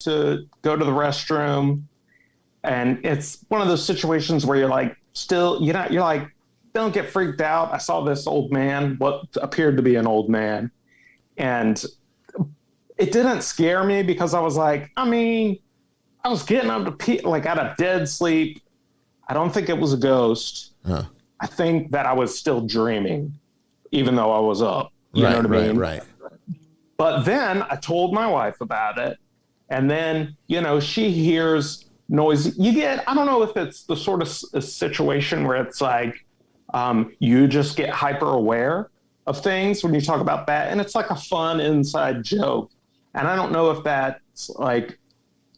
to go to the restroom, and it's one of those situations where you're like, still, you're like, don't get freaked out. I saw this old man, what appeared to be an old man, and it didn't scare me because I was like, I mean, I was getting up to pee, like out of dead sleep. I don't think it was a ghost. Huh. I think that I was still dreaming, even though I was up. You know what I mean? Right. But then I told my wife about it. And then, she hears noise. You get, I don't know if it's the sort of situation where it's like you just get hyper aware of things when you talk about that. And it's like a fun inside joke. And I don't know if that's like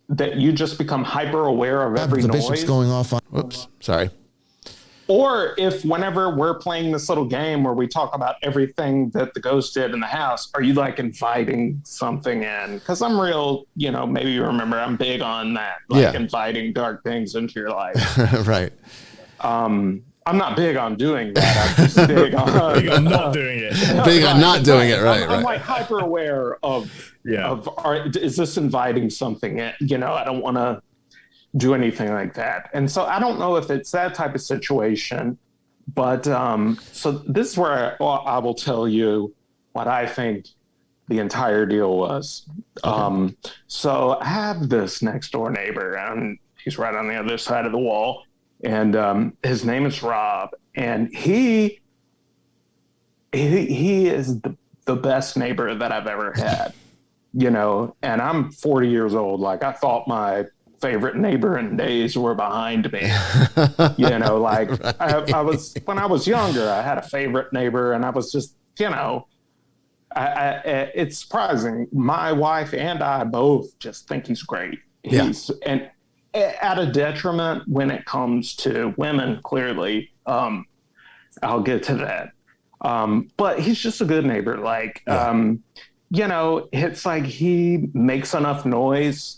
that you just become hyper aware of every noise. The bishop's going off on. Whoops, sorry. Or if whenever we're playing this little game where we talk about everything that the ghost did in the house, are you like inviting something in? Because I'm real, maybe you remember, I'm big on that, like inviting dark things into your life. Right. I'm not big on doing that. I'm just big on not doing it. Big on not doing it. Right. I'm like hyper aware of is this inviting something in? I don't want to do anything like that. And so I don't know if it's that type of situation, but so this is where I will tell you what I think the entire deal was. Okay. So I have this next door neighbor, and he's right on the other side of the wall, and his name is Rob, and he is the best neighbor that I've ever had, and I'm 40 years old. Like, I thought my favorite neighbor and days were behind me. Like I was, when I was younger, I had a favorite neighbor, and I was just, it's surprising. My wife and I both just think he's great. And at a detriment when it comes to women, clearly. I'll get to that. But he's just a good neighbor. Like, it's like he makes enough noise,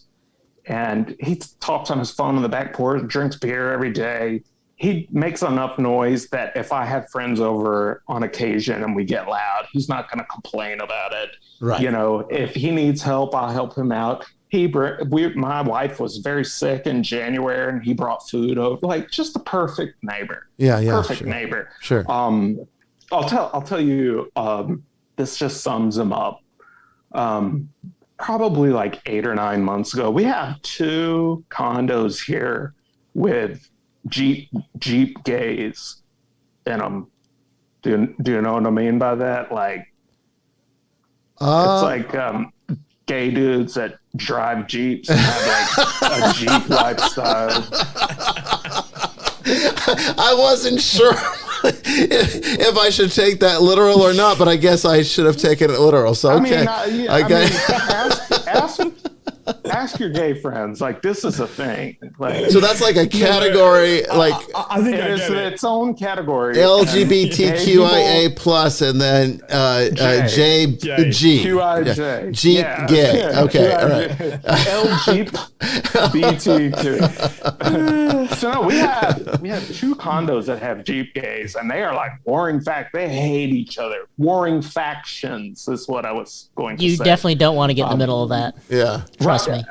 and he talks on his phone on the back porch, drinks beer every day. He makes enough noise that if I have friends over on occasion and we get loud, he's not going to complain about it. Right. If he needs help, I'll help him out. My wife was very sick in January, and he brought food over. Like, just the perfect neighbor. Perfect neighbor. Sure. I'll tell you. This just sums him up. Probably like 8 or 9 months ago, we have 2 condos here with Jeep gays in them. Do you know what I mean by that? Like, it's like gay dudes that drive Jeeps and have like a Jeep lifestyle. I wasn't sure if I should take that literal or not, but I guess I should have taken it literal. So, okay. Ask your gay friends. Like, this is a thing. Like, so that's like a category. I think it is its own category. LGBTQIA plus, and then G QIJ. G gay. Okay, all right. LGBTQ. So no, we have 2 condos that have Jeep gays, and they are like warring they hate each other. Warring factions is what I was going to say. You definitely don't want to get in the middle of that. Yeah. Trust me.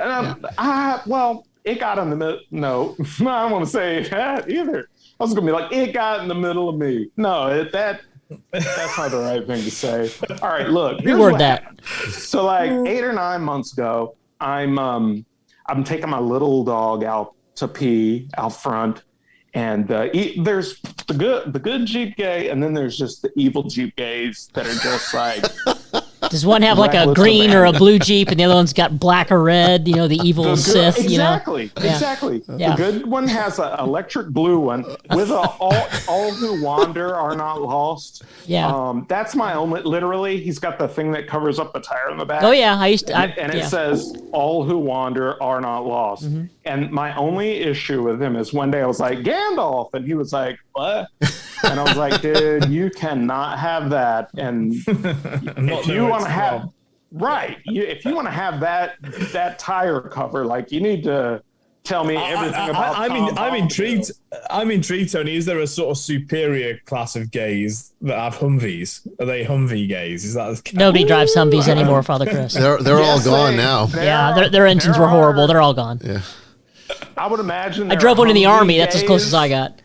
Well, it got in the middle. No, I don't want to say that either. I was going to be like, it got in the middle of me. No, that's not the right thing to say. All right, look. Reword that. So like 8 or 9 months ago, I'm taking my little dog out to pee out front, and there's the good Jeep gay, and then there's just the evil Jeep gays that are just like. Does one have like a green or a blue Jeep, and the other one's got black or red? The evil Sith. Exactly. Yeah. The good one has an electric blue one with all who wander are not lost. Yeah. That's my only. Literally, he's got the thing that covers up the tire in the back. Oh yeah, it says all who wander are not lost. Mm-hmm. And my only issue with him is one day I was like, Gandalf, and he was like, what? And I was like, dude, you cannot have that. And if you want to have if you want to have that tire cover, like, you need to tell me everything about I'm intrigued. I'm intrigued, Tony. Is there a sort of superior class of gays that have Humvees? Are they Humvee gays? Is that Nobody drives Humvees anymore, Father Chris. They're all gone now. Yeah, their engines were horrible. They're all gone. Yeah. I would imagine I drove one in the Army. That's as close as I got.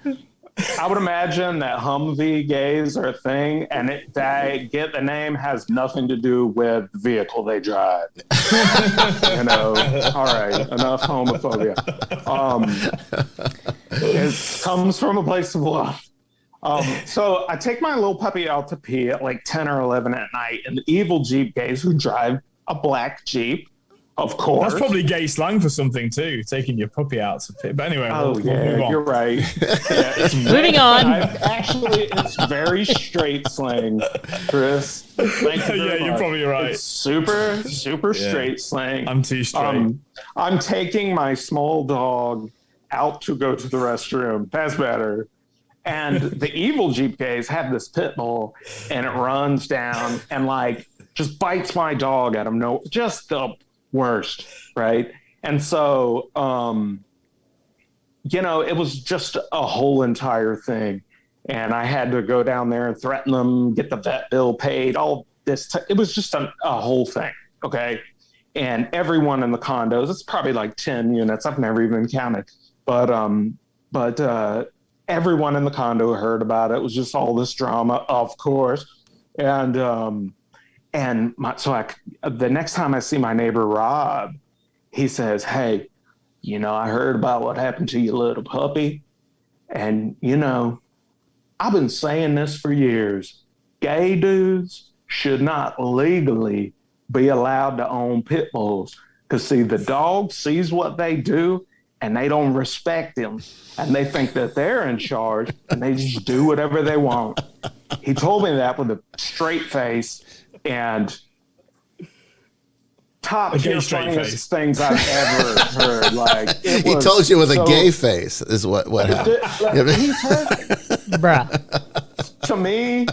I would imagine that Humvee gays are a thing, and the name has nothing to do with the vehicle they drive. All right, enough homophobia. It comes from a place of love. So I take my little puppy out to pee at like 10 or 11 at night, and the evil Jeep gays who drive a black Jeep, of course. That's probably gay slang for something too, taking your puppy out to pee. But anyway, we'll move on. You're right. Yeah, Moving on. Actually, it's very straight slang, Chris. Thank you very much. You're probably right. It's super straight slang. I'm too straight. I'm taking my small dog out to go to the restroom. That's better. And the evil Jeep gays have this pit bull, and it runs down and like just bites my dog at him. No, just the worst, right? And so, it was just a whole entire thing. And I had to go down there and threaten them, get the vet bill paid, all this. It was just a whole thing, okay? And everyone in the condos, it's probably like 10 units. I've never even counted. But everyone in the condo heard about it. It was just all this drama, of course. And the next time I see my neighbor Rob, he says, "Hey, I heard about what happened to your little puppy. And, I've been saying this for years. Gay dudes should not legally be allowed to own pit bulls. Because, see, the dog sees what they do, and they don't respect them. And they think that they're in charge, and they just do whatever they want." He told me that with a straight face. And top tier funniest things I've ever heard. Like he told you with a gay face is what happened. He said, bruh. To me,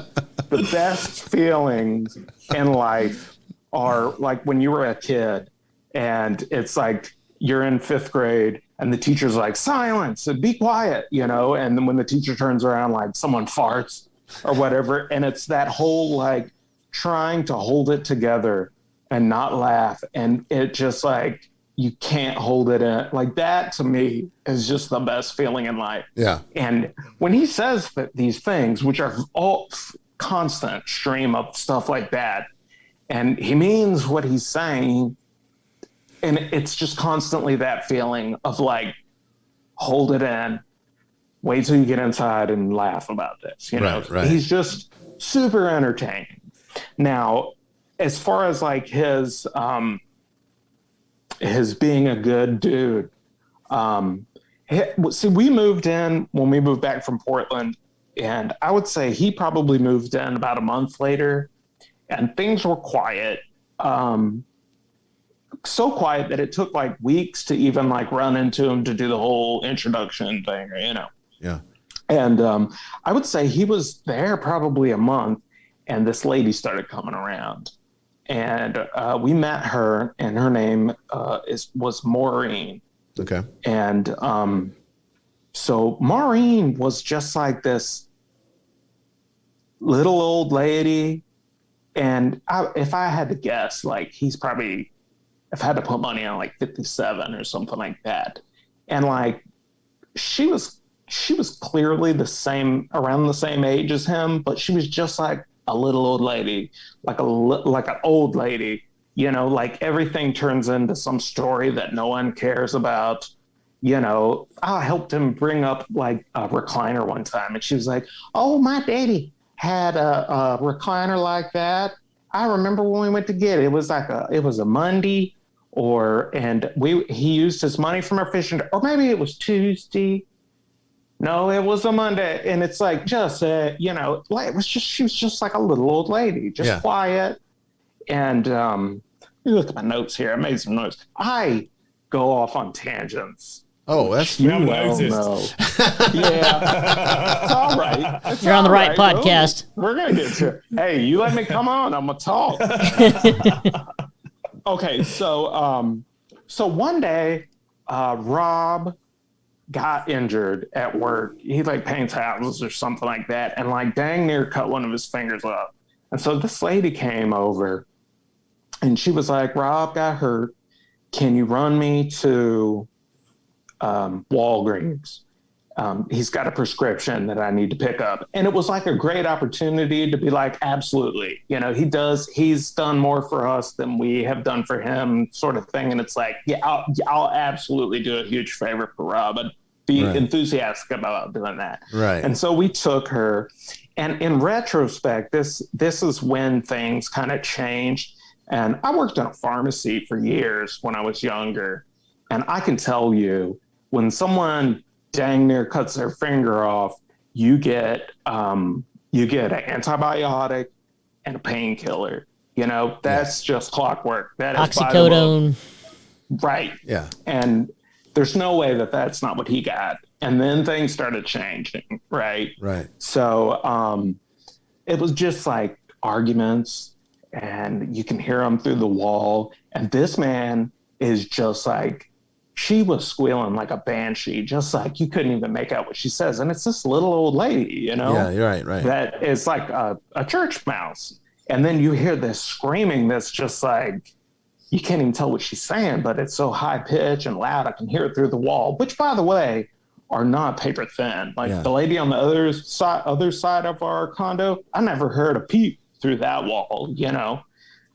the best feelings in life are like when you were a kid, and it's like you're in 5th grade, and the teacher's like, "Silence and be quiet," and then when the teacher turns around, like someone farts or whatever, and it's that whole like trying to hold it together and not laugh, and it just like you can't hold it in. Like that to me is just the best feeling in life. Yeah. And when he says that these things, which are all constant stream of stuff like that, and he means what he's saying, and it's just constantly that feeling of like, hold it in, wait till you get inside and laugh about this. Right. He's just super entertaining. Now, as far as like his being a good dude, we moved in when we moved back from Portland, and I would say he probably moved in about a month later, and things were quiet. So quiet that it took like weeks to even like run into him to do the whole introduction thing, Yeah. And I would say he was there probably a month, and this lady started coming around, and we met her, and her name was Maureen. Okay. And so Maureen was just like this little old lady, and if I had to guess, like he's probably, if I had to put money on, like 57 or something like that, and like she was clearly around the same age as him, but she was just like a little old lady, like an old lady, like everything turns into some story that no one cares about. I helped him bring up like a recliner one time, and she was like, "Oh, my daddy had a recliner like that. I remember when we went to get it. It was a Monday, he used his money from our fishing, or maybe it was Tuesday. No, it was a Monday." And it's like, just, like she was just like a little old lady, just quiet. And you look at my notes here. I made some notes. I go off on tangents. Oh, that's Yeah, it's all right. You're on the right podcast. We're gonna get to it. Hey, you let me come on. I'm gonna talk. Okay, so one day Rob got injured at work. He like paints houses or something like that, and like dang near cut one of his fingers up. And so this lady came over, and she was like, "Rob got hurt. Can you run me to Walgreens? He's got a prescription that I need to pick up." And it was like a great opportunity to be like, absolutely, you know, he's done more for us than we have done for him, sort of thing. And it's like, yeah, I'll absolutely do a huge favor for Rob. I'd be enthusiastic about doing that. Right. And so we took her, and in retrospect, this is when things kind of changed. And I worked in a pharmacy for years when I was younger. And I can tell you, when someone dang near cuts their finger off, you get an antibiotic and a painkiller. You know, that's just clockwork. That is oxycodone. Right. Yeah. And there's no way that that's not what he got. And then things started changing. Right. Right. So it was just like arguments, and you can hear them through the wall. And this man is just like, she was squealing like a banshee, just like you couldn't even make out what she says. And it's this little old lady, you know? Yeah, you're right. That is like a church mouse. And then you hear this screaming that's just like, you can't even tell what she's saying, but it's so high pitched and loud, I can hear it through the wall, which, by the way, are not paper thin. Like the lady on the other side of our condo, I never heard a peep through that wall, you know,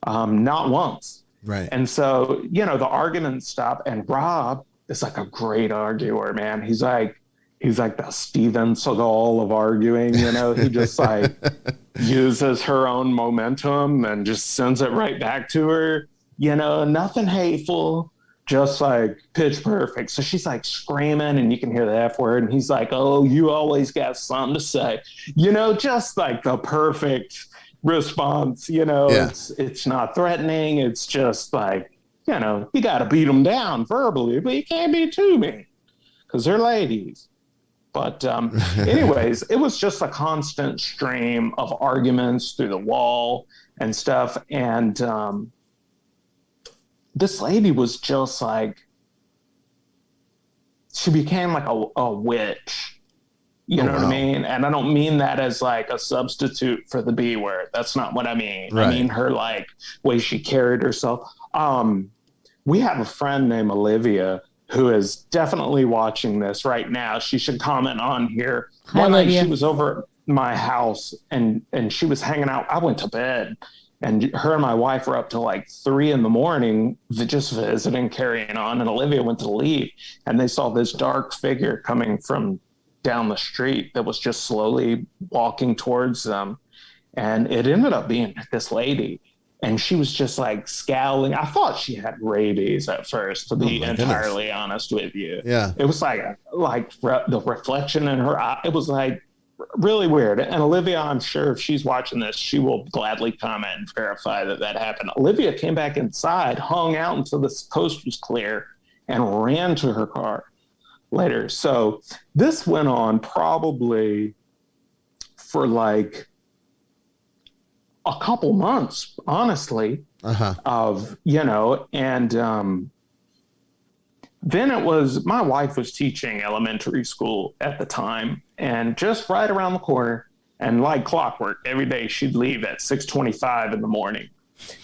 not once. Right. And so, you know, the arguments stop, and Rob is like a great arguer, man. He's like the Steven Seagal of arguing, you know. He just like uses her own momentum and just sends it right back to her, you know, nothing hateful, just like pitch perfect. So she's like screaming, and you can hear the F word, and he's like, "Oh, you always got something to say," you know, just like the perfect response, you know. It's not threatening. It's just like, you know, you got to beat them down verbally, but you can't be too mean because they're ladies. But anyways, it was just a constant stream of arguments through the wall and stuff. And this lady was just like, she became like a witch. You know what I mean? And I don't mean that as like a substitute for the B word. That's not what I mean. Right. I mean her like way she carried herself. We have a friend named Olivia who is definitely watching this right now. She should comment on here. One night she was over at my house and she was hanging out. I went to bed, and her and my wife were up till like 3 a.m, just visiting, carrying on. And Olivia went to leave, and they saw this dark figure coming from down the street that was just slowly walking towards them. And it ended up being this lady, and she was just like scowling. I thought she had rabies at first, to be entirely honest with you. Yeah. It was like the reflection in her eye. It was like really weird. And Olivia, I'm sure if she's watching this, she will gladly comment and verify that happened. Olivia came back inside, hung out until the coast was clear, and ran to her car later. So this went on probably for like a couple months, honestly, of, you know, and then it was, my wife was teaching elementary school at the time, and just right around the corner, and like clockwork, every day she'd leave at 6:25 in the morning.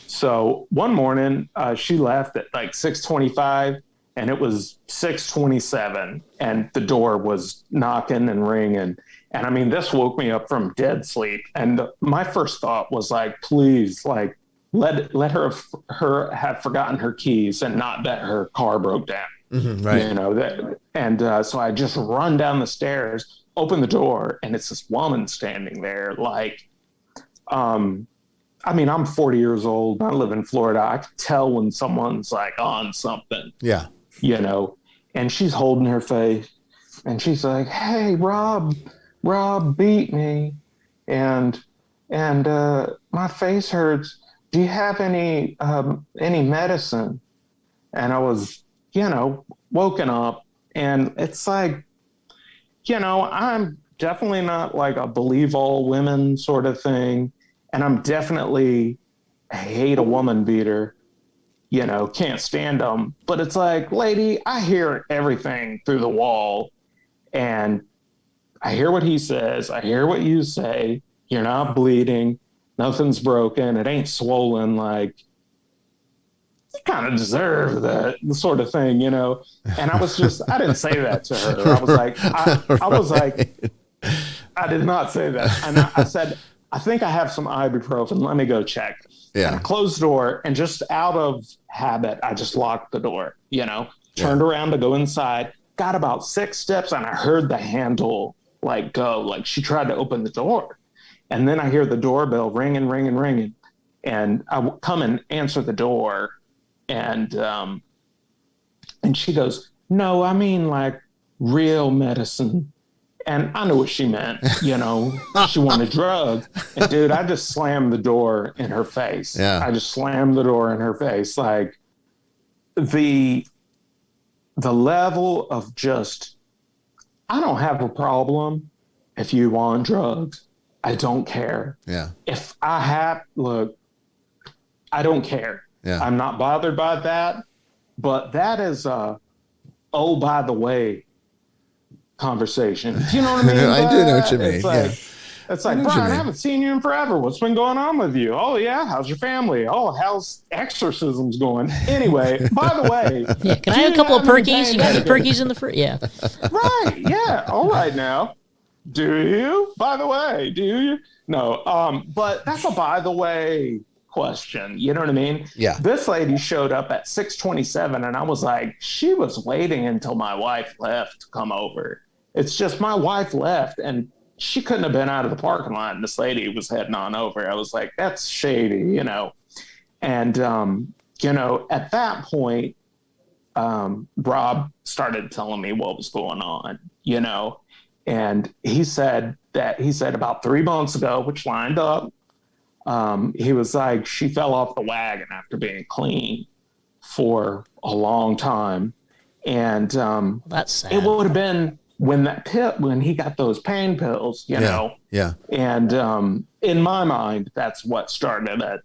So one morning she left at like 6:25, and it was 6:27, and the door was knocking and ringing. And I mean, this woke me up from dead sleep. And my first thought was like, please, like, let her have forgotten her keys and not that her car broke down. Right. You know, so I just run down the stairs, open the door, and it's this woman standing there. Like, I mean, I'm 40 years old. I live in Florida. I can tell when someone's like on something. Yeah. You know, and she's holding her face, and she's like, "Hey, Rob beat me, and my face hurts. Do you have any medicine?" And I was, you know, woken up, and it's like, you know, I'm definitely not like a believe all women sort of thing, and I'm definitely hate a woman beater. can't stand them. But it's like, lady, I hear everything through the wall, and I hear what he says. I hear what you say. You're not bleeding. Nothing's broken. It ain't swollen. Like, you kind of deserve that sort of thing, And I didn't say that to her. I was like, I did not say that. And I said, I think I have some ibuprofen. Let me go check. Yeah. And I closed the door, and just out of habit, I just locked the door, turned around to go inside, got about 6 steps, and I heard the handle go, like she tried to open the door. And then I hear the doorbell ringing. And I come and answer the door. And she goes, no, I mean like real medicine. And I knew what she meant, she wanted drugs. And dude, I just slammed the door in her face. Yeah. I just slammed the door in her face. Like the level of just, I don't have a problem if you want drugs. I don't care. Yeah. If I I don't care. Yeah. I'm not bothered by that. But that is oh, by the way, conversation. Do you know what I mean? I do know what you mean. It's like, Brian, I haven't seen you in forever. What's been going on with you? Oh, yeah. How's your family? Oh, how's exorcisms going? Anyway, by the way. Yeah, can I have a couple of perkies? You got any perkies in the fridge? Yeah. Right. Yeah. All right now. Do you? By the way, do you? No. But that's a by the way question. You know what I mean? Yeah. This lady showed up at 6:27, and I was like, she was waiting until my wife left to come over. It's just my wife left, and she couldn't have been out of the parking lot, and this lady was heading on over. I was like, that's shady, And, at that point, Rob started telling me what was going on, and he said about 3 months ago, which lined up, he was like, she fell off the wagon after being clean for a long time. And that's sad. It would have been when he got those pain pills, Yeah. And in my mind, that's what started it.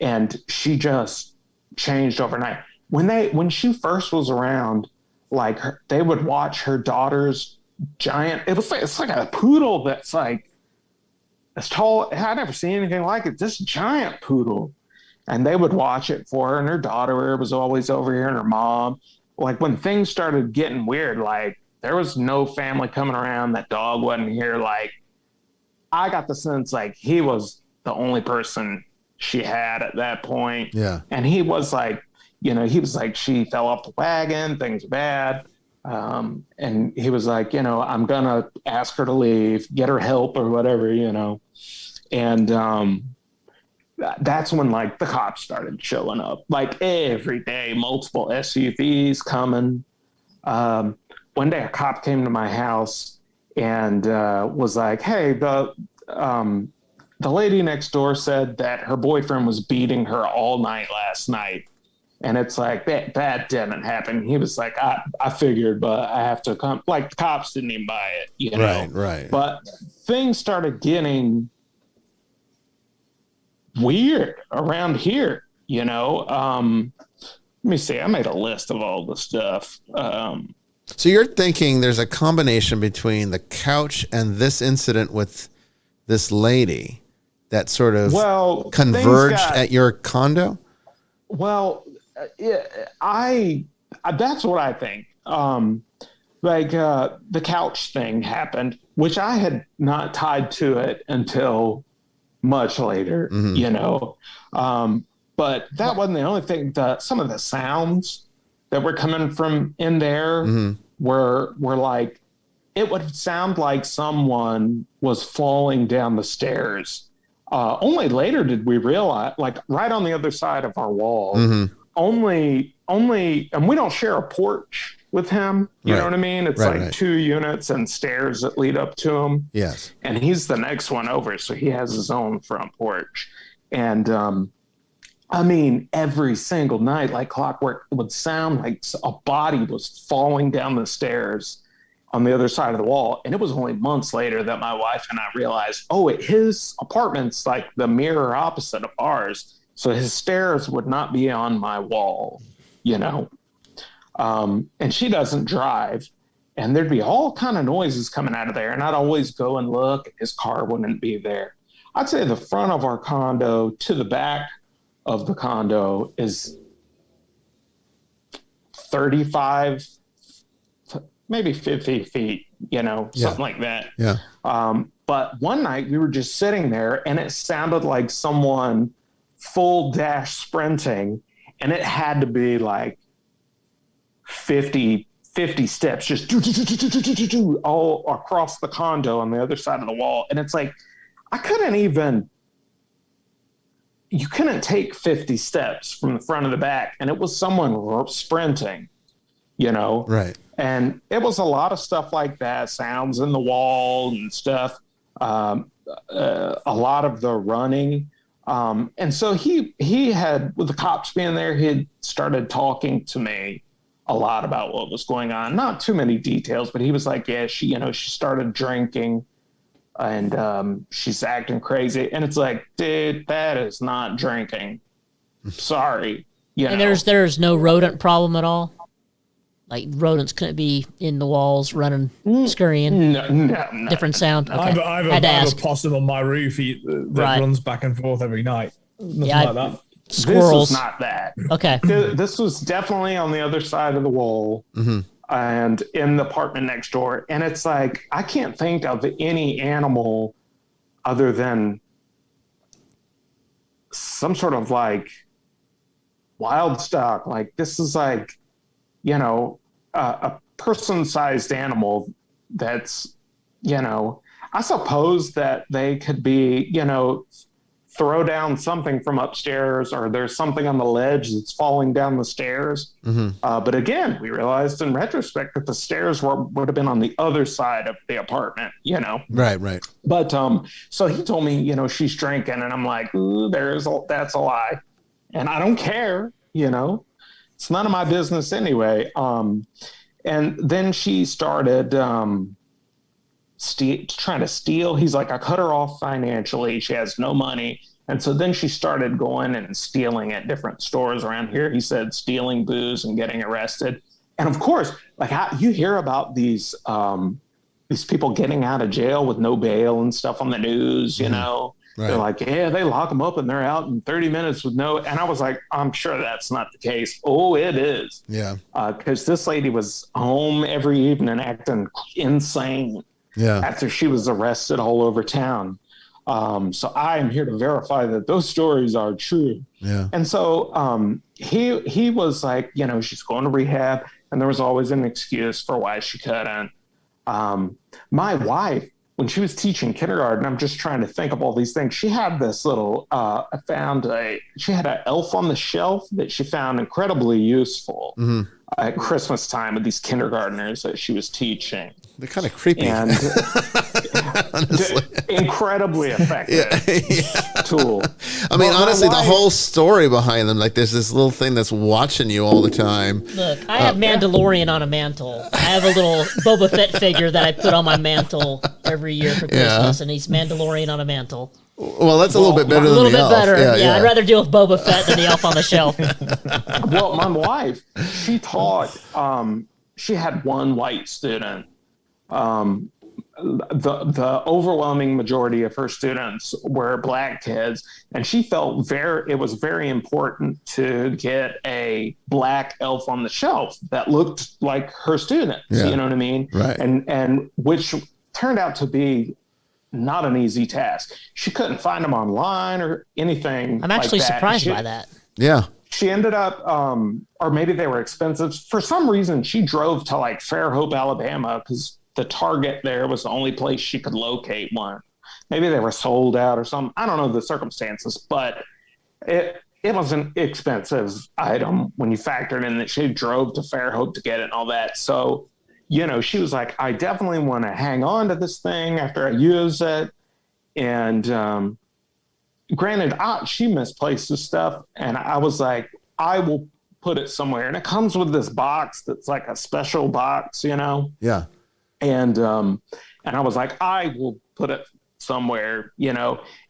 And she just changed overnight. When she first was around, they would watch her daughter's giant. It's like a poodle that's like as tall. I never seen anything like it. This giant poodle, and they would watch it for her. And her daughter was always over here, and her mom. Like when things started getting weird, there was no family coming around. That dog wasn't here. I got the sense he was the only person she had at that point. Yeah. And he was like, she fell off the wagon, things are bad. And he was like, I'm going to ask her to leave, get her help or whatever, And that's when the cops started showing up, every day, multiple SUVs coming. One day a cop came to my house and was like, hey, the lady next door said that her boyfriend was beating her all night last night. And it's like, that didn't happen. He was like, I figured, but I have to come. The cops didn't even buy it, Right. But things started getting weird around here, Let me see. I made a list of all the stuff. So you're thinking there's a combination between the couch and this incident with this lady that sort of converged at your condo? Well, that's what I think. The couch thing happened, which I had not tied to it until much later, but that wasn't the only thing. Some of the sounds that were coming from in there were like, it would sound like someone was falling down the stairs. Only later did we realize, right on the other side of our wall, only, and we don't share a porch with him. You know what I mean? It's 2 units and stairs that lead up to him. Yes. And he's the next one over. So he has his own front porch. And, every single night, like clockwork, it would sound like a body was falling down the stairs on the other side of the wall. And it was only months later that my wife and I realized, his apartment's like the mirror opposite of ours. So his stairs would not be on my wall, you know. And she doesn't drive. And there'd be all kind of noises coming out of there. And I'd always go and look. His car wouldn't be there. I'd say the front of our condo to the back of the condo is 35, maybe 50 feet, you know, something like that. Yeah. But one night we were just sitting there and it sounded like someone full dash sprinting, and it had to be like 50 steps, just all across the condo on the other side of the wall. And it's like, you couldn't take 50 steps from the front of the back, and it was someone sprinting, you know? Right. And it was a lot of stuff like that, sounds in the wall and stuff, a lot of the running. And so he had, with the cops being there, he had started talking to me a lot about what was going on. Not too many details, but he was like, yeah, she started drinking and she's acting crazy. And it's like, dude, that is not drinking. Sorry. And there's no rodent problem at all? Like rodents couldn't be in the walls running, scurrying? No. Different sound? Okay. I have a possum on my roof that runs back and forth every night. Nothing like that. Squirrels. This was not that. Okay. This was definitely on the other side of the wall and in the apartment next door. And it's like, I can't think of any animal other than some sort of like wild stock. Like this is like, you know, a person-sized animal that's, you know, I suppose that they could be, you know, throw down something from upstairs, or there's something on the ledge that's falling down the stairs. But again, we realized in retrospect that the stairs would have been on the other side of the apartment, you know? Right. But so he told me, you know, she's drinking, and I'm like, ooh, that's a lie. And I don't care, you know? It's none of my business anyway. And then she started trying to steal. He's like, I cut her off financially. She has no money. And so then she started going and stealing at different stores around here. He said stealing booze and getting arrested. And of course, like you hear about these people getting out of jail with no bail and stuff on the news, you know? Right. They're like, yeah, they lock them up and they're out in 30 minutes with no. And I was like, I'm sure that's not the case. Oh, it is. Yeah. Because this lady was home every evening acting insane. Yeah. After she was arrested all over town. So I am here to verify that those stories are true. Yeah. And so he was like, you know, she's going to rehab, and there was always an excuse for why she couldn't. My wife, when she was teaching kindergarten, I'm just trying to think of all these things. She had this little, she had an elf on the shelf that she found incredibly useful at Christmas time with these kindergartners that she was teaching. They're kind of creepy. And incredibly effective tool. I mean, honestly, the whole story behind them, like there's this little thing that's watching you all the time. Look, I have Mandalorian on a mantle. I have a little Boba Fett figure that I put on my mantle every year for Christmas, and he's Mandalorian on a mantle. Well, that's a little bit better than the elf. A little bit better. Yeah, I'd rather deal with Boba Fett than the elf on the shelf. Well, my wife, she taught, she had one white student. The overwhelming majority of her students were black kids, and she felt it was very important to get a black elf on the shelf that looked like her students. Yeah. You know what I mean? Right. And which turned out to be not an easy task. She couldn't find them online or anything. I'm actually surprised by that. Yeah. She ended up, or maybe they were expensive. For some reason, she drove to like Fairhope, Alabama, because the Target there was the only place she could locate one. Maybe they were sold out or something. I don't know the circumstances, but it was an expensive item when you factored in that she drove to Fairhope to get it and all that. So, you know, she was like, I definitely want to hang on to this thing after I use it. And granted, she misplaced this stuff. And I was like, I will put it somewhere. And it comes with this box that's like a special box, you know? Yeah. And I was like, I will put it somewhere,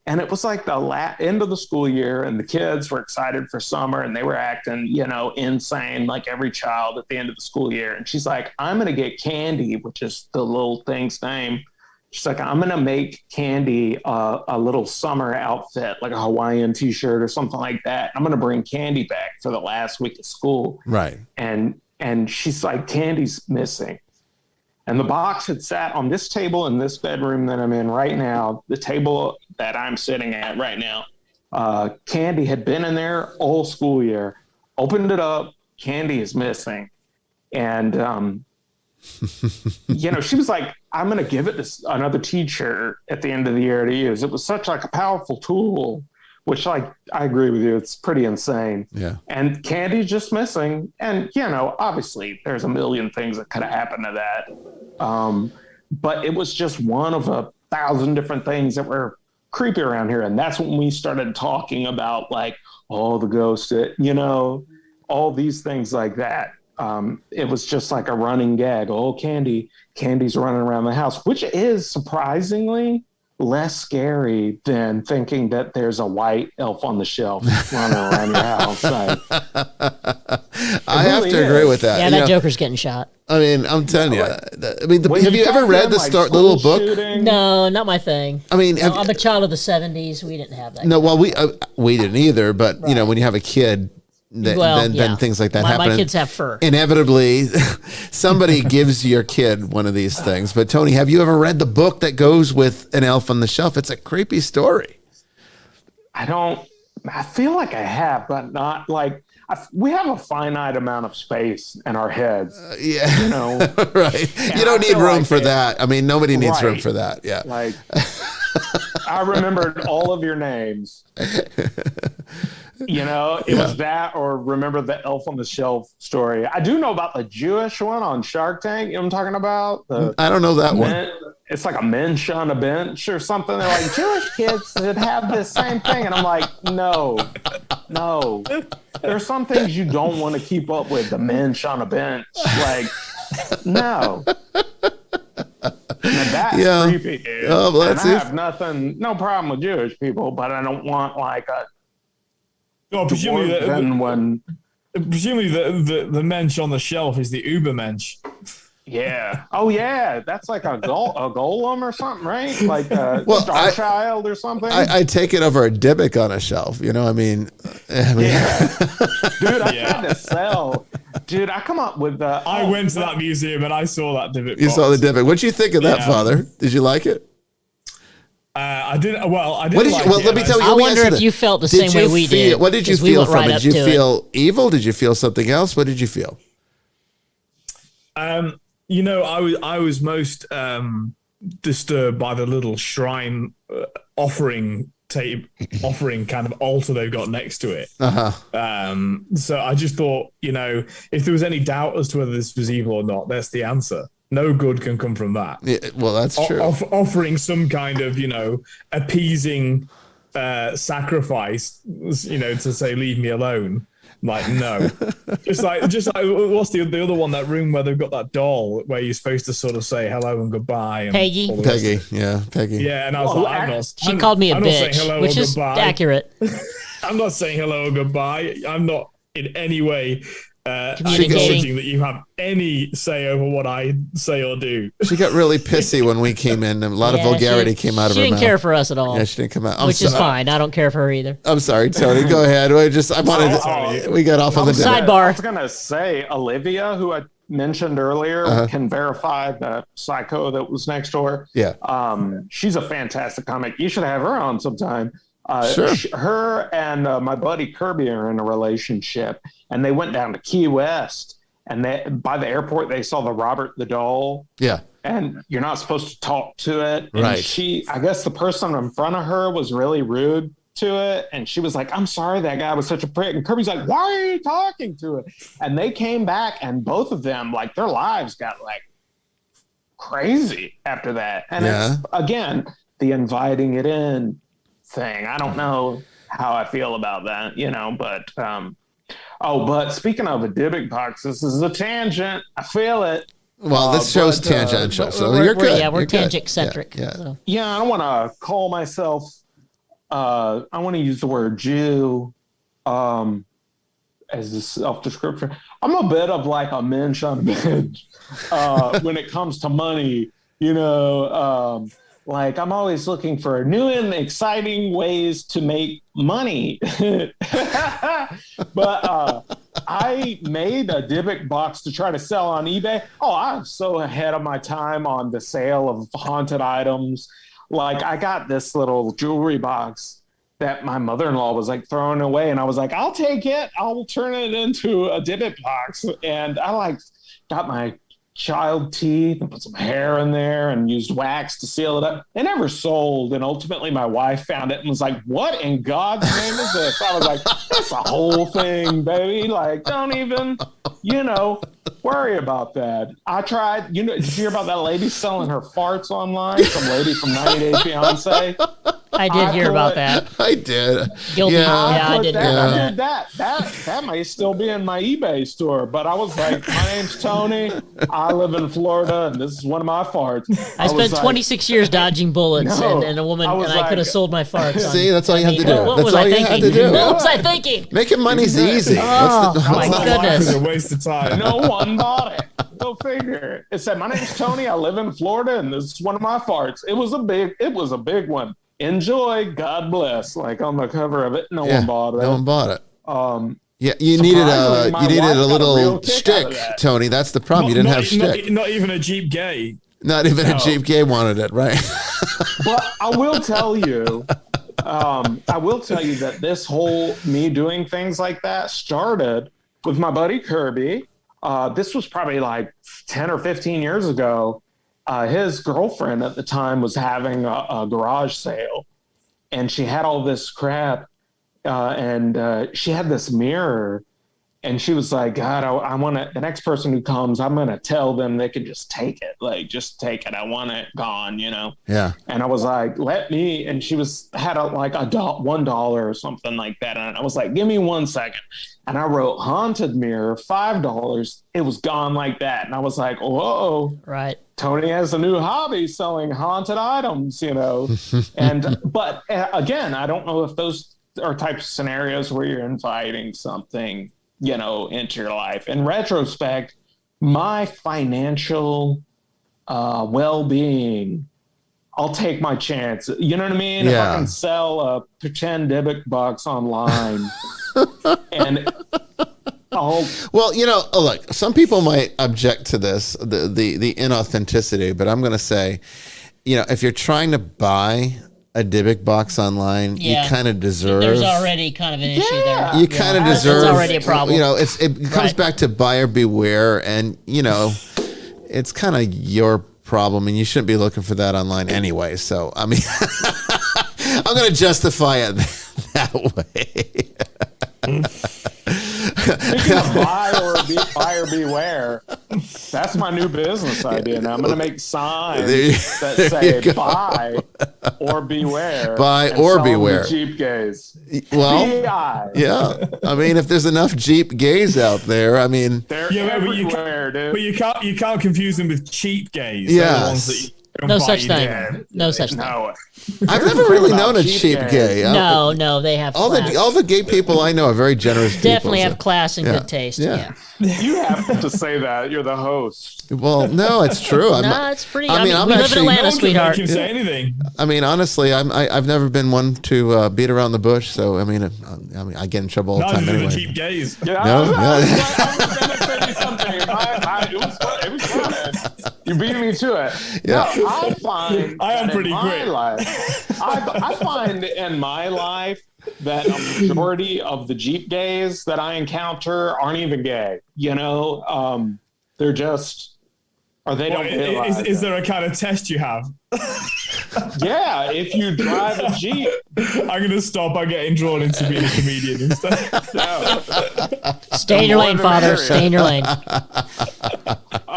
and it was like the end of the school year, and the kids were excited for summer, and they were acting, insane like every child at the end of the school year. And she's like, I'm going to get Candy, which is the little thing's name. She's like, I'm going to make Candy a little summer outfit, like a Hawaiian t-shirt or something like that. I'm going to bring Candy back for the last week of school. Right. And she's like, Candy's missing. And the box had sat on this table in this bedroom that I'm in right now, the table that I'm sitting at right now. Candy had been in there all school year, opened it up, Candy is missing. And, she was like, I'm going to give it to another teacher at the end of the year to use. It was such like a powerful tool, which I agree with you. It's pretty insane. Yeah. And Candy's just missing. And, obviously there's a million things that could have happened to that. But it was just one of 1,000 different things that were creepy around here. And that's when we started talking about like, the ghosts, all these things like that. It was just like a running gag. Candy's running around the house, which is surprisingly less scary than thinking that there's a white elf on the shelf running around your house. I have to agree with that. Yeah, that Joker's getting shot. I mean, I'm telling you. Have you ever read the little book? Shooting? No, not my thing. I mean, I'm a child of the 70s. We didn't have that. No, well, we didn't either. But when you have a kid, then things like that happen. My kids have fur. Inevitably, somebody gives your kid one of these things. But Tony, have you ever read the book that goes with an elf on the shelf? It's a creepy story. I feel like I have, but not like we have a finite amount of space in our heads. Right. You don't need room for that. I mean, nobody needs room for that. Yeah. Like, I remembered all of your names. It was that, or remember the elf on the shelf story. I do know about the Jewish one on Shark Tank. You know what I'm talking about? I don't know that one. It's like a mensch on a bench or something. They're like, Jewish kids should have this same thing. And I'm like, no. There's some things you don't want to keep up with. The mensch on a bench. Like, no. And that's creepy, dude. Oh, and I have no problem with Jewish people, but I don't want like a presumably the mensch on the shelf is the Ubermensch. Yeah. Oh, yeah. That's like a golem or something, right? Like a Star Child or something. I take it over a Dybbuk on a shelf. Yeah. Dude, I tried to sell. Dude, I come up with the. I went to that museum and I saw that Dybbuk. You saw the Dybbuk. What'd you think of that, Father? Did you like it? I didn't. Well, I didn't. Let me tell you. I wonder if you felt the same way we did. What did you feel from it? Did you feel evil? Did you feel something else? What did you feel? I was most disturbed by the little shrine offering kind of altar they've got next to it. So I just thought, if there was any doubt as to whether this was evil or not, that's the answer. No good can come from that. Yeah, well, that's true. Offering some kind of, appeasing sacrifice, to say, leave me alone. Like, no. just like what's the other one, that room where they've got that doll where you're supposed to sort of say hello and goodbye. And Peggy. Yeah, and I was she called me a bitch, which is accurate. I'm not saying hello or goodbye. I'm not in any way acknowledging that you have any say over what I say or do. She got really pissy when we came in. A lot of vulgarity came out of her mouth. She didn't care for us at all. Yeah, she didn't come out. Which is fine. I don't care for her either. I'm sorry, Tony. Go ahead. We got off on the sidebar. I was going to say, Olivia, who I mentioned earlier, can verify the psycho that was next door. Yeah. She's a fantastic comic. You should have her on sometime. Sure. Her and my buddy Kirby are in a relationship, and they went down to Key West, and by the airport they saw the Robert the doll. Yeah. And you're not supposed to talk to it. And right. I guess the person in front of her was really rude to it, and she was like, I'm sorry, that guy was such a prick. And Kirby's like, why are you talking to it? And they came back, and both of them, like, their lives got like crazy after that. And it's, again, the inviting it in thing. I don't know how I feel about that, but but speaking of a Dybbuk box, this is a tangent. I feel it. Well, this show's tangential, so you're good. Yeah, we're You're tangent-centric. Yeah. So. Yeah, I don't want to call myself, I want to use the word Jew as a self-description. I'm a bit of like a mensch on a bench when it comes to money, you know. Like I'm always looking for new and exciting ways to make money. But I made a Dybbuk box to try to sell on eBay. Oh, I'm so ahead of my time on the sale of haunted items. Like I got this little jewelry box that my mother-in-law was like throwing away. And I was like, I'll take it. I'll turn it into a Dybbuk box. And I like got my child teeth and put some hair in there and used wax to seal it up. It never sold. And ultimately my wife found it and was like, what in God's name is this? I was like, it's a whole thing, baby. Like, don't even, worry about that. I tried, did you hear about that lady selling her farts online? Some lady from 90 Day Fiance. I did hear about that. I did. Guilty. Yeah, I did. I did that. That may still be in my eBay store. But I was like, my name's Tony. I live in Florida, and this is one of my farts. I spent 26 years dodging bullets, and a woman, I could have sold my farts. See, that's all you have to do. What was I thinking? What was I thinking? Making money's easy. My goodness! A waste of time. No one bought it. Go figure. It said, my name's Tony. I live in Florida, and this is one of my farts. It was a big one. Enjoy, God bless. Like on the cover of it, no one bought it. No one bought it. Yeah, you needed a little shtick, Tony. That's the problem. You didn't have shtick. Not even a Jeep gay. Not even a Jeep gay wanted it, right? But I will tell you that this whole me doing things like that started with my buddy Kirby. This was probably like 10 or 15 years ago. His girlfriend at the time was having a garage sale, and she had all this crap, and she had this mirror, and she was like, God, I want to, the next person who comes, I'm going to tell them they can just take it. Like, just take it. I want it gone, Yeah. And I was like, and she had $1 or something like that. And I was like, give me 1 second. And I wrote haunted mirror, $5. It was gone like that. And I was like, whoa. Right. Tony has a new hobby selling haunted items, but again, I don't know if those are types of scenarios where you're inviting something, into your life. In retrospect, my financial well-being, I'll take my chance. You know what I mean? Yeah. If I can sell a pretend Dybbuk box online and look, some people might object to this, the inauthenticity, but I'm going to say, if you're trying to buy a Dybbuk box online, you kind of deserve. There's already kind of an issue there. You kind of deserve. It's already a problem. It comes back to buyer beware, and it's kind of your problem, and you shouldn't be looking for that online anyway. So, I mean, I'm going to justify it that way. Speaking of buyer beware, that's my new business idea. Now I'm going to make signs that say buy or beware. Buy or beware. Jeep gays. Well, B-I. Yeah. I mean, if there's enough Jeep gays out there, I mean, they're everywhere, dude. But you can't confuse them with cheap gays. Yes. No such thing. No such thing. I've never really known a cheap gay. No, they have all the gay people I know are very generous people. Definitely have class and good taste. Yeah. You have to say that. You're the host. Well, no, it's true. It's pretty. I mean, we live in Atlanta, sweetheart. You say anything. I mean, honestly, I've never been one to beat around the bush. So I mean, I get in trouble all the time anyway. Cheap gays. Yeah, I was going to say something. It was fun. You beat me to it. Yeah. No, I find I am pretty quick. I find in my life that a majority of the Jeep gays that I encounter aren't even gay. They're just, or they don't realize. Is there a kind of test you have? Yeah, if you drive a Jeep. I'm going to stop by getting drawn into being a comedian instead. No. Stay in your lane, Father. Stay in your lane.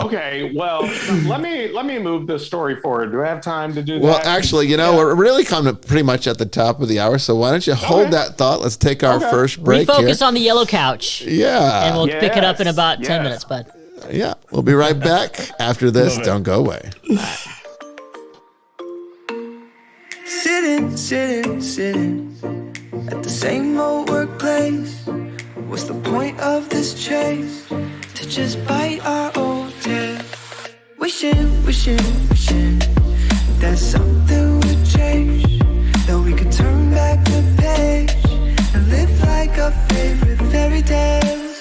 Okay, well, let me move this story forward. Do I have time to do that? Well, actually, we're really coming pretty much at the top of the hour, so why don't you hold that thought? Let's take our first break Refocus on the yellow couch. Yeah. And we'll pick it up in about 10 minutes, bud. Yeah, we'll be right back after this. Don't go away. Sitting at the same old workplace. What's the point of this chase? To just bite our old tail. Wishing that something would change, that we could turn back the page and live like our favorite fairy tales.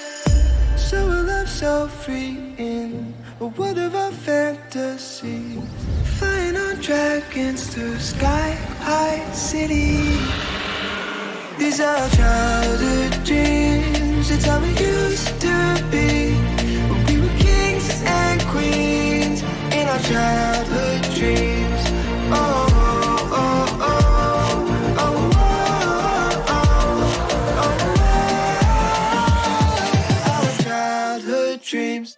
So a love so free in a world of our fantasy, flying on dragons through sky-high cities. These are childhood dreams, it's how we used to be, when we were kings and queens in our childhood dreams. Oh, oh, oh, oh, oh, oh, oh, oh, our childhood dreams.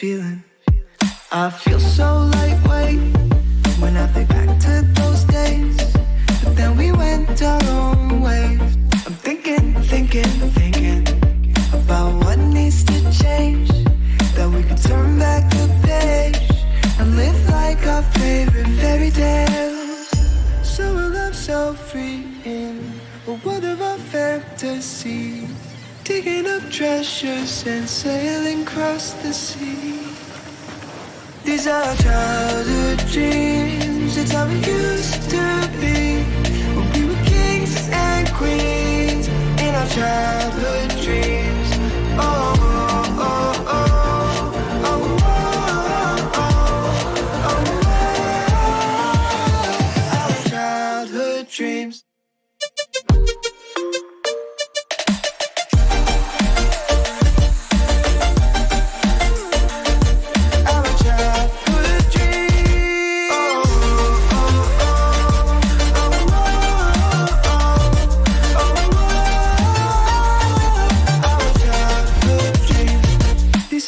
Feeling, I feel so lightweight when I think back to those days, but then we went our own ways. I'm thinking about what needs to change, that we could turn back the page and live like our favorite fairy tales. So a love so free in a world of our fantasy, digging up treasures and sailing across the sea. These are childhood dreams, it's how we used to be, when we were kings and queens in our childhood dreams. Oh, oh, oh, oh, oh, oh, oh, oh, our childhood dreams.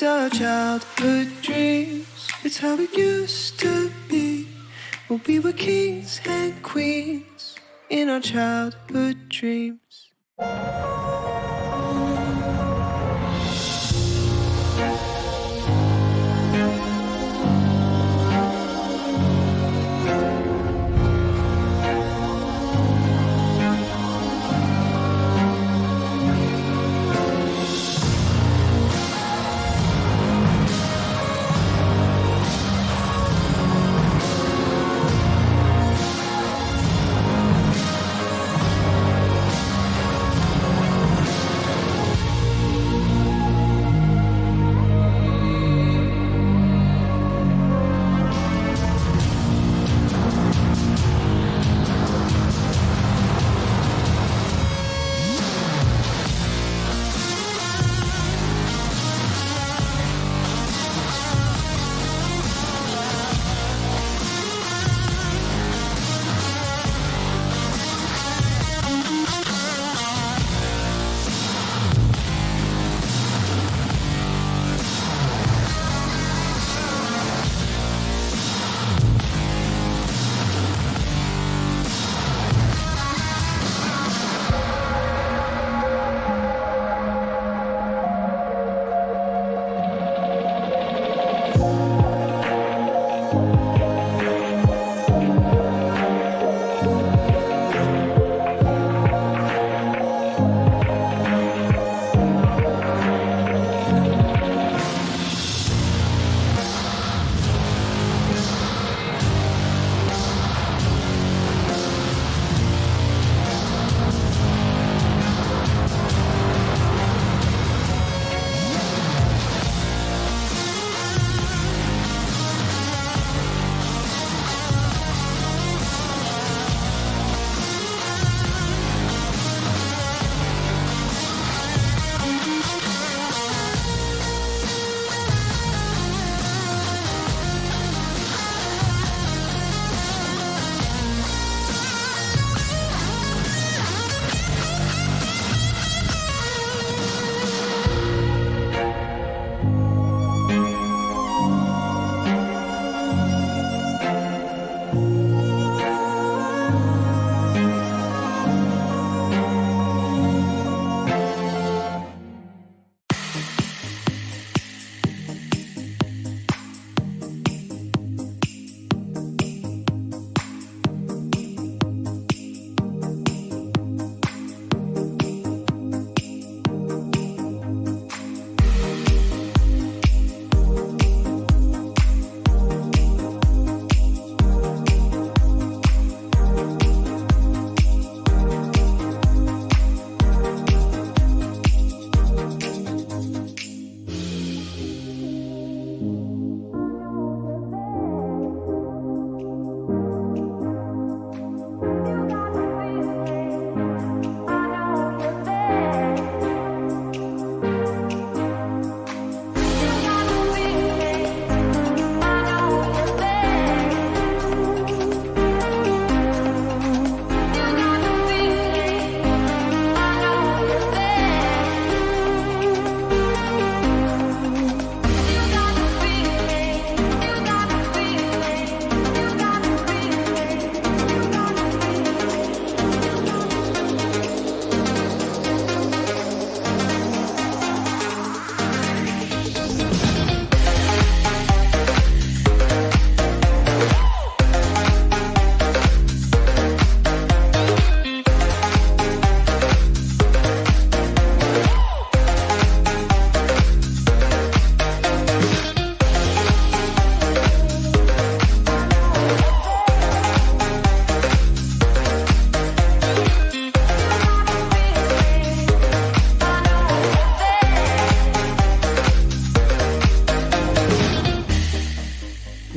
Our childhood dreams, it's how it used to be, when we were kings and queens in our childhood dreams.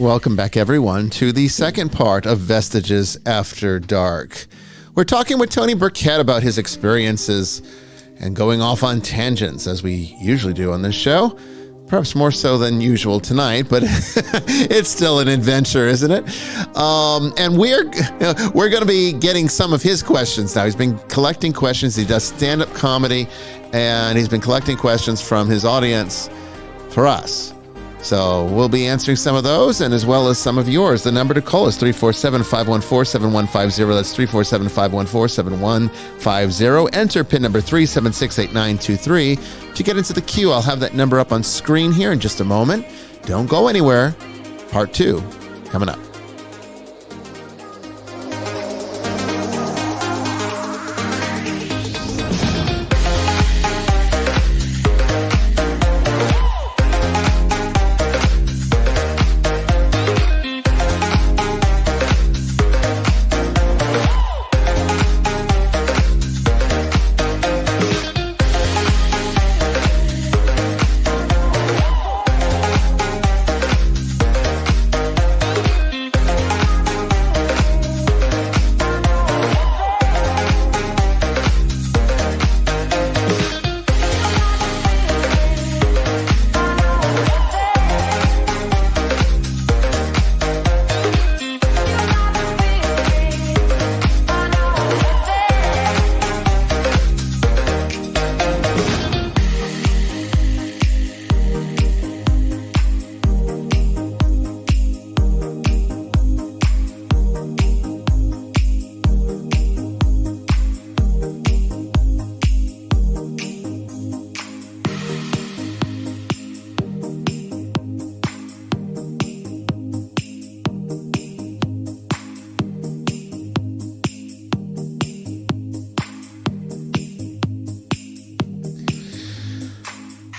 Welcome back, everyone, to the second part of Vestiges After Dark. We're talking with Tony Burkett about his experiences and going off on tangents, as we usually do on this show. Perhaps more so than usual tonight, but it's still an adventure, isn't it? And we're going to be getting some of his questions now. He's been collecting questions. He does stand-up comedy, and he's been collecting questions from his audience for us. So we'll be answering some of those, and as well as some of yours. The number to call is 347-514-7150. That's 347-514-7150. Enter PIN number 3768923 to get into the queue. I'll have that number up on screen here in just a moment. Don't go anywhere. Part 2 coming up.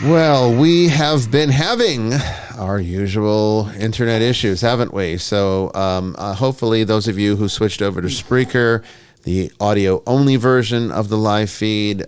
Well, we have been having our usual internet issues, haven't we? So hopefully those of you who switched over to Spreaker, the audio-only version of the live feed,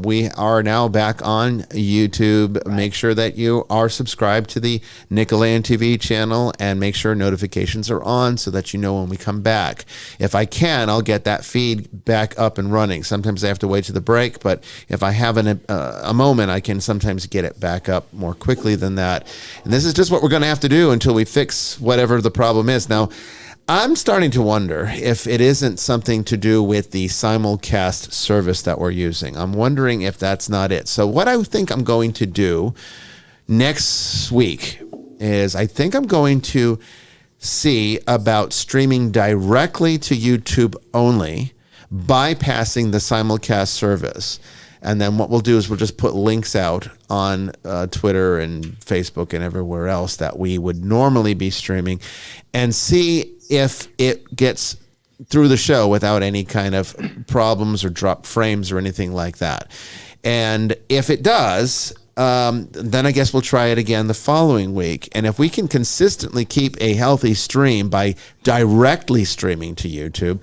we are now back on YouTube. Make sure that you are subscribed to the Nickelodeon TV channel and make sure notifications are on so that you know when we come back. If I can, I'll get that feed back up and running. Sometimes I have to wait to the break, but if I have a moment, I can sometimes get it back up more quickly than that. And this is just what we're going to have to do until we fix whatever the problem is. Now, I'm starting to wonder if it isn't something to do with the simulcast service that we're using. I'm wondering if that's not it. So what I think I'm going to do next week is I think I'm going to see about streaming directly to YouTube only, bypassing the simulcast service. And then what we'll do is we'll just put links out on Twitter and Facebook and everywhere else that we would normally be streaming and see if it gets through the show without any kind of problems or drop frames or anything like that. And if it does, then I guess we'll try it again the following week. And if we can consistently keep a healthy stream by directly streaming to YouTube,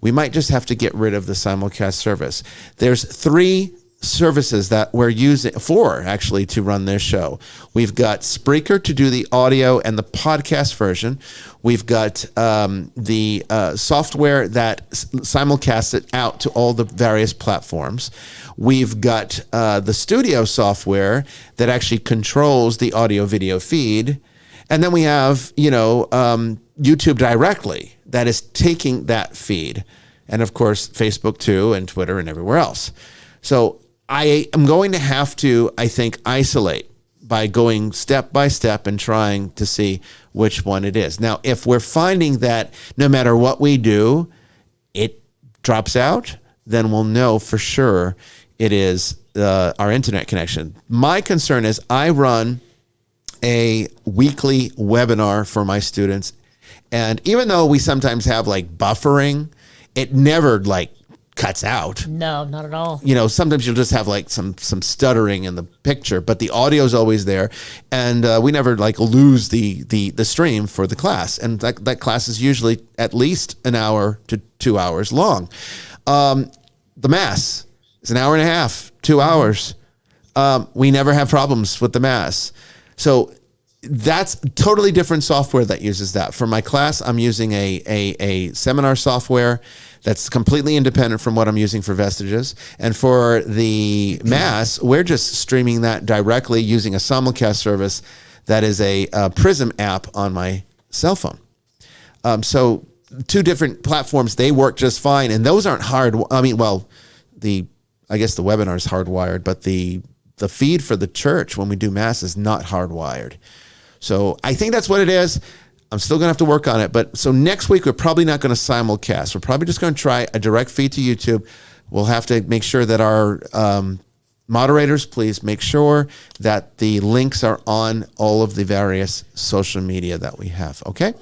we might just have to get rid of the simulcast service. There's 3 services that we're using, 4 actually, to run this show. We've got Spreaker to do the audio and the podcast version. We've got the software that simulcasts it out to all the various platforms. We've got the studio software that actually controls the audio video feed. And then we have, YouTube directly that is taking that feed. And of course, Facebook too, and Twitter and everywhere else. So I am going to have to, I think, isolate by going step by step and trying to see which one it is. Now, if we're finding that no matter what we do, it drops out, then we'll know for sure it is our internet connection. My concern is I run a weekly webinar for my students. And even though we sometimes have like buffering, it never cuts out. No, not at all. Sometimes you'll just have like some stuttering in the picture, but the audio is always there, and we never lose the stream for the class. And that class is usually at least an hour to 2 hours long. The mass is an hour and a half, 2 hours. We never have problems with the mass. So that's totally different software that uses that. For my class, I'm using a seminar software that's completely independent from what I'm using for Vestiges. And for the Mass, we're just streaming that directly using a simulcast service that is a Prism app on my cell phone. So 2 different platforms, they work just fine. And those aren't hard. I mean, well, I guess the webinar is hardwired, but the feed for the church when we do Mass is not hardwired. So I think that's what it is. I'm still going to have to work on it. But so next week, we're probably not going to simulcast. We're probably just going to try a direct feed to YouTube. We'll have to make sure that our moderators, please make sure that the links are on all of the various social media that we have. Okay.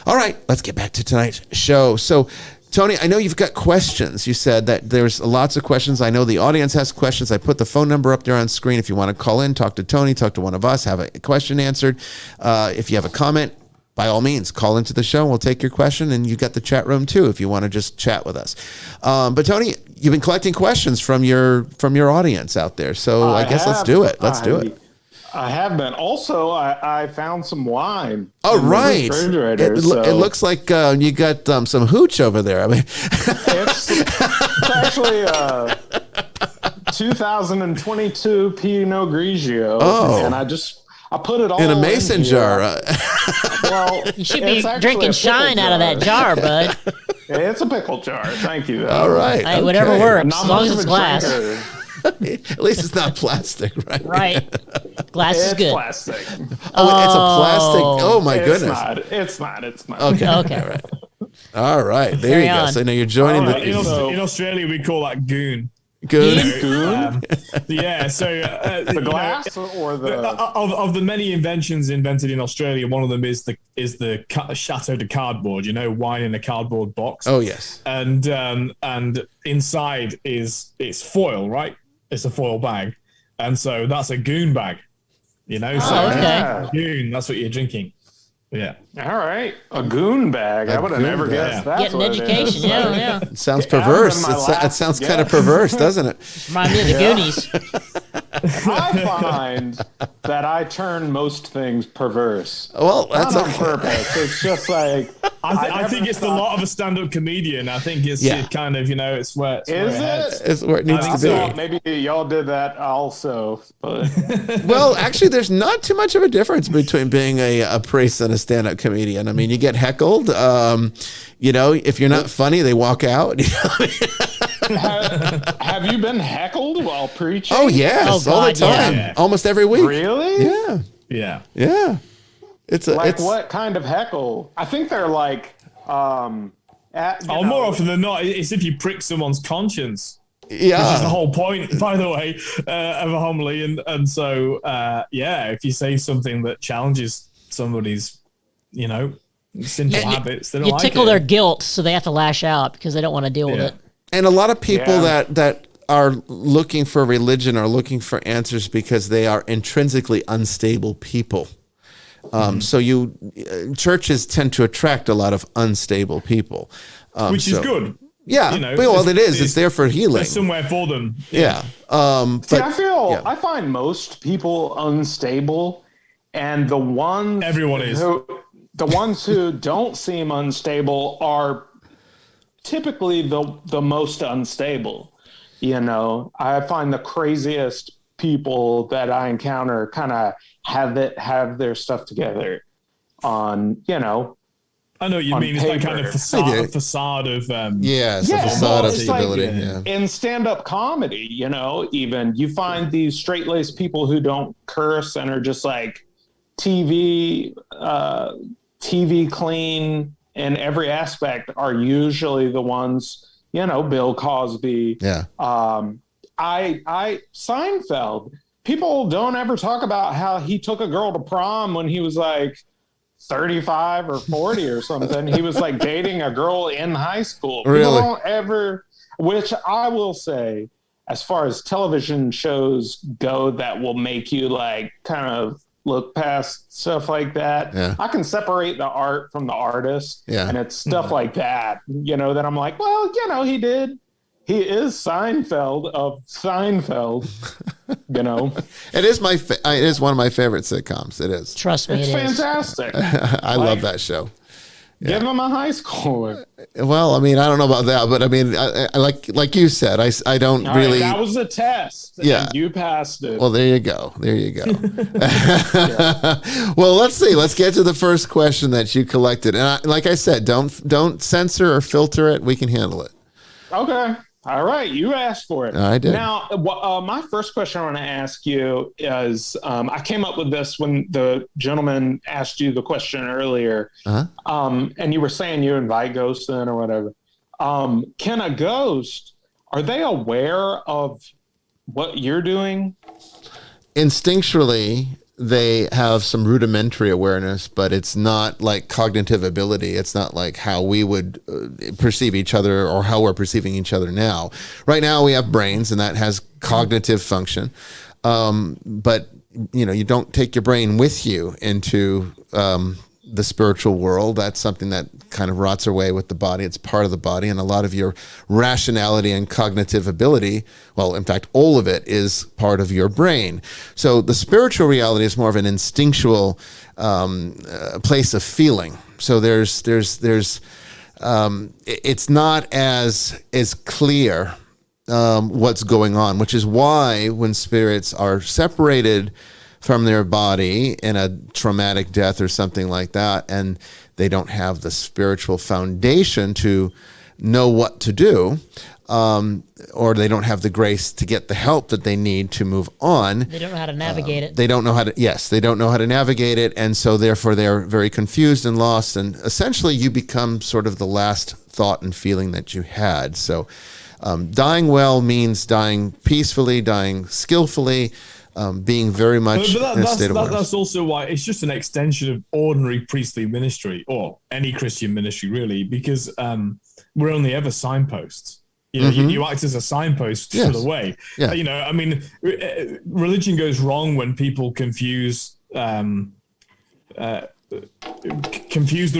All right. Let's get back to tonight's show. So, Tony, I know you've got questions. You said that there's lots of questions. I know the audience has questions. I put the phone number up there on screen. If you want to call in, talk to Tony, talk to one of us, have a question answered. If you have a comment, by all means, call into the show. We'll take your question, and you got the chat room too if you want to just chat with us. But Tony, you've been collecting questions from your audience out there, so I guess let's do it. Let's do it. I have been. Also, I found some wine. Oh, right. It looks like you got some hooch over there. I mean, it's actually 2022 Pinot Grigio, and I put it all in a mason jar. Well, you should be drinking shine out of that jar, bud. It's a pickle jar. Thank you. All right. Hey, whatever works, as long as it's glass. At least it's not plastic, right? Right. Glass is good. Plastic. Oh, it's a plastic. Oh my goodness. It's not. Okay. Okay. All right. There you go. So now you're joining in Australia, we call that goon. Goon? Yeah. So the glass or the of the many inventions invented in Australia, one of them is the Chateau de Cardboard. Wine in a cardboard box. Oh yes. And inside it's foil, right? It's a foil bag, and so that's a goon bag. Okay. Goon. That's what you're drinking. Yeah. All right. A goon bag. I would have never guessed that. Getting education. Yeah. It sounds perverse. It sounds kind of perverse, doesn't it? Remind me of the Goonies. I find that I turn most things perverse. Well, that's not on purpose. It's just like I think it's the lot of a stand-up comedian. I think it's kind of it's where it's where it needs to be. So. Maybe y'all did that also, but well, actually, there's not too much of a difference between being a priest and a stand-up comedian. I mean, you get heckled. If you're not funny, they walk out. Have you been heckled while preaching? Oh yes, all the time, almost every week. Really? Yeah. It's what kind of heckle? I think they're like, more often than not, it's if you prick someone's conscience. Yeah, which is the whole point, by the way, of a homily, and so if you say something that challenges somebody's, sinful habits, they don't you tickle their guilt, so they have to lash out because they don't want to deal with it. And a lot of people that are looking for religion are looking for answers because they are intrinsically unstable people. So churches tend to attract a lot of unstable people, which is good. Yeah, it is. It's there for healing. There's somewhere for them. Yeah. I find most people unstable, and the ones the ones who don't seem unstable are typically the most unstable. I find the craziest people that I encounter kind of have their stuff together on, I know what you mean. It's that kind of facade of it's a facade of stability. In stand-up comedy, even you find these straight-laced people who don't curse and are just like TV clean in every aspect are usually the ones, Bill Cosby. Yeah. Seinfeld. People don't ever talk about how he took a girl to prom when he was like 35 or 40 or something. He was like dating a girl in high school. Really? People don't ever, which I will say, as far as television shows go that will make you like kind of look past stuff like that. Yeah. I can separate the art from the artist. Yeah. And it's stuff like that, that I'm like, well, he is Seinfeld of Seinfeld. You know, It is it is one of my favorite sitcoms. It is. Trust me, it's it is. fantastic. I love that show. Give him a high schooler. Well, I mean, I don't know about that, but I mean, I like you said, I don't All really. right, that was a test. Yeah. And you passed it. Well, there you go. There you go. Well, let's see. Let's get to the first question that you collected. And like I said, don't censor or filter it. We can handle it. Okay. All right. You asked for it. I did. Now, my first question I want to ask you is I came up with this when the gentleman asked you the question earlier. And you were saying you invite ghosts in or whatever. Can a ghost, are they aware of what you're doing? Instinctually, they have some rudimentary awareness, but it's not like cognitive ability. It's not like how we would perceive each other or how we're perceiving each other now. Right now we have brains and that has cognitive function. But you don't take your brain with you into the spiritual world. That's something that kind of rots away with the body. It's part of the body, and a lot of your rationality and cognitive ability, well, in fact, all of it is part of your brain. So the spiritual reality is more of an instinctual place of feeling. So it's not as clear what's going on, which is why when spirits are separated from their body in a traumatic death or something like that, and they don't have the spiritual foundation to know what to do, or they don't have the grace to get the help that they need to move on. They don't know how to navigate it. They don't know how to navigate it, and so therefore they're very confused and lost, and essentially you become sort of the last thought and feeling that you had. So dying well means dying peacefully, dying skillfully, being very much in a state of awareness. That's also why it's just an extension of ordinary priestly ministry, or any Christian ministry, really, because we're only ever signposts. You act as a signpost for the way. Yeah. I mean, religion goes wrong when people confuse the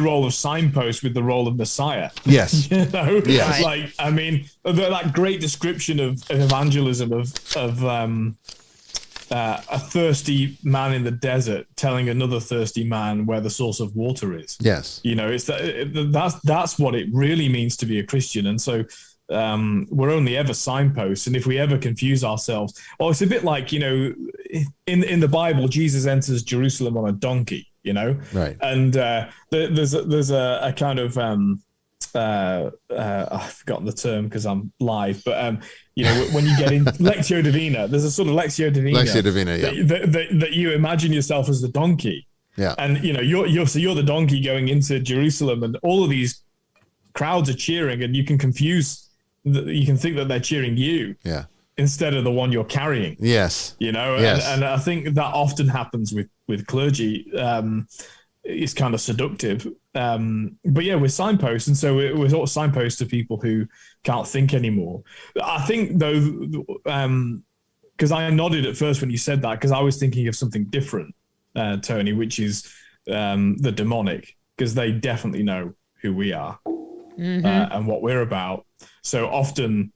role of signpost with the role of Messiah. Yes. Yes. Like, I mean, that great description of evangelism of a thirsty man in the desert telling another thirsty man where the source of water is. Yes. It's that's what it really means to be a Christian. And so we're only ever signposts. And if we ever confuse ourselves, it's a bit like, in the Bible, Jesus enters Jerusalem on a donkey, Right. And there's a kind of I've forgotten the term because I'm live, but when you get in Lectio Divina, there's a sort of Lectio Divina. Lectio Divina, yeah. That you imagine yourself as the donkey. Yeah. And you're the donkey going into Jerusalem, and all of these crowds are cheering, and you can think that they're cheering you. Yeah. Instead of the one you're carrying. Yes. Yes. And I think that often happens with clergy. It's kind of seductive. But yeah, we're signposts. And so we're sort of signposts to people who can't think anymore. I think, though, because I nodded at first when you said that, because I was thinking of something different, Tony, which is the demonic, because they definitely know who we are and what we're about. So often,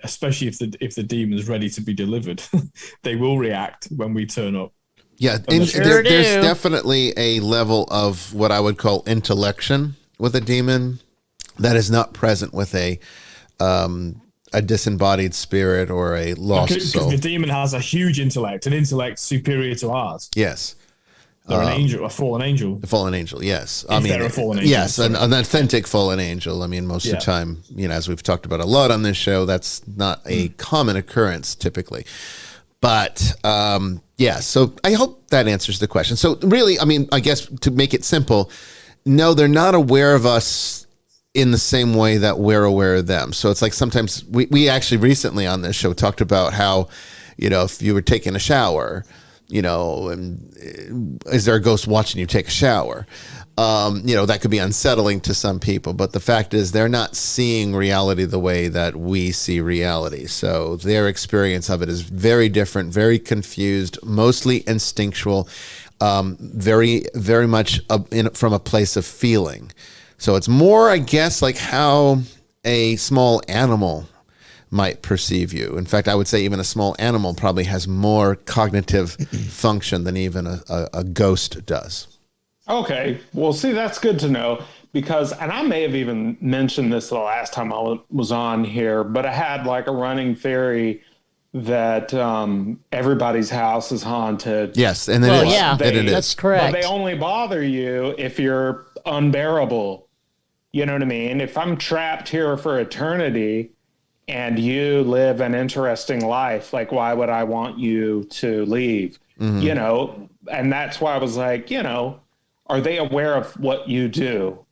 especially if the demon's ready to be delivered, they will react when we turn up. Yeah, there's definitely a level of what I would call intellection with a demon that is not present with a disembodied spirit or a lost soul. Because the demon has a huge intellect, an intellect superior to ours. Yes. They're an angel, a fallen angel. A fallen angel, yes. They're a fallen angel. Yes, an authentic fallen angel. I mean, most of the time, as we've talked about a lot on this show, that's not a common occurrence typically. But so I hope that answers the question. So really, I mean, I guess to make it simple, no, they're not aware of us in the same way that we're aware of them. So it's like sometimes we actually recently on this show talked about how, if you were taking a shower, and is there a ghost watching you take a shower? That could be unsettling to some people, but the fact is they're not seeing reality the way that we see reality. So their experience of it is very different, very confused, mostly instinctual, very, very much from a place of feeling. So it's more, I guess, like how a small animal might perceive you. In fact, I would say even a small animal probably has more cognitive function than even a ghost does. Okay. Well, see, that's good to know because, and I may have even mentioned this the last time I was on here, but I had like a running theory that everybody's house is haunted. Yes, and then that's correct. But they only bother you if you're unbearable. You know what I mean? If I'm trapped here for eternity and you live an interesting life, like why would I want you to leave? You know, and that's why I was like, you know, are they aware of what you do?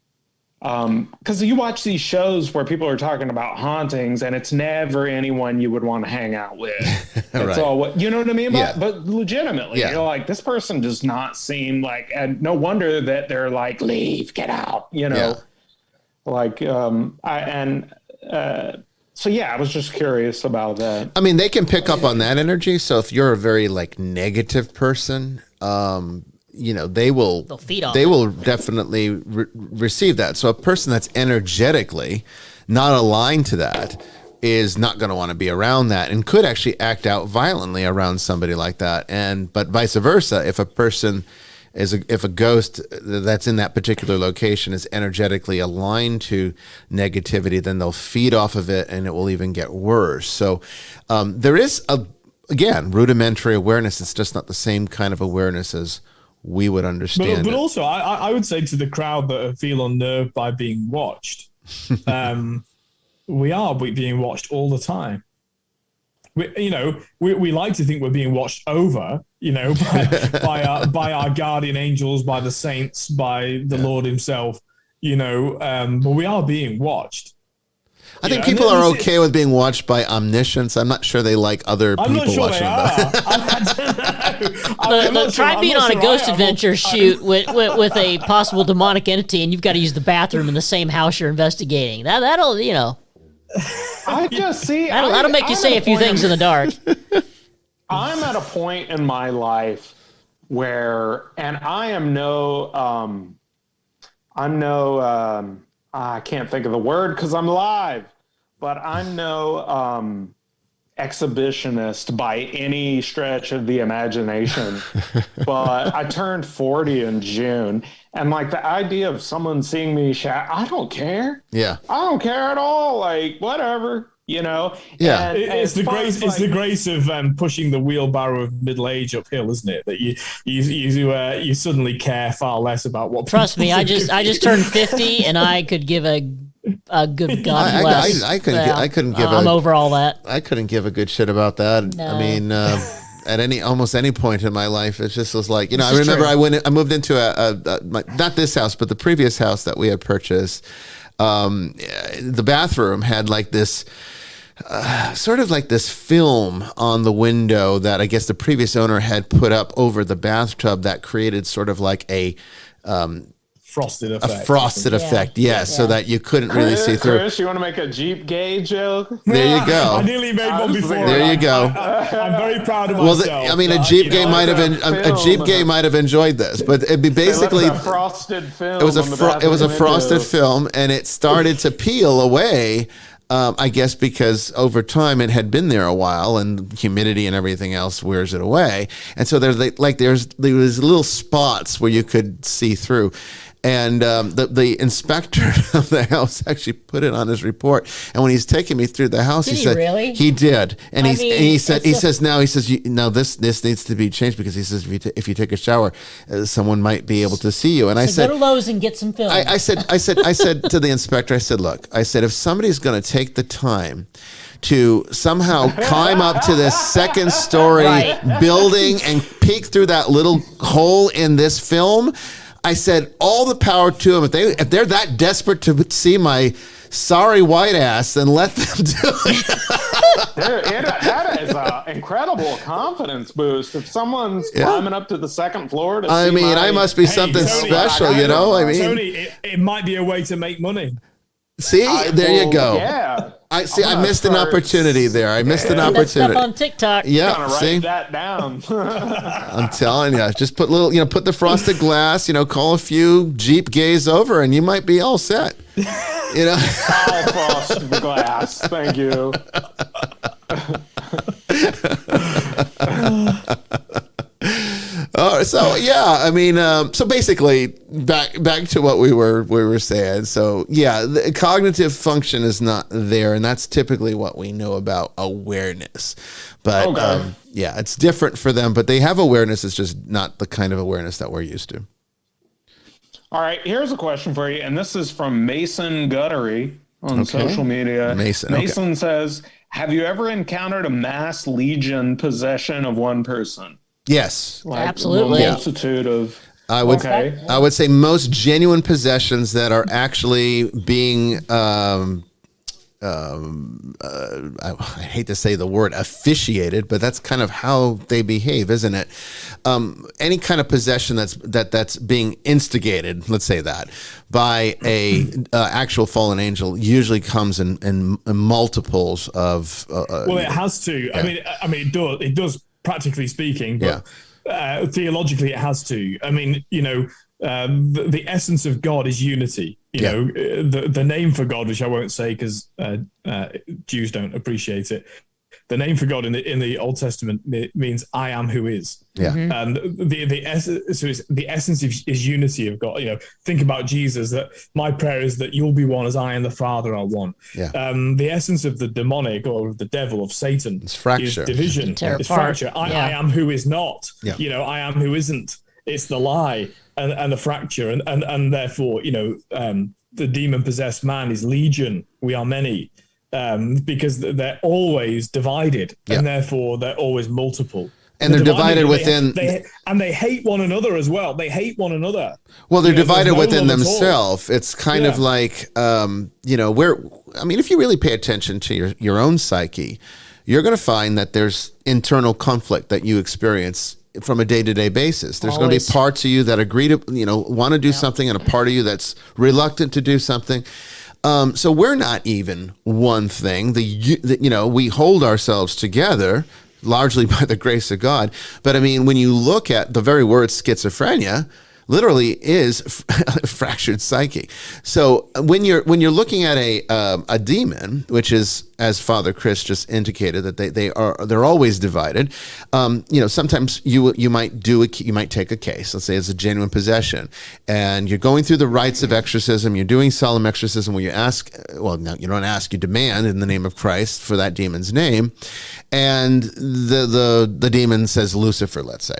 Because you watch these shows where people are talking about hauntings and it's never anyone you would want to hang out with. It's all what, you know what I mean? But legitimately, you're like, this person does not seem like, and no wonder that they're like, leave, get out, you know? Like, so yeah, I was just curious about that. I mean, they can pick up on that energy. So if you're a very like negative person, you know, they will definitely receive that. So a person that's energetically not aligned to that is not going to want to be around that and could actually act out violently around somebody like that. But vice versa, if a person if a ghost that's in that particular location is energetically aligned to negativity, then they'll feed off of it and it will even get worse. So there is again, rudimentary awareness. It's just not the same kind of awareness as we would understand. But also, I would say to the crowd that feel unnerved by being watched, we are being watched all the time. We like to think we're being watched over, you know, by our guardian angels, by the saints, by the Lord himself, you know, but we are being watched. I think people are okay with being watched by omniscience. I'm not sure they like other people watching them. Try being on a ghost adventure shoot with a possible demonic entity, and you've got to use the bathroom in the same house you're investigating. That'll, you know. I just see. That'll make you say a few things in the dark. I'm at a point in my life where, and I am I can't think of the word because I'm live, but I'm no exhibitionist by any stretch of the imagination. But I turned 40 in June, and like the idea of someone seeing me shout, I don't care. Yeah, I don't care at all. Like whatever, you know. Yeah, it's the grace. It's the grace of pushing the wheelbarrow of middle age uphill, isn't it? That you suddenly care far less about what. Trust me, I just turned 50, and I could give a good God bless. I couldn't give. I'm over all that. I couldn't give a good shit about that. No. I mean, at almost any point in my life, it just was like, you know. I remember I moved into not this house, but the previous house that we had purchased. The bathroom had like this. Sort of like this film on the window that I guess the previous owner had put up over the bathtub that created sort of like a frosted effect. A frosted effect, yes, so that you couldn't really see through. Chris, you want to make a Jeep gay joke? There you go. I nearly made one before. There you go. I'm very proud of myself. I mean, a Jeep gay might have enjoyed this, but it'd be basically a frosted film. It was a frosted film, and it started to peel away. I guess because over time it had been there a while and humidity and everything else wears it away. And so there was little spots where you could see through. And the inspector of the house actually put it on his report. And when he's taking me through the house, he said, really? He did. And he said, this needs to be changed because he says, if you take a shower, someone might be able to see you. And I said, go to Lowe's and get some film. I said to the inspector, I said, look, I said, if somebody's going to take the time to somehow climb up to this second story building and peek through that little hole in this film, I said, all the power to them. If they're that desperate to see my sorry white ass, then let them do it. That is an incredible confidence boost. If someone's climbing up to the second floor to I must be something special, you know? I mean, Tony, it might be a way to make money. See, there you go. Yeah. I missed an opportunity there. I missed an opportunity. That stuff on TikTok. Yeah, write that down. I'm telling you, just put put the frosted glass, call a few Jeep gays over, and you might be all set. I'll frost the glass. Thank you. So yeah, I mean, so basically, back to what we were saying. So yeah, the cognitive function is not there, and that's typically what we know about awareness. But yeah, it's different for them. But they have awareness. It's just not the kind of awareness that we're used to. All right, here's a question for you, and this is from Mason Guttery on social media. Mason says, have you ever encountered a mass legion possession of one person? Yes. Absolutely. A multitude of... I would say most genuine possessions that are actually being... I hate to say the word officiated, but that's kind of how they behave, isn't it? Any kind of possession that's being instigated, let's say that, by a actual fallen angel usually comes in multiples of. Well, it has to. Yeah. I mean, it does practically speaking, but theologically, it has to. I mean, the essence of God is unity. You know, the name for God, which I won't say because Jews don't appreciate it. The name for God in the Old Testament means "I am who is." Yeah, and the essence is unity of God. Think about Jesus. That my prayer is that you'll be one as I and the Father are one. Yeah. The essence of the demonic or of the devil of Satan is division. It's fracture. I am who is not. Yeah. I am who isn't. It's the lie and the fracture, and therefore, the demon-possessed man is legion. We are many, because they're always divided, and therefore they're always multiple. And they're divided within... They hate one another as well. They hate one another. Well, they're divided within themselves. It's kind of like, if you really pay attention to your own psyche, you're going to find that there's internal conflict that you experience from a day-to-day basis. There's going to be parts of you that agree to, want to do something, and a part of you that's reluctant to do something. So we're not even one thing. We hold ourselves together largely by the grace of God. But I mean, when you look at the very word schizophrenia, literally is fractured psyche. So when you're looking at a demon, which is, as Father Chris just indicated, that they're always divided. Sometimes you might take a case. Let's say it's a genuine possession, and you're going through the rites of exorcism. You're doing solemn exorcism where you ask. Well, no, you don't ask. You demand in the name of Christ for that demon's name, and the demon says Lucifer, let's say.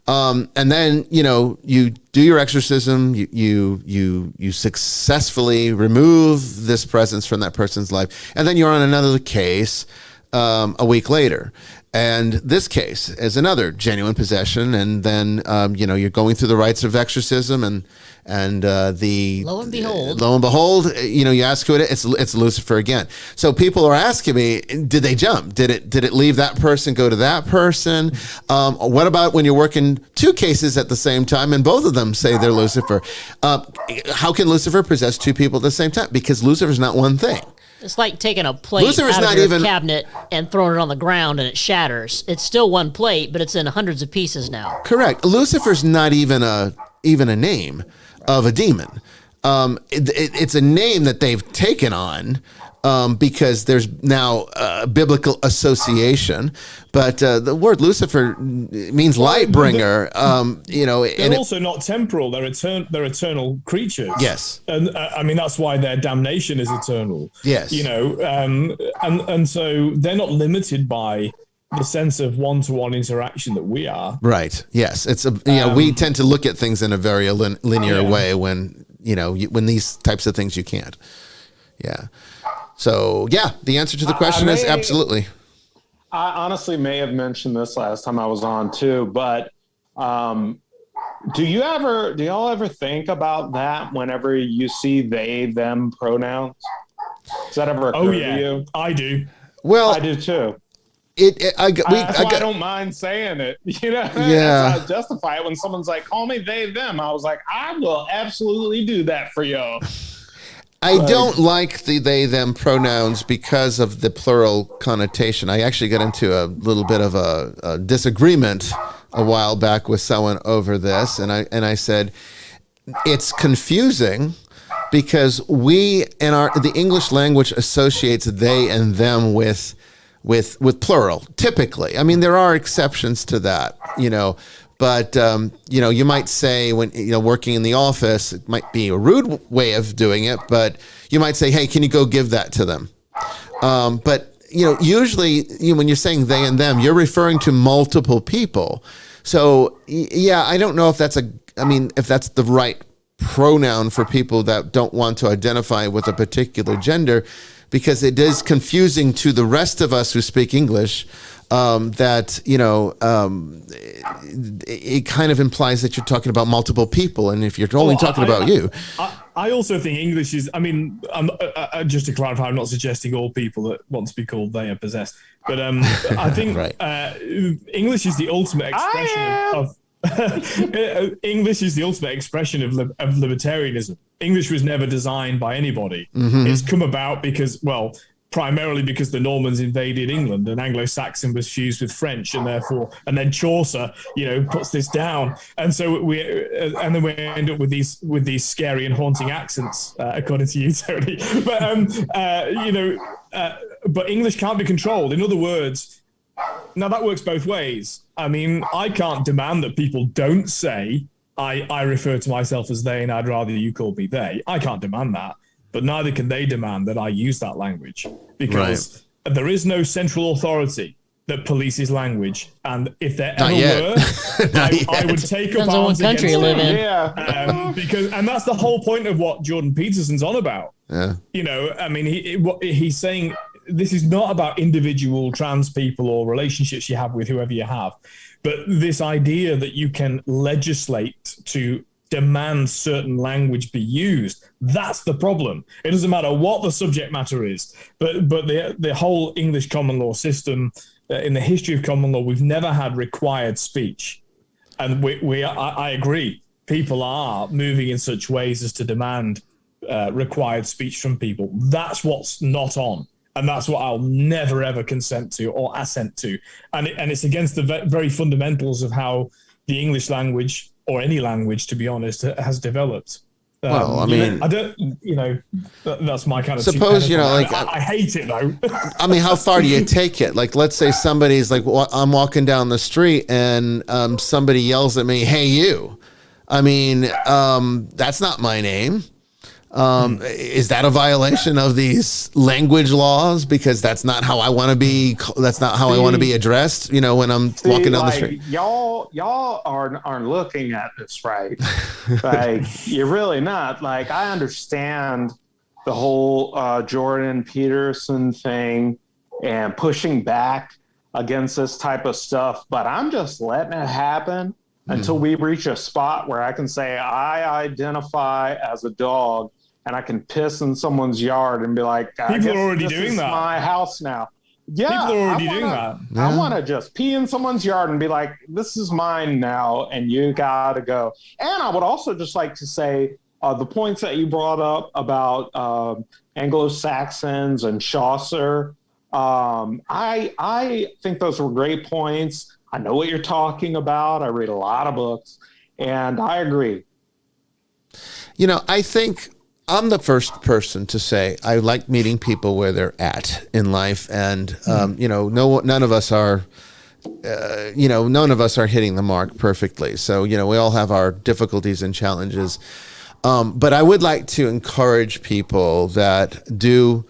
And then, you do your exorcism, you successfully remove this presence from that person's life. And then you're on another case, a week later. And this case is another genuine possession. And then, you're going through the rites of exorcism and lo and behold, you ask who it is, it's Lucifer again. So people are asking me, did they jump? Did it leave that person, go to that person? What about when you're working two cases at the same time and both of them say they're Lucifer? How can Lucifer possess two people at the same time? Because Lucifer's not one thing. It's like taking a plate out of your cabinet and throwing it on the ground and it shatters. It's still one plate, but it's in hundreds of pieces now. Correct. Lucifer's not even a name of a demon. It's a name that they've taken on because there's now a biblical association. But the word Lucifer means light bringer. They're also not temporal. They're eternal creatures. Yes. And that's why their damnation is eternal. Yes. And so they're not limited by the sense of one-to-one interaction that we are. Right. Yes. It's we tend to look at things in a very linear way when these types of things you can't. Yeah. So the answer to the question is absolutely. I honestly may have mentioned this last time I was on too, but do y'all ever think about that whenever you see they, them pronouns? Does that ever occur to you? I do. Well, I do too. I don't mind saying it. Yeah. I justify it when someone's like, "Call me they, them." I was like, "I will absolutely do that for you." I don't like the they, them pronouns because of the plural connotation. I actually got into a little bit of a disagreement a while back with someone over this, and I said it's confusing because the English language associates they and them with plural typically. I mean, there are exceptions to that, But, you might say when, working in the office, it might be a rude way of doing it, but you might say, hey, can you go give that to them? But, usually when you're saying they and them, you're referring to multiple people. So, yeah, I don't know if that's the right pronoun for people that don't want to identify with a particular gender, because it is confusing to the rest of us who speak English. It kind of implies that you're talking about multiple people, and if you're only talking about you. I also think English is, just to clarify, I'm not suggesting all people that want to be called they are possessed, but I think right. English is the ultimate expression of English is the ultimate expression of libertarianism. English was never designed by anybody. Mm-hmm. It's come about because, primarily because the Normans invaded England and Anglo-Saxon was fused with French, and then Chaucer, puts this down, and so we end up with these scary and haunting accents, according to you, Tony. But English can't be controlled. In other words, now that works both ways. I mean, I can't demand that people don't say I refer to myself as they, and I'd rather you call me they. I can't demand that. But neither can they demand that I use that language, because there is no central authority that polices language. And if there ever were, I would take up arms against country you live in. And that's the whole point of what Jordan Peterson's on about. Yeah. He's saying this is not about individual trans people or relationships you have with whoever you have, but this idea that you can legislate to demand certain language be used. That's the problem. It doesn't matter what the subject matter is, but the whole English common law system, in the history of common law, we've never had required speech. And I agree, people are moving in such ways as to demand required speech from people. That's what's not on. And that's what I'll never, ever consent to or assent to. And it's against the very fundamentals of how the English language, or any language, to be honest, has developed. That's my kind of. Suppose I hate it though. How far do you take it? Like, let's say somebody's like, I'm walking down the street and somebody yells at me, "Hey, you!" That's not my name. Is that a violation of these language laws? Because that's not how I want to be. That's not how I want to be addressed. When I'm walking down the street. Y'all aren't looking at this right. You're really not. I understand the whole Jordan Peterson thing and pushing back against this type of stuff, but I'm just letting it happen until we reach a spot where I can say I identify as a dog. And I can piss in someone's yard and be like, people are already doing that. My house now. Yeah, people are already doing that. I want to just pee in someone's yard and be like, this is mine now, and you gotta go. And I would also just like to say the points that you brought up about Anglo-Saxons and Chaucer. I think those were great points. I know what you're talking about. I read a lot of books, and I agree. I think I'm the first person to say I like meeting people where they're at in life, and none of us are hitting the mark perfectly. So we all have our difficulties and challenges. But I would like to encourage people that do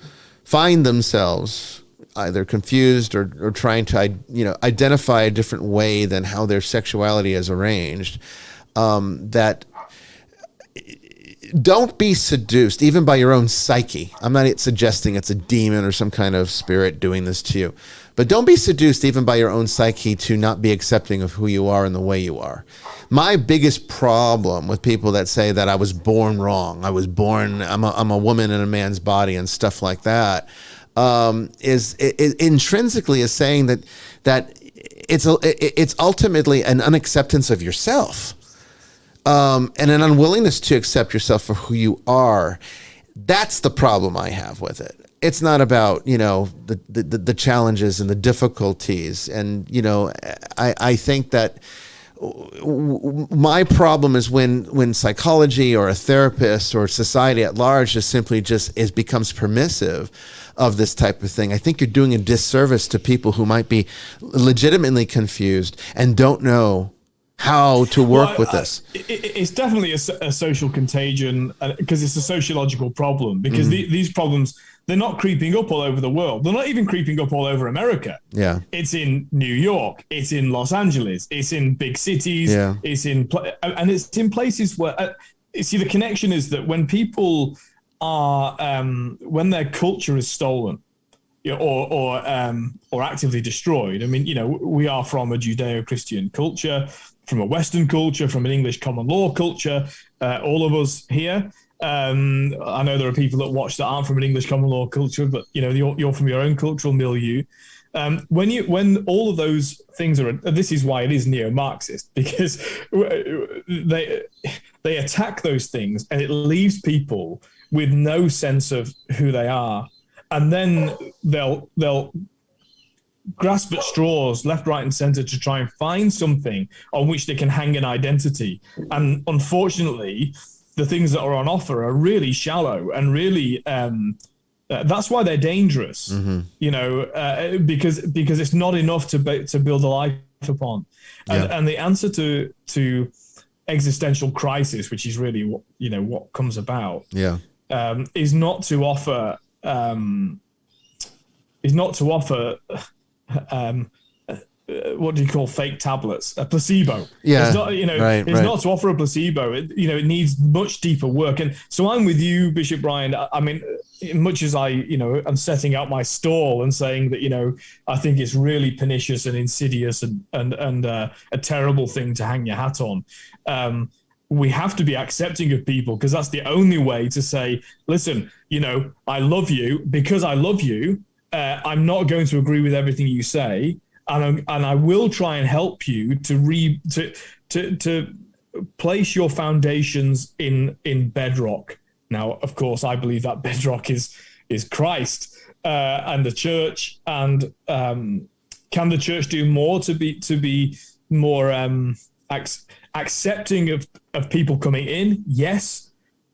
find themselves either confused or trying to identify a different way than how their sexuality is arranged. That don't be seduced even by your own psyche. I'm not suggesting it's a demon or some kind of spirit doing this to you, but don't be seduced even by your own psyche to not be accepting of who you are and the way you are. My biggest problem with people that say that I was born wrong, I'm a woman in a man's body and stuff like that, is intrinsically is saying that it's ultimately an unacceptance of yourself. And an unwillingness to accept yourself for who you are. That's the problem I have with it. It's not about, the challenges and the difficulties. And, I think that my problem is when psychology or a therapist or society at large becomes permissive of this type of thing. I think you're doing a disservice to people who might be legitimately confused and don't know how to work with this. It's definitely a social contagion because it's a sociological problem. Because these problems, they're not creeping up all over the world. They're not even creeping up all over America. Yeah, it's in New York. It's in Los Angeles. It's in big cities. Yeah. It's in places where see, the connection is that when people are when their culture is stolen, or actively destroyed. I mean, we are from a Judeo-Christian culture, from a Western culture, from an English common law culture, all of us here. I know there are people that watch that aren't from an English common law culture, but you're from your own cultural milieu. When all of those things are, this is why it is neo-Marxist, because they attack those things and it leaves people with no sense of who they are, and then they'll grasp at straws left, right, and center to try and find something on which they can hang an identity. And unfortunately, the things that are on offer are really shallow and really that's why they're dangerous. Because it's not enough to build a life upon. And the answer to existential crisis, which is really what comes about, is not to offer what do you call fake tablets? A placebo. Yeah, it's not, it's not to offer a placebo. It needs much deeper work. And so I'm with you, Bishop Brian. I mean, much as I'm setting out my stall and saying that, I think it's really pernicious and insidious and a terrible thing to hang your hat on. We have to be accepting of people, because that's the only way to say, listen, I love you. Because I love you, I'm not going to agree with everything you say, and I will try and help you to place your foundations in bedrock. Now, of course, I believe that bedrock is Christ and the church. And can the church do more to be more accepting of people coming in? Yes,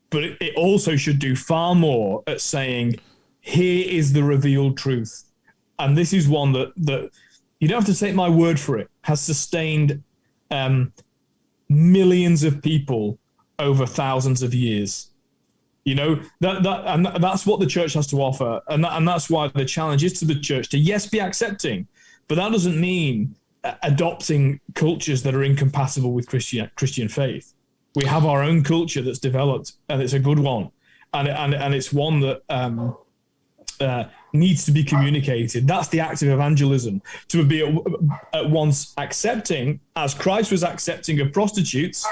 but it also should do far more at saying, here is the revealed truth. And this is one that you don't have to take my word for it, has sustained millions of people over thousands of years. That's what the church has to offer. And that's why the challenge is to the church to, yes, be accepting, but that doesn't mean adopting cultures that are incompatible with Christian faith. We have our own culture that's developed, and it's a good one. And it's one that needs to be communicated. That's the act of evangelism, to be at once accepting, as Christ was accepting of prostitutes,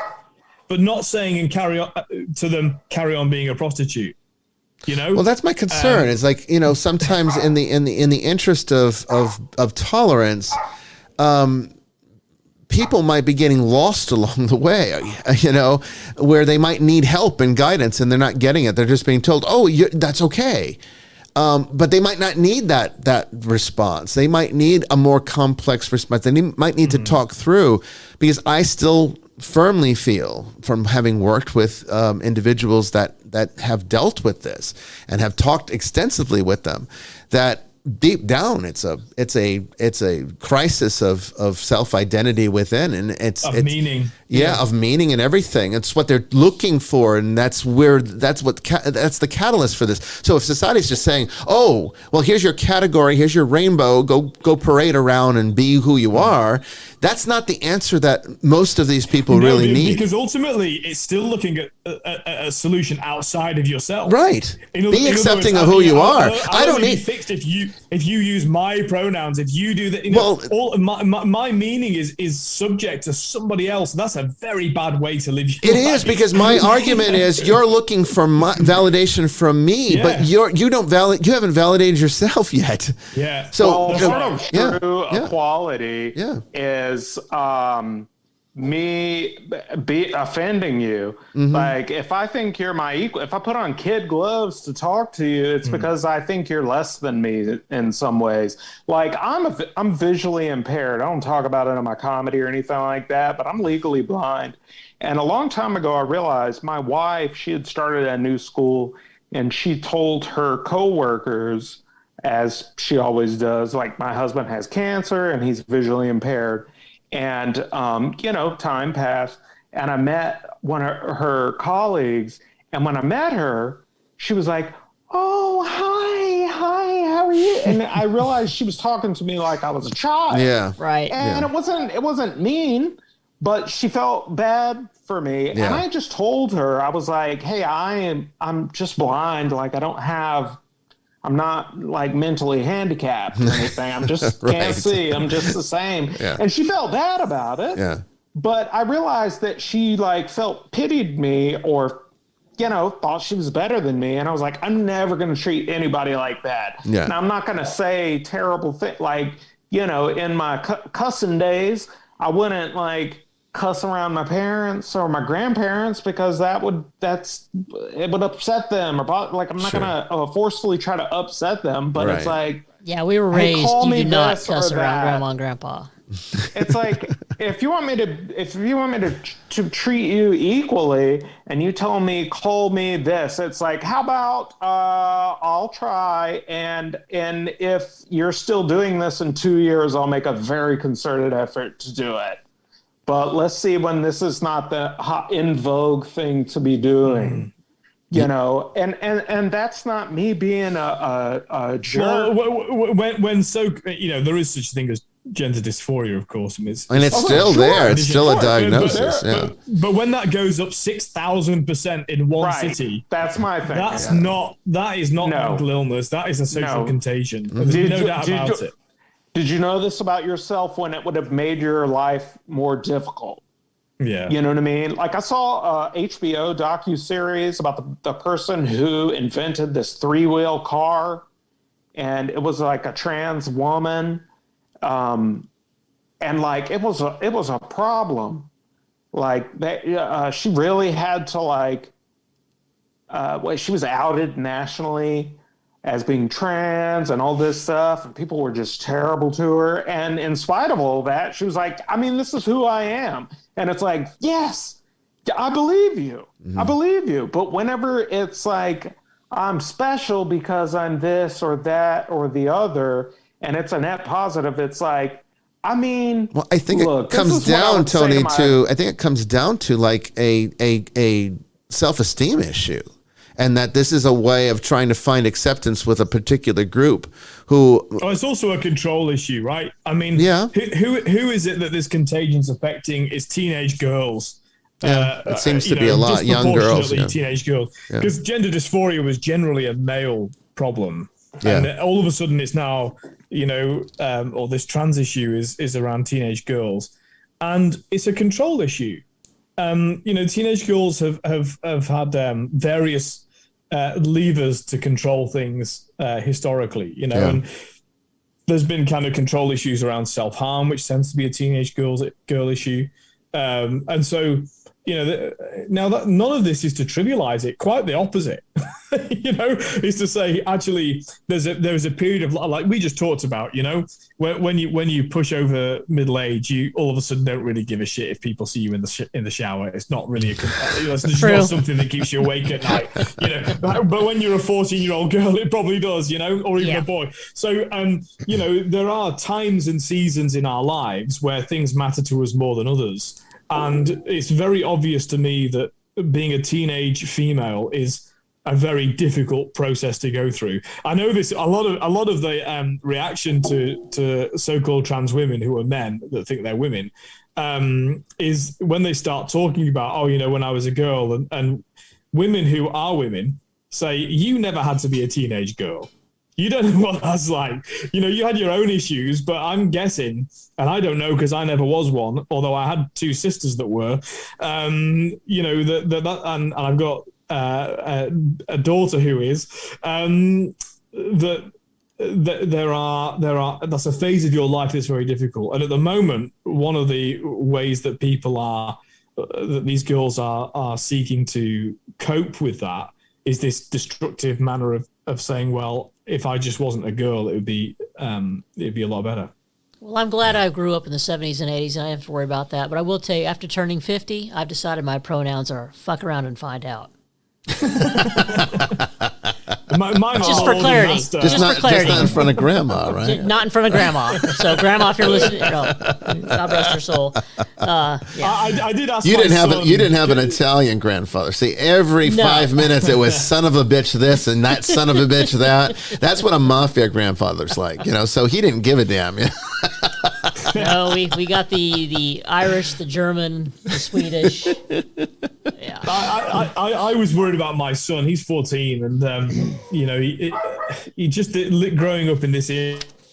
but not saying and carry on being a prostitute. Well, that's my concern. It's like, sometimes in the interest of tolerance, people might be getting lost along the way, where they might need help and guidance and they're not getting it. They're just being told, that's okay. But they might not need that response. They might need a more complex response. They might need to talk through, because I still firmly feel, from having worked with individuals that have dealt with this and have talked extensively with them, that deep down it's a crisis of self-identity within, and it's meaning. Of meaning and everything. It's what they're looking for, and that's the catalyst for this. So if society's just saying, oh, well, here's your category, here's your rainbow, go parade around and be who you are, that's not the answer that most of these people really need. Because ultimately, it's still looking at a solution outside of yourself. Right. Be accepting of who you are. I don't need fixed if you use my pronouns. If you do that, my meaning is subject to somebody else. That's a very bad way to live your life. It is, because my argument is you're looking for validation from me, but you haven't validated yourself yet. Yeah. So part of true equality is me offending you. Like, if I think you're my equal, if I put on kid gloves to talk to you, it's because I think you're less than me in some ways. Like, I'm visually impaired. I don't talk about it in my comedy or anything like that, but I'm legally blind. And a long time ago, I realized my wife, she had started a new school, and she told her coworkers, as she always does, like, my husband has cancer and he's visually impaired. And, time passed, and I met one of her colleagues. And when I met her, she was like, "Oh, hi, how are you?" And I realized she was talking to me like I was a child. Yeah. Right. And it wasn't mean, but she felt bad for me. Yeah. And I just told her, I was like, "Hey, I'm just blind. Like I'm not like mentally handicapped or anything. I'm just Right. can't see. I'm just the same." Yeah. And she felt bad about it. Yeah. But I realized that she like pitied me or, thought she was better than me. And I was like, I'm never going to treat anybody like that. Yeah. Now, I'm not going to say terrible things. Like, in my cussing days, I wouldn't like cuss around my parents or my grandparents because it would upset them. Or like, I'm not going to forcefully try to upset them. But It's like, yeah, we were raised, call you me do not this cuss or around that. grandma and grandpa. It's like, if you want me to treat you equally and you call me this, it's like, how about I'll try, and if you're still doing this in 2 years, I'll make a very concerted effort to do it. But let's see when this is not the in vogue thing to be doing. And that's not me being a jerk. Well, there is such a thing as gender dysphoria, of course. And it's still there. It's still a diagnosis. But when that goes up 6,000% in one city, that's my thing. That is not mental illness. That is a social contagion. There's no doubt about it. Did you know this about yourself when it would have made your life more difficult? Yeah. You know what I mean? Like I saw a HBO docuseries about the person who invented this 3-wheel car, and it was like a trans woman. And like, it was a problem. Like she really had to like, she was outed nationally as being trans and all this stuff, and people were just terrible to her. And in spite of all that, she was like, I mean, this is who I am. And it's like, yes, I believe you. Mm-hmm. I believe you. But whenever it's like, I'm special because I'm this or that or the other, and it's a net positive, it's like, I mean, well, I think it comes down, Tony, I think it comes down to like a self-esteem issue. And that this is a way of trying to find acceptance with a particular group who... Oh, it's also a control issue, right? I mean, yeah. Who is it that this contagion's affecting is teenage girls. Yeah, it seems to be a lot young girls. Yeah. Teenage girls. Because gender dysphoria was generally a male problem. Yeah. And all of a sudden it's now, or this trans issue is around teenage girls. And it's a control issue. Teenage girls have had various levers to control things historically, and there's been kind of control issues around self-harm, which tends to be a teenage girl issue. And so, now that none of this is to trivialize it, quite the opposite, is to say, actually, there's a period of, like we just talked about, when you push over middle age, you all of a sudden don't really give a shit if people see you in the shower. It's not really it's just not something that keeps you awake at night, but when you're a 14-year-old girl, it probably does, or even a boy. So, there are times and seasons in our lives where things matter to us more than others. And it's very obvious to me that being a teenage female is a very difficult process to go through. I know this. A lot of the reaction to so-called trans women who are men that think they're women is when they start talking about, when I was a girl, and women who are women say, you never had to be a teenage girl. You don't know what that's like. You had your own issues, but I'm guessing, and I don't know because I never was one, although I had 2 sisters that were, and I've got a daughter who is, that there are that's a phase of your life that's very difficult. And at the moment, one of the ways that that these girls are seeking to cope with that is this destructive manner of saying, well, if I just wasn't a girl, it'd be a lot better. Well, I'm glad I grew up in the 70s and 80s, and I don't have to worry about that. But I will tell you, after turning 50, I've decided my pronouns are fuck around and find out. Just for clarity. Just not in front of grandma, right? Not in front of grandma. So grandma, if you're listening, God rest her soul. I did ask. You didn't have an Italian grandfather. See, every 5 minutes it was son of a bitch this and that son of a bitch that. That's what a mafia grandfather's like, So he didn't give a damn. No, we got the Irish, the German, the Swedish. Yeah. I was worried about my son. He's 14, and he just growing up in this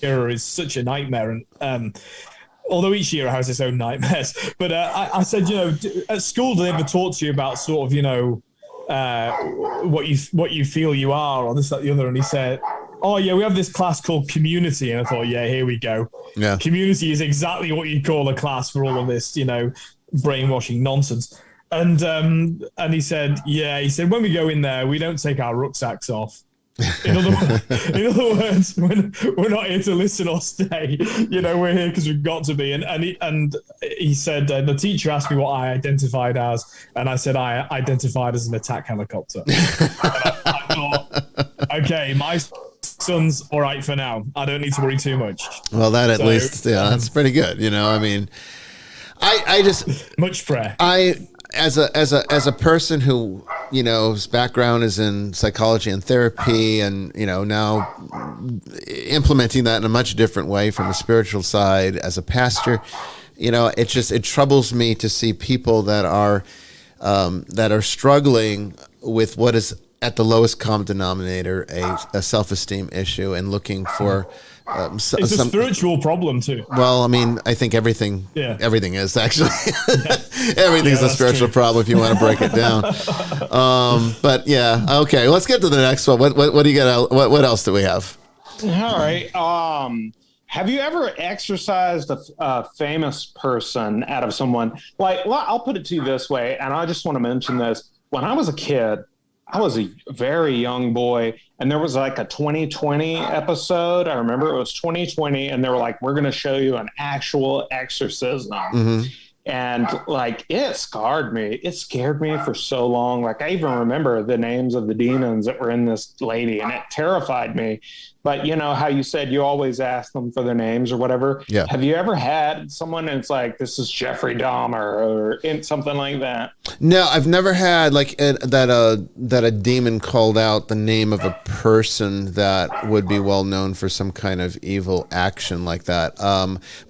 era is such a nightmare. And although each year has its own nightmares, but I said, at school, do they ever talk to you about sort of, what you feel you are, or this, that, the other? And he said, oh yeah, we have this class called community. And I thought, yeah, here we go. Yeah. Community is exactly what you call a class for all of this, brainwashing nonsense. And he said, when we go in there, we don't take our rucksacks off. In other words, we're not here to listen or stay. We're here because we've got to be. And he said, the teacher asked me what I identified as, and I said I identified as an attack helicopter. And I thought, okay, my son's all right for now. I don't need to worry too much. Well, that at least, that's pretty good. I just much prayer. As a person who, whose background is in psychology and therapy, and now implementing that in a much different way from the spiritual side as a pastor, it troubles me to see people that are struggling with what is at the lowest common denominator, a self-esteem issue, and looking for it's a spiritual problem too. Well, I think everything is actually everything's a spiritual problem if you want to break it down. But yeah, okay. Let's get to the next one. What do you got? What else do we have? All right. Have you ever exorcised a famous person out of someone? I'll put it to you this way, and I just want to mention this. When I was a kid, I was a very young boy, and there was a 2020 episode. I remember it was 2020, and they were like, we're going to show you an actual exorcism. Mm-hmm. And it scarred me. It scared me for so long. I even remember the names of the demons that were in this lady, and it terrified me. But how you said you always ask them for their names or whatever. Yeah. Have you ever had someone and it's like, this is Jeffrey Dahmer or something like that? No, I've never had that a demon called out the name of a person that would be well known for some kind of evil action like that.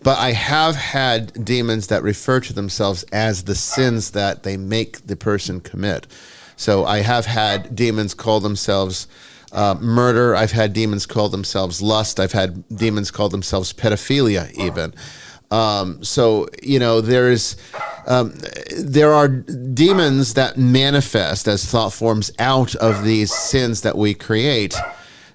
But I have had demons that refer to themselves as the sins that they make the person commit. So I have had demons call themselves murder. I've had demons call themselves lust. I've had demons call themselves pedophilia even. There are demons that manifest as thought forms out of these sins that we create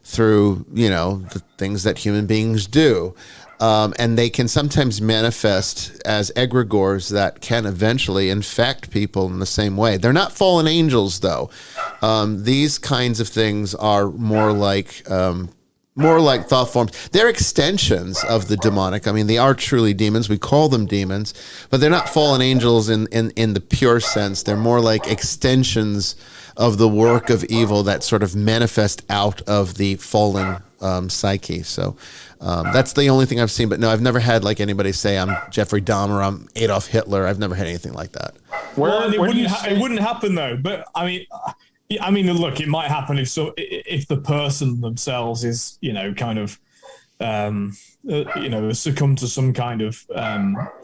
through, the things that human beings do. And they can sometimes manifest as egregores that can eventually infect people in the same way. They're not fallen angels, though. These kinds of things are more like thought forms. They're extensions of the demonic. They are truly demons. We call them demons, but they're not fallen angels in the pure sense. They're more like extensions of the work of evil that sort of manifest out of the fallen psyche. So that's the only thing I've seen. But no, I've never had anybody say I'm Jeffrey Dahmer, I'm Adolf Hitler. I've never had anything like that. It wouldn't happen though. But look, it might happen if the person themselves is succumb to some kind of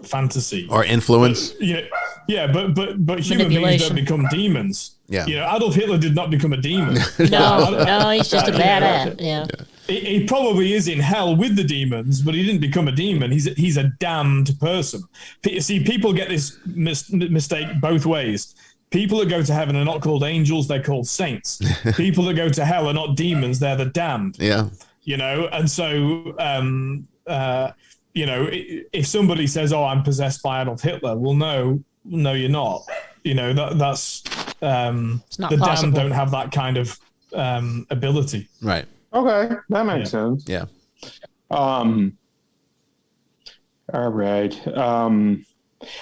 fantasy or influence. But human beings don't become demons. Yeah. Adolf Hitler did not become a demon. No, he's just a badass. Yeah. He probably is in hell with the demons, but he didn't become a demon. He's a damned person. See, people get this mistake both ways. People that go to heaven are not called angels; they're called saints. People that go to hell are not demons; they're the damned. Yeah. And so, if somebody says, "Oh, I'm possessed by Adolf Hitler," well, no, you're not. That's the damned don't have that kind of ability. Right. Okay, that makes sense. Yeah. All right.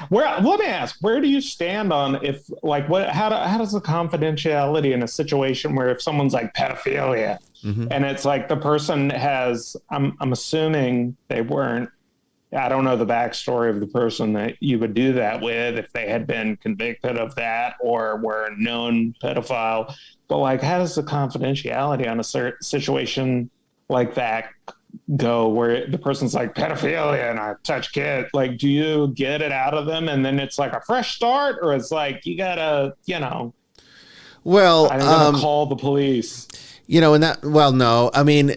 Let me ask, where do you stand on if like how does the confidentiality in a situation where if someone's like pedophilia and it's like the person has, I'm assuming they weren't, I don't know the backstory of the person that you would do that with if they had been convicted of that or were a known pedophile, but like how does the confidentiality on a certain situation like that go where the person's like pedophilia and I touch kids? Like, do you get it out of them and then it's like a fresh start, or it's like you gotta, well, I'm gonna call the police. No, I mean,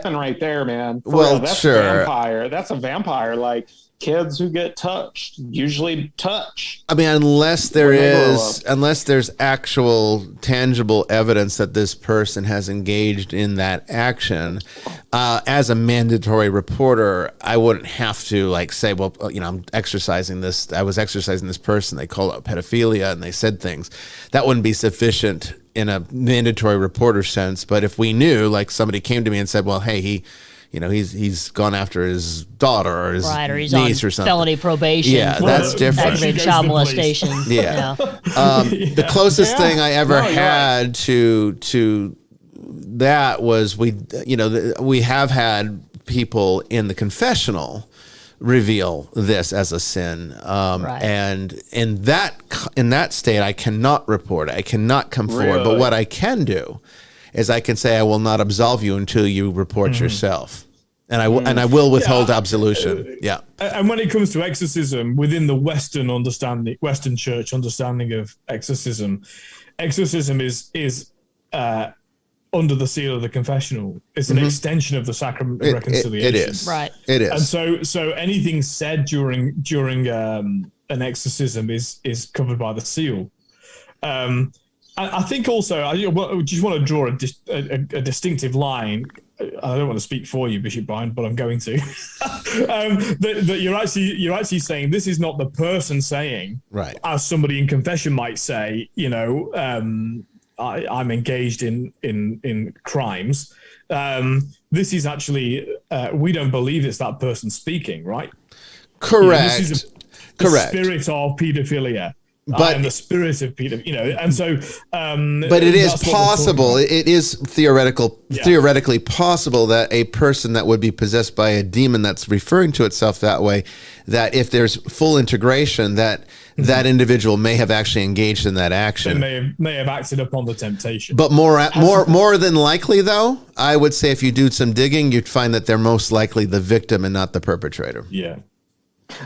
right there, man. That's sure. Vampire. That's a vampire. Like kids who get touched usually touch. I mean, unless there's actual tangible evidence that this person has engaged in that action, as a mandatory reporter, I wouldn't have to like say, well, I was exercising this person. They called out pedophilia and they said things. That wouldn't be sufficient in a mandatory reporter sense. But if we knew, like somebody came to me and said, well, hey, he's gone after his daughter or his niece or something. Felony probation. Yeah, that's different. Aggravated child molestation. Yeah. The closest thing I ever had to that was we have had people in the confessional reveal this as a sin. And in that state, I cannot report it. I cannot come forward. But what I can do is I can say, I will not absolve you until you report yourself. And I will withhold absolution. Yeah. And when it comes to exorcism, within the Western church understanding of exorcism is under the seal of the confessional. It's an extension of the sacrament of reconciliation. It is. Right. It is. And so anything said during an exorcism is covered by the seal. I think also, I just want to draw a distinctive line. I don't want to speak for you, Bishop Brian, but I'm going to. that you're actually saying this is not the person saying, right, as somebody in confession might say, I'm engaged in crimes. This is actually, we don't believe it's that person speaking, right? Correct. This is Correct. Spirit of pedophilia. But and the spirit of pedophilia, and so. But it is possible. It is theoretically possible that a person that would be possessed by a demon that's referring to itself that way, that if there's full integration, that individual may have actually engaged in that action. They may have acted upon the temptation. But more than likely, though, I would say if you do some digging, you'd find that they're most likely the victim and not the perpetrator. Yeah.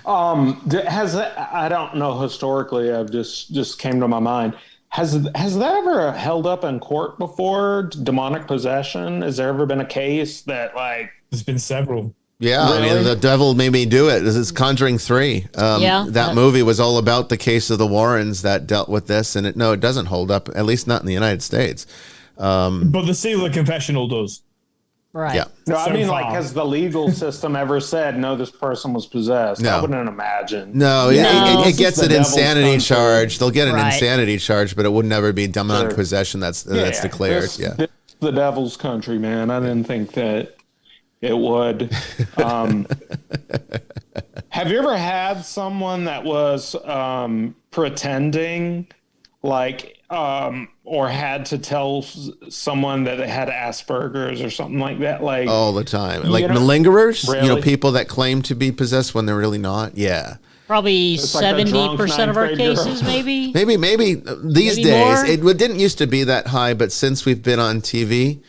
I don't know historically, I've just came to my mind. Has that ever held up in court before? Demonic possession? Has there ever been a case that like there's been several? Yeah, really? I mean, the devil made me do it. This is Conjuring 3. That movie was all about the case of the Warrens that dealt with this, and it doesn't hold up, at least not in the United States. But the seal of the confessional does. Right. Yeah. No, I mean, like, has the legal system ever said, no, this person was possessed? No. I wouldn't imagine. No, it gets an insanity charge. They'll get an Right. insanity charge, but it would never be demonic possession that's declared. This the devil's country, man. I didn't think that it would. Have you ever had someone that was pretending like or had to tell someone that they had Asperger's or something like that? Like all the time. Like malingerers? Really? People that claim to be possessed when they're really not? Yeah. Probably It's like a drunk 70% of our ninth grade girl. cases, maybe. Maybe these Maybe days. more? It didn't used to be that high, but since we've been on TV,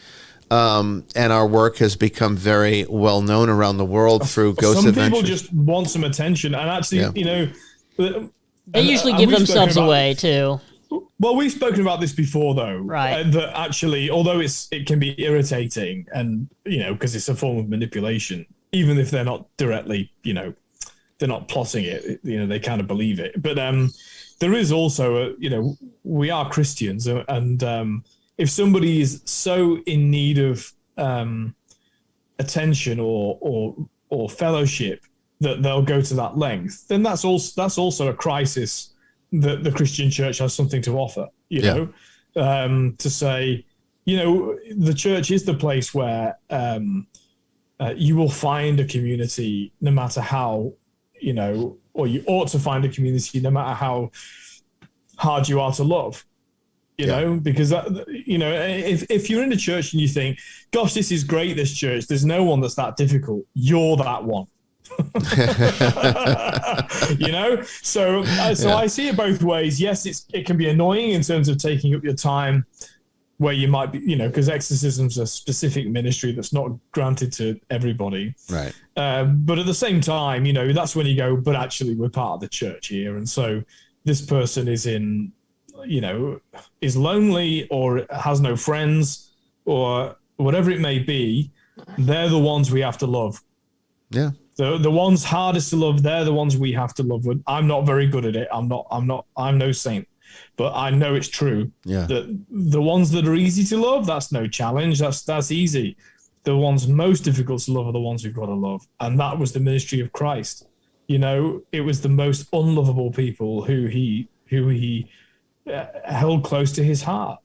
and our work has become very well known around the world through Ghost Some Adventures. people just want some attention, and actually, They usually give themselves away, too. Well, we've spoken about this before, though. Right. That actually, although it can be irritating, and because it's a form of manipulation, even if they're not directly, they're not plotting it. They kind of believe it. But there is also, we are Christians, and if somebody is so in need of attention or fellowship that they'll go to that length, then that's also a crisis that the Christian church has something to offer. To say, the church is the place where you will find a community, no matter how or you ought to find a community no matter how hard you are to love. Because if you're in a church and you think, gosh, this is great, this church, there's no one that's that difficult, you're that one. So I see it both ways. Yes, it can be annoying in terms of taking up your time where you might be, because exorcism's a specific ministry that's not granted to everybody. Right. But at the same time, that's when you go, but actually we're part of the church here. And so this person is is lonely or has no friends or whatever it may be. They're the ones we have to love. Yeah. The ones hardest to love, they're the ones we have to love. I'm not very good at it. I'm no saint, but I know it's true. Yeah. That the ones that are easy to love, that's no challenge. That's easy. The ones most difficult to love are the ones we've got to love. And that was the ministry of Christ. It was the most unlovable people who he held close to his heart.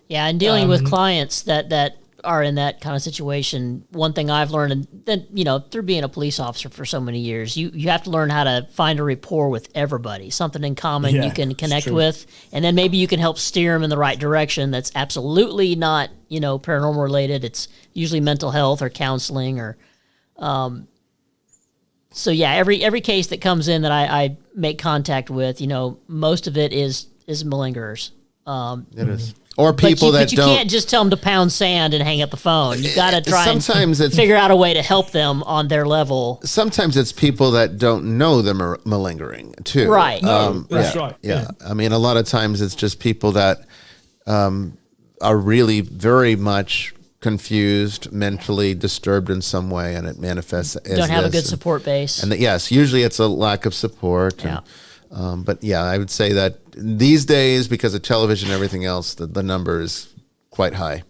Yeah. And dealing with clients that are in that kind of situation, one thing I've learned, and then, through being a police officer for so many years, you have to learn how to find a rapport with everybody, something in common you can connect with, and then maybe you can help steer them in the right direction. That's absolutely not, paranormal related. It's usually mental health or counseling or, so yeah, every case that comes in that I make contact with, most of it is malingerers. It is. Or people but you can't just tell them to pound sand and hang up the phone. You got to try and figure out a way to help them on their level. Sometimes it's people that don't know they're malingering too. Right. That's right. Yeah. I mean, a lot of times it's just people that are really very much confused, mentally disturbed in some way, and it manifests as don't have a good support base. And yes, usually it's a lack of support. Yeah. But yeah, I would say that these days, because of television and everything else, the number is quite high.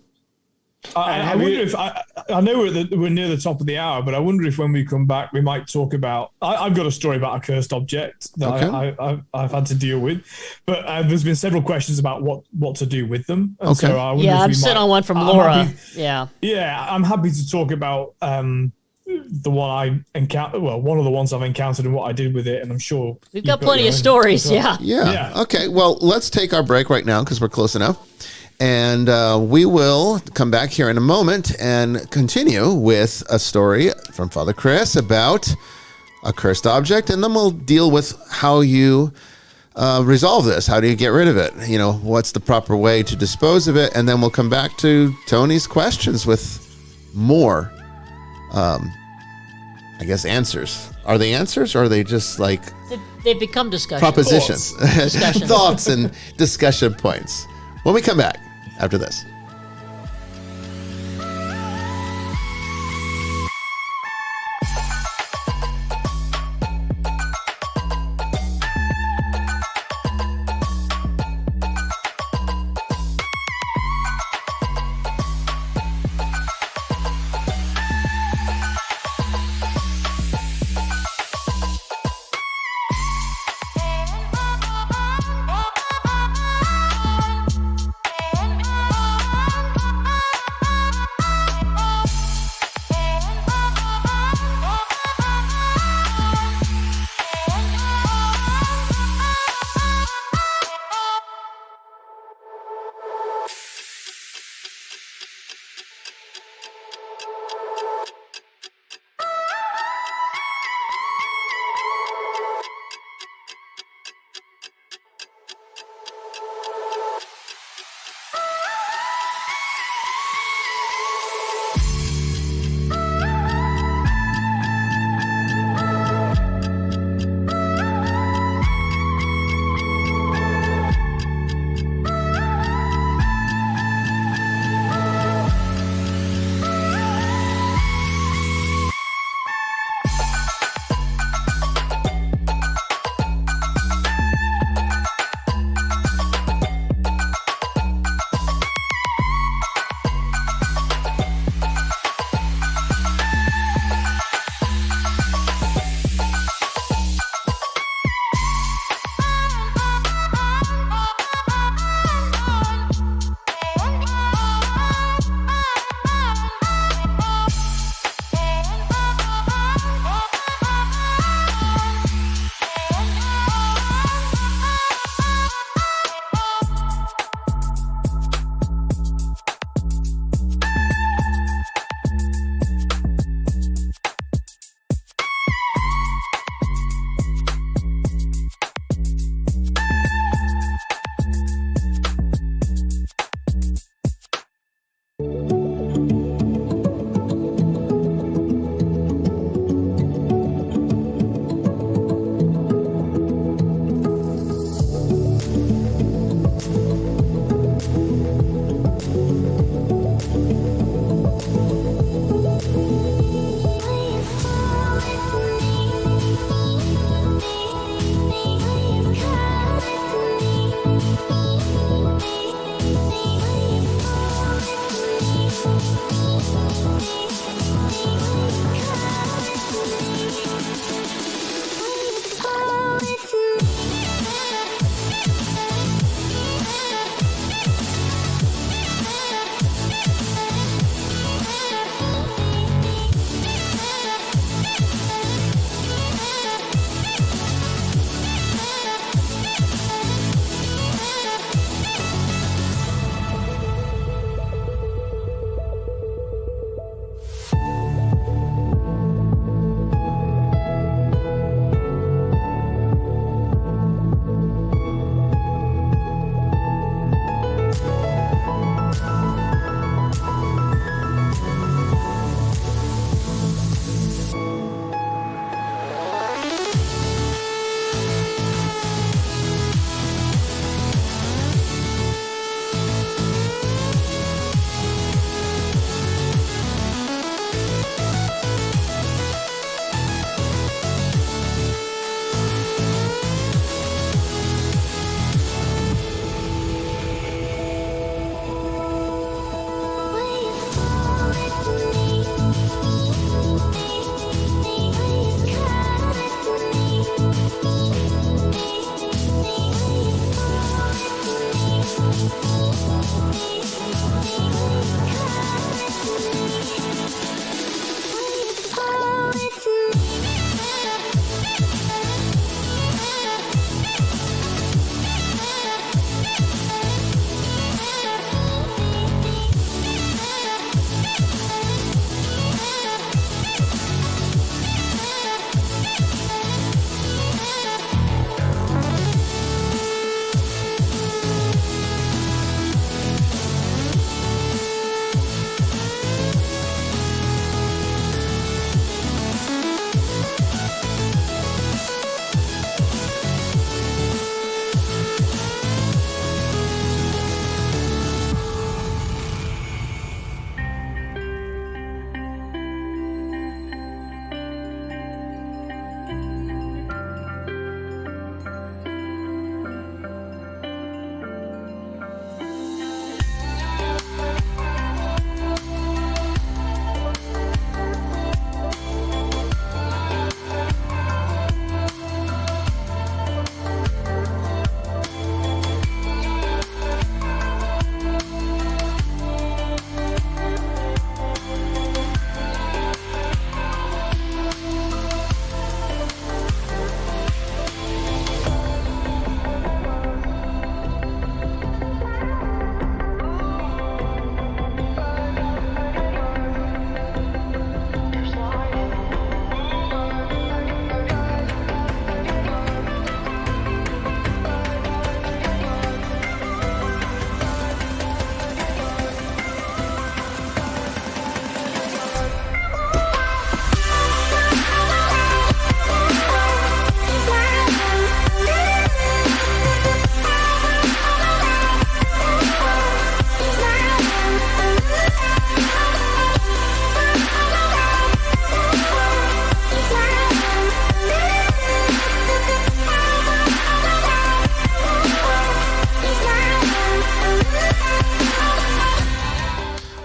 I wonder if I know we're near the top of the hour, but I wonder if when we come back, we might talk about. I've got a story about a cursed object that I've had to deal with, but there's been several questions about what to do with them. And okay. So I'm sitting on one from Laura. I'm happy to talk about the one I encountered. Well, one of the ones I've encountered and what I did with it, and I'm sure we've got plenty of stories. Yeah. Okay. Well, let's take our break right now because we're close enough. And we will come back here in a moment and continue with a story from Father Chris about a cursed object. And then we'll deal with how you resolve this. How do you get rid of it? What's the proper way to dispose of it? And then we'll come back to Tony's questions with more, answers. Are they answers or are they just like... They've become discussions. Propositions. Thoughts and discussion points. When we come back after this.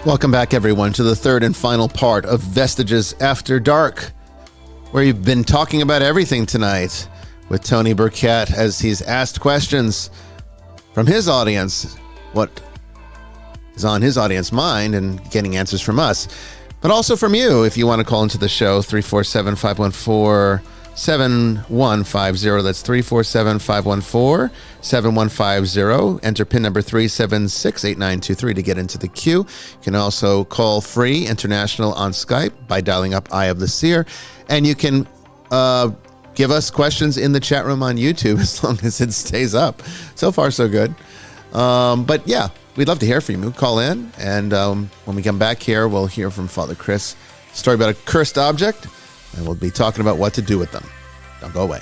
Welcome back, everyone, to the third and final part of Vestiges After Dark, where you've been talking about everything tonight with Tony Burkett as he's asked questions from his audience, what is on his audience mind, and getting answers from us. But also from you, if you want to call into the show, 347-514-7150. That's 347-514-7150. Enter PIN number 3768923 to get into the queue. You can also call free international on Skype by dialing up Eye of the Seer. And you can give us questions in the chat room on YouTube as long as it stays up. So far, so good. But yeah, we'd love to hear from you. Call in, and when we come back here, we'll hear from Father Chris. Story about a cursed object, and we'll be talking about what to do with them. Don't go away.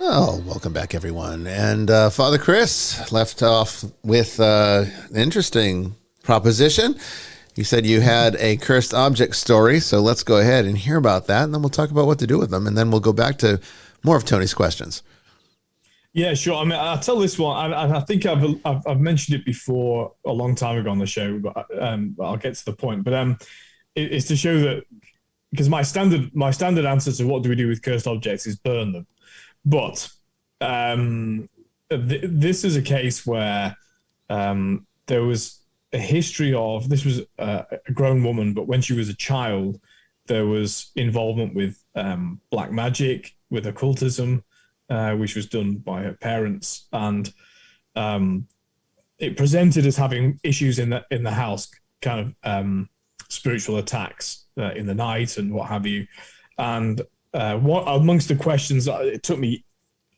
Oh, welcome back, everyone. And Father Chris left off with an interesting proposition. You said you had a cursed object story, so let's go ahead and hear about that, and then we'll talk about what to do with them, and then we'll go back to more of Tony's questions. Yeah, sure. I mean, I'll tell this one. I think I've mentioned it before a long time ago on the show, but I'll get to the point. But it's to show that, because my standard answer to what do we do with cursed objects is burn them. But this is a case where there was a history of, this was a grown woman, but when she was a child, there was involvement with black magic, with occultism, which was done by her parents, and it presented as having issues in the house, kind of spiritual attacks in the night and what have you. And what amongst the questions, it took me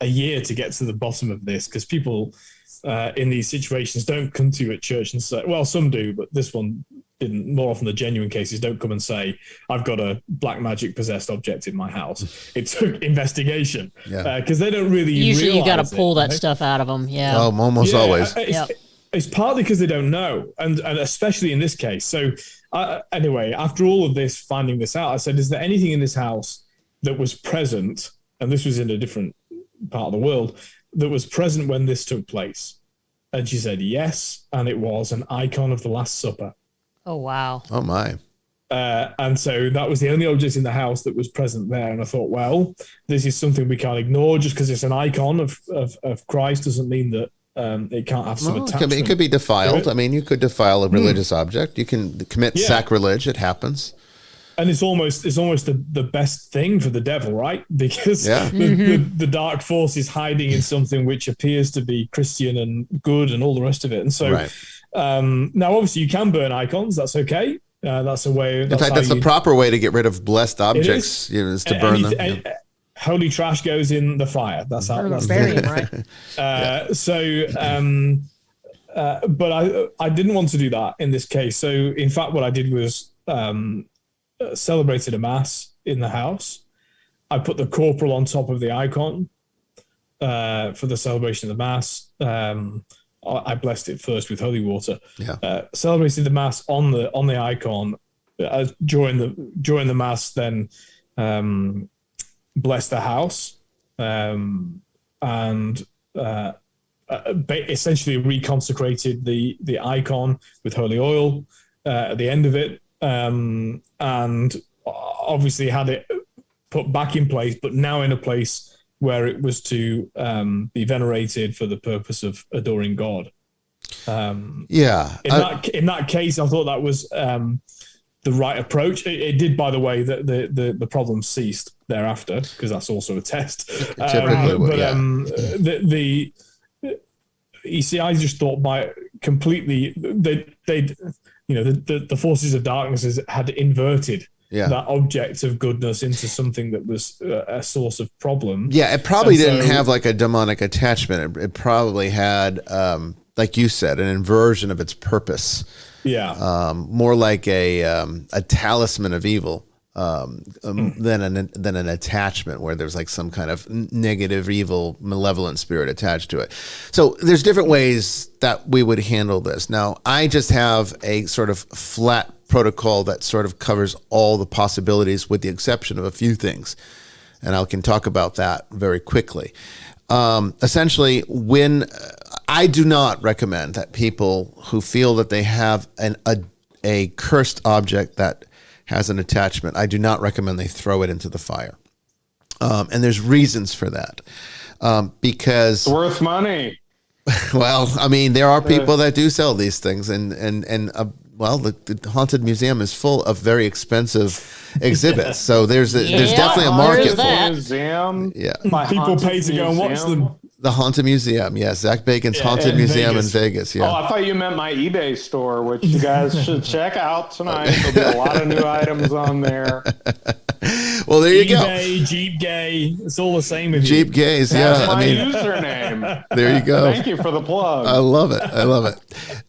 a year to get to the bottom of this, because people in these situations don't come to you at church and say, well, some do, but this one didn't. More often the genuine cases don't come and say, I've got a black magic possessed object in my house. It took investigation, because they don't really usually you got to pull that stuff out of them. Yeah. Oh, almost always. It's partly because they don't know, and especially in this case. So anyway, after all of this, finding this out, I said, is there anything in this house that was present, and this was in a different part of the world, that was present when this took place? And she said yes, and it was an icon of the Last Supper. Oh, wow. Oh, my. And so that was the only object in the house that was present there. And I thought, well, this is something we can't ignore. Just because it's an icon of Christ doesn't mean that it can't have some attachment. It could be defiled. I mean, you could defile a religious object. You can commit sacrilege. It happens. And it's almost the best thing for the devil, right? Because the dark force is hiding in something which appears to be Christian and good and all the rest of it. And so now, obviously, you can burn icons. That's okay. That's a way. In fact, that's the proper way to get rid of blessed objects, is to burn them. Holy trash goes in the fire. That's how. That's bury him, right? But I didn't want to do that in this case. So, in fact, what I did was celebrated a mass in the house. I put the corporal on top of the icon for the celebration of the Mass. I blessed it first with holy water. Celebrated the Mass on the icon during the Mass. Then blessed the house and essentially reconsecrated the icon with holy oil at the end of it, and obviously had it put back in place, but now in a place where it was to be venerated for the purpose of adoring God. In that case, I thought that was the right approach. It did, by the way, that the problem ceased thereafter, because that's also a test. You see, I just thought by completely the forces of darkness had inverted that object of goodness into something that was a source of problem. Yeah, it probably didn't have like a demonic attachment. It probably had, like you said, an inversion of its purpose. Yeah, more like a talisman of evil than an attachment where there's like some kind of negative, evil, malevolent spirit attached to it. So there's different ways that we would handle this. Now, I just have a sort of flat protocol that sort of covers all the possibilities with the exception of a few things. And I can talk about that very quickly. Essentially, when I do not recommend that people who feel that they have a cursed object that has an attachment, I do not recommend they throw it into the fire. And there's reasons for that. Because it's worth money. Well, I mean, there are people that do sell these things, and the Haunted Museum is full of very expensive exhibits. So there's definitely a market for it. Museum. Yeah. People pay to go and watch them. The Haunted Museum, yes. Zach Bacon's Haunted Museum in Vegas, yeah. Oh, I thought you meant my eBay store, which you guys should check out tonight. There'll be a lot of new items on there. Well, there you go. Jeep Gay, it's all the same with Jeep Gays, That's my username. There you go. Thank you for the plug. I love it.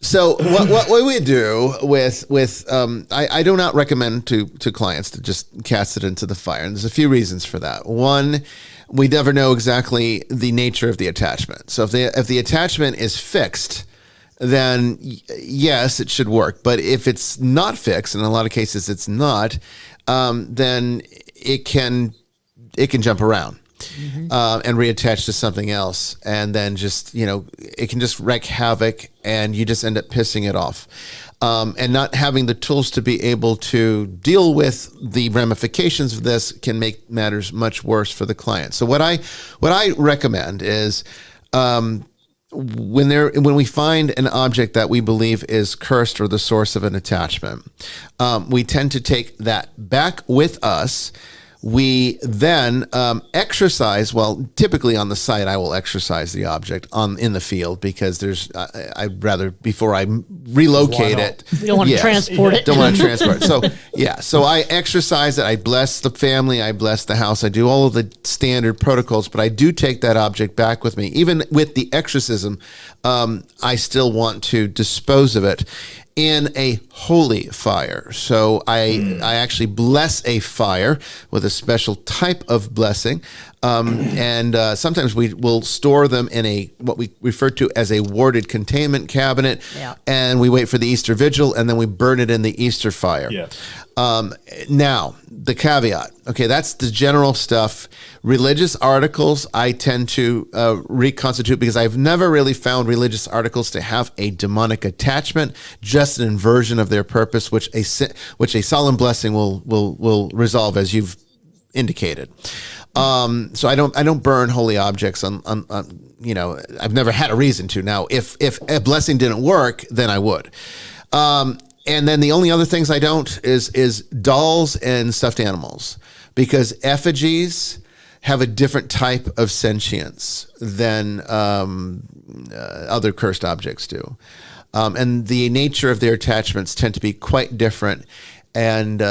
So what we do with I do not recommend to clients to just cast it into the fire. And there's a few reasons for that. One, we never know exactly the nature of the attachment. So if the attachment is fixed, then yes, it should work. But if it's not fixed, and in a lot of cases it's not, then it can jump around and reattach to something else, and then just it can just wreak havoc, and you just end up pissing it off. And not having the tools to be able to deal with the ramifications of this can make matters much worse for the client. So what I recommend is when we find an object that we believe is cursed or the source of an attachment, we tend to take that back with us. We then exercise. Well, typically on the site, I will exercise the object in the field, because I'd rather, before I relocate it. You don't want to transport it. Don't want to transport it. So I exercise it. I bless the family. I bless the house. I do all of the standard protocols, but I do take that object back with me. Even with the exorcism, I still want to dispose of it in a holy fire. So I actually bless a fire with a special type of blessing. And sometimes we will store them in what we refer to as a warded containment cabinet. Yeah. And we wait for the Easter Vigil, and then we burn it in the Easter fire. Yeah. Now, the caveat. Okay, that's the general stuff. Religious articles, I tend to reconstitute, because I've never really found religious articles to have a demonic attachment, just an inversion of their purpose, which a solemn blessing will resolve, as you've indicated. So I don't burn holy objects on I've never had a reason to. Now, if a blessing didn't work, then I would. And then the only other things I don't is dolls and stuffed animals, because effigies have a different type of sentience than other cursed objects do. And the nature of their attachments tend to be quite different. And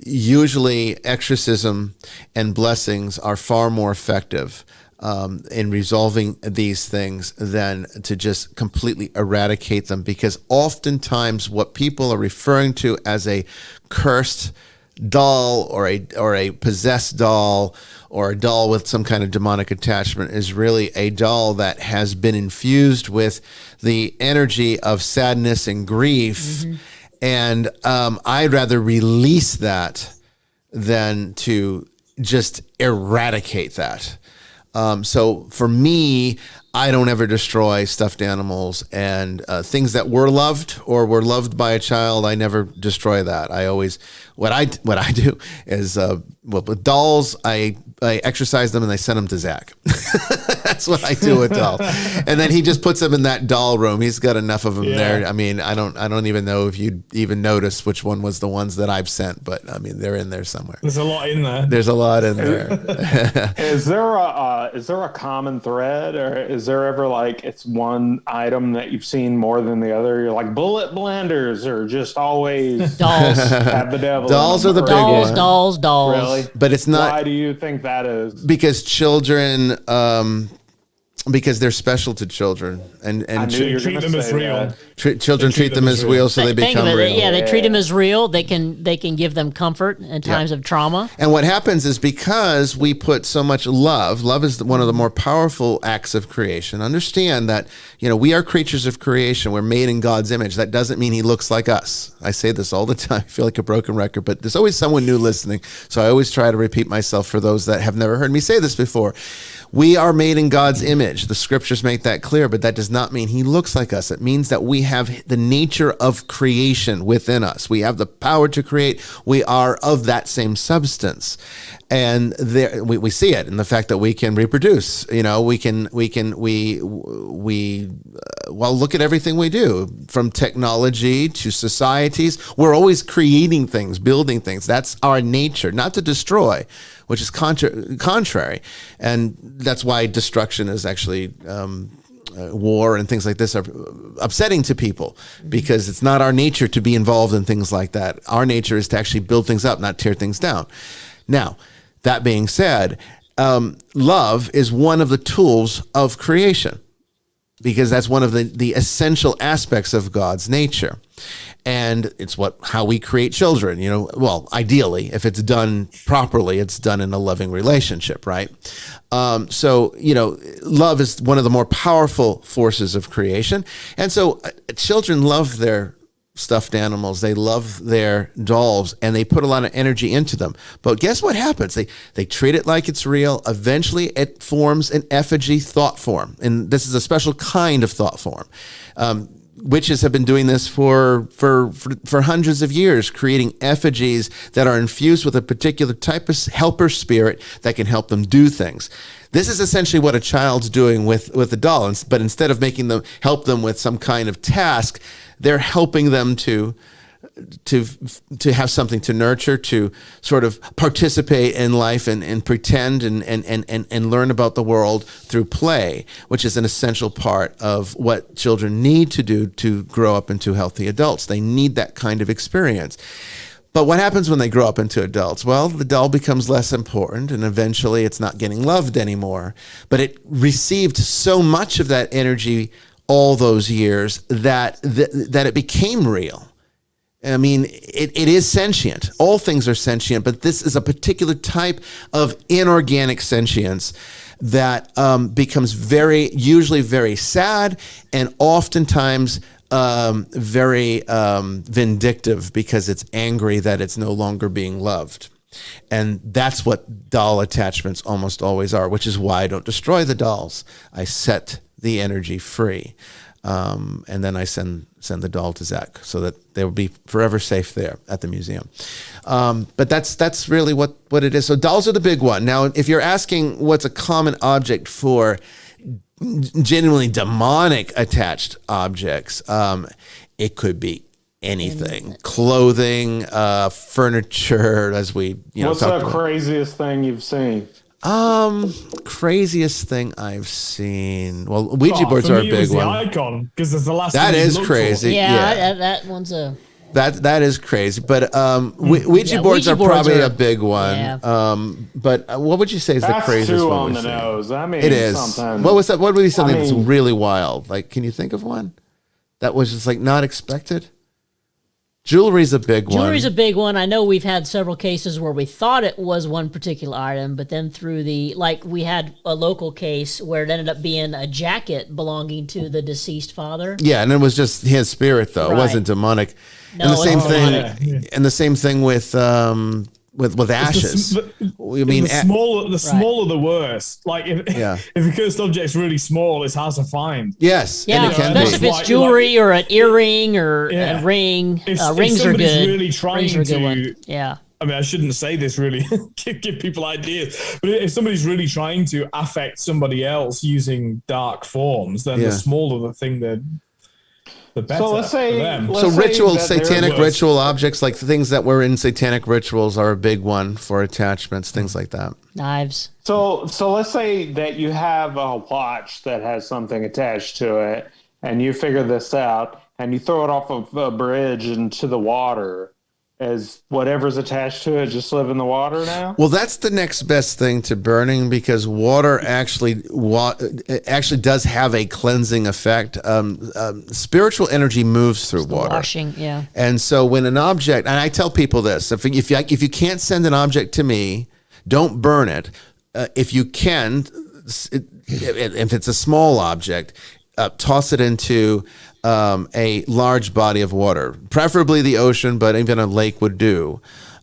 usually exorcism and blessings are far more effective in resolving these things than to just completely eradicate them, because oftentimes what people are referring to as a cursed doll or a possessed doll or a doll with some kind of demonic attachment is really a doll that has been infused with the energy of sadness and grief. And I'd rather release that than to just eradicate that. So for me, I don't ever destroy stuffed animals and things that were loved or were loved by a child. I never destroy that. I always, what I do is, with dolls, I exercise them and I send them to Zach. That's what I do with dolls. And then he just puts them in that doll room. He's got enough of them there. I mean, I don't even know if you'd even notice which one was the ones that I've sent, but I mean, they're in there somewhere. There's a lot in there. There's a lot in there. Is there a common thread, or is there ever like it's one item that you've seen more than the other? You're like bullet blenders, or just always Dolls. have the devil. Dolls are the big one. Dolls. Really? But it's not. Why do you think that is? Because children, because they're special to children, and I knew you were treat gonna them as say real. that. children treat them as real, so they Think become of it, real. yeah, they treat them as real. They can give them comfort in times of trauma. And what happens is because we put so much love is one of the more powerful acts of creation. Understand that, we are creatures of creation. We're made in God's image. That doesn't mean he looks like us. I say this all the time. I feel like a broken record, but there's always someone new listening. So I always try to repeat myself for those that have never heard me say this before. We are made in God's image. The scriptures make that clear, but that does not mean he looks like us. It means that we have the nature of creation within us. We have the power to create. We are of that same substance. And there, we see it in the fact that we can reproduce. Well, look at everything we do, from technology to societies. We're always creating things, building things. That's our nature, not to destroy, which is contrary. And that's why destruction is actually war and things like this are upsetting to people, because it's not our nature to be involved in things like that. Our nature is to actually build things up, not tear things down. Now, that being said, love is one of the tools of creation, because that's one of the essential aspects of God's nature. And it's how we create children, well, ideally, if it's done properly, it's done in a loving relationship, right? So, love is one of the more powerful forces of creation. And so children love their stuffed animals. They love their dolls, and they put a lot of energy into them. But guess what happens? They treat it like it's real. Eventually, it forms an effigy thought form. And this is a special kind of thought form. Witches have been doing this for hundreds of years, creating effigies that are infused with a particular type of helper spirit that can help them do things. This is essentially what a child's doing with a doll, but instead of making them help them with some kind of task, they're helping them to have something to nurture, to sort of participate in life and pretend and learn about the world through play, which is an essential part of what children need to do to grow up into healthy adults. They need that kind of experience. But what happens when they grow up into adults? Well, the doll becomes less important, and eventually it's not getting loved anymore. But it received so much of that energy all those years that it became real. I mean, it is sentient. All things are sentient, but this is a particular type of inorganic sentience that becomes usually very sad, and oftentimes very vindictive, because it's angry that it's no longer being loved. And that's what doll attachments almost always are, which is why I don't destroy the dolls. I set the energy free. And then I send the doll to Zach so that they will be forever safe there at the museum. But that's really what it is. So dolls are the big one. Now, if you're asking what's a common object for genuinely demonic attached objects, it could be anything. Clothing, furniture, as we What's talked the about. craziest thing you've seen? Craziest thing I've seen. Well, Ouija boards are a big one. The icon, because it's the last. That thing is you look crazy. for. Yeah. That one's a. That is crazy, but Ouija boards are probably a big one. Yeah. But what would you say is the That's craziest too one? on we've the seen? nose. I mean, It is. sometimes. What was that? What would be something that's mean- really wild? Like, can you think of one that was just like not expected? Jewelry's a big one. Jewelry's a big one. I know we've had several cases where we thought it was one particular item, but then through we had a local case where it ended up being a jacket belonging to the deceased father. Yeah, and it was just his spirit, though. Right. It wasn't demonic. No, and the same thing. Yeah. And the same thing with ashes. The smaller the worse. Like if a cursed object's really small, it's hard to find. Yes, yeah, and it can especially if it's jewelry or an earring or a ring. Rings are good. Really trying Rings are a good to, one. Yeah. I mean, I shouldn't say this really, give people ideas, but if somebody's really trying to affect somebody else using dark forms, then the smaller the thing, the better. So let's say, satanic ritual objects, like things that were in satanic rituals, are a big one for attachments, things like that. Knives. So let's say that you have a watch that has something attached to it, and you figure this out, and you throw it off of a bridge into the water. As whatever's attached to it just live in the water now? Well, that's the next best thing to burning, because water actually does have a cleansing effect. Spiritual energy moves through water. Washing, yeah. And so when an object, and I tell people this, if you can't send an object to me, don't burn it. If you can, if it's a small object, toss it into a large body of water, preferably the ocean, but even a lake would do.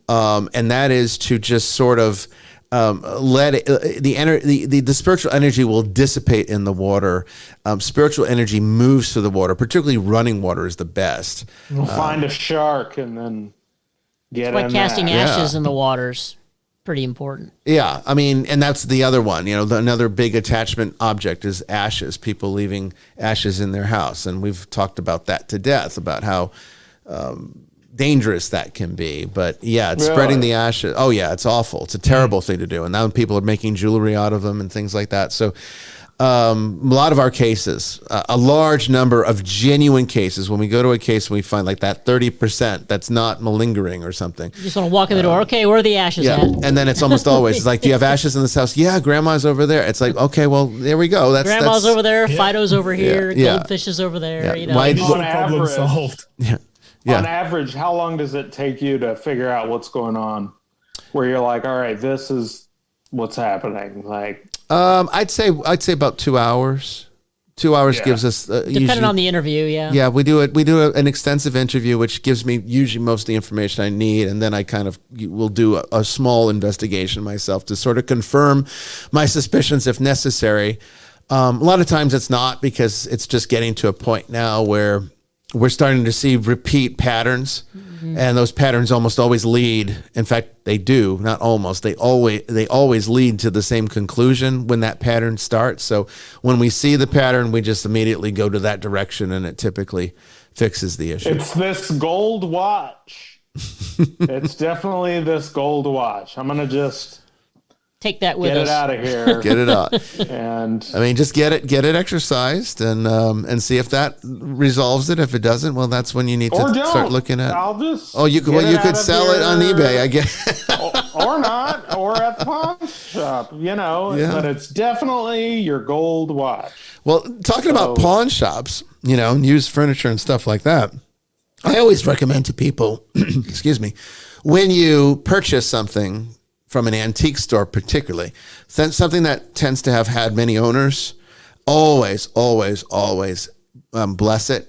And that is to just sort of let it, the spiritual energy will dissipate in the water. Spiritual energy moves through the water, particularly running water is the best. We'll find a shark and then get in casting ashes in the waters. Pretty important. Yeah, I mean, and that's the other one. Another big attachment object is ashes. People leaving ashes in their house, and we've talked about that to death, about how dangerous that can be. But yeah, it's spreading the ashes. Oh yeah, it's awful. It's a terrible thing to do. And now people are making jewelry out of them and things like that. So a lot of our cases, a large number of genuine cases, when we go to a case and we find like that 30% that's not malingering or something. You just want to walk in the door. Okay, where are the ashes at? And then it's almost always it's like, do you have ashes in this house? Yeah, grandma's over there. It's like, okay, well, there we go. Grandma's over there. Fido's over here. Goldfish is over there. On average, solved. On average, how long does it take you to figure out what's going on? Where you're like, all right, this is what's happening. Like, I'd say about 2 hours. 2 hours gives us depending on the interview. Yeah, we do an extensive interview, which gives me usually most of the information I need, and then I will do a small investigation myself to sort of confirm my suspicions if necessary. A lot of times it's not, because it's just getting to a point now where we're starting to see repeat patterns. And those patterns almost always lead. In fact, they do, not almost. They always lead to the same conclusion when that pattern starts. So when we see the pattern, we just immediately go to that direction, and it typically fixes the issue. It's this gold watch. It's definitely this gold watch. I'm gonna just take that with us. Get it out of here. Get it out. And I mean, just get it exercised and see if that resolves it. If it doesn't, well, that's when you need to start looking at. I'll just. Oh, you could sell it on eBay, I guess. or not, or at the pawn shop, But it's definitely your gold watch. Well, talking about pawn shops, used furniture and stuff like that, I always recommend to people, excuse me, when you purchase something from an antique store, particularly, something that tends to have had many owners, always bless it.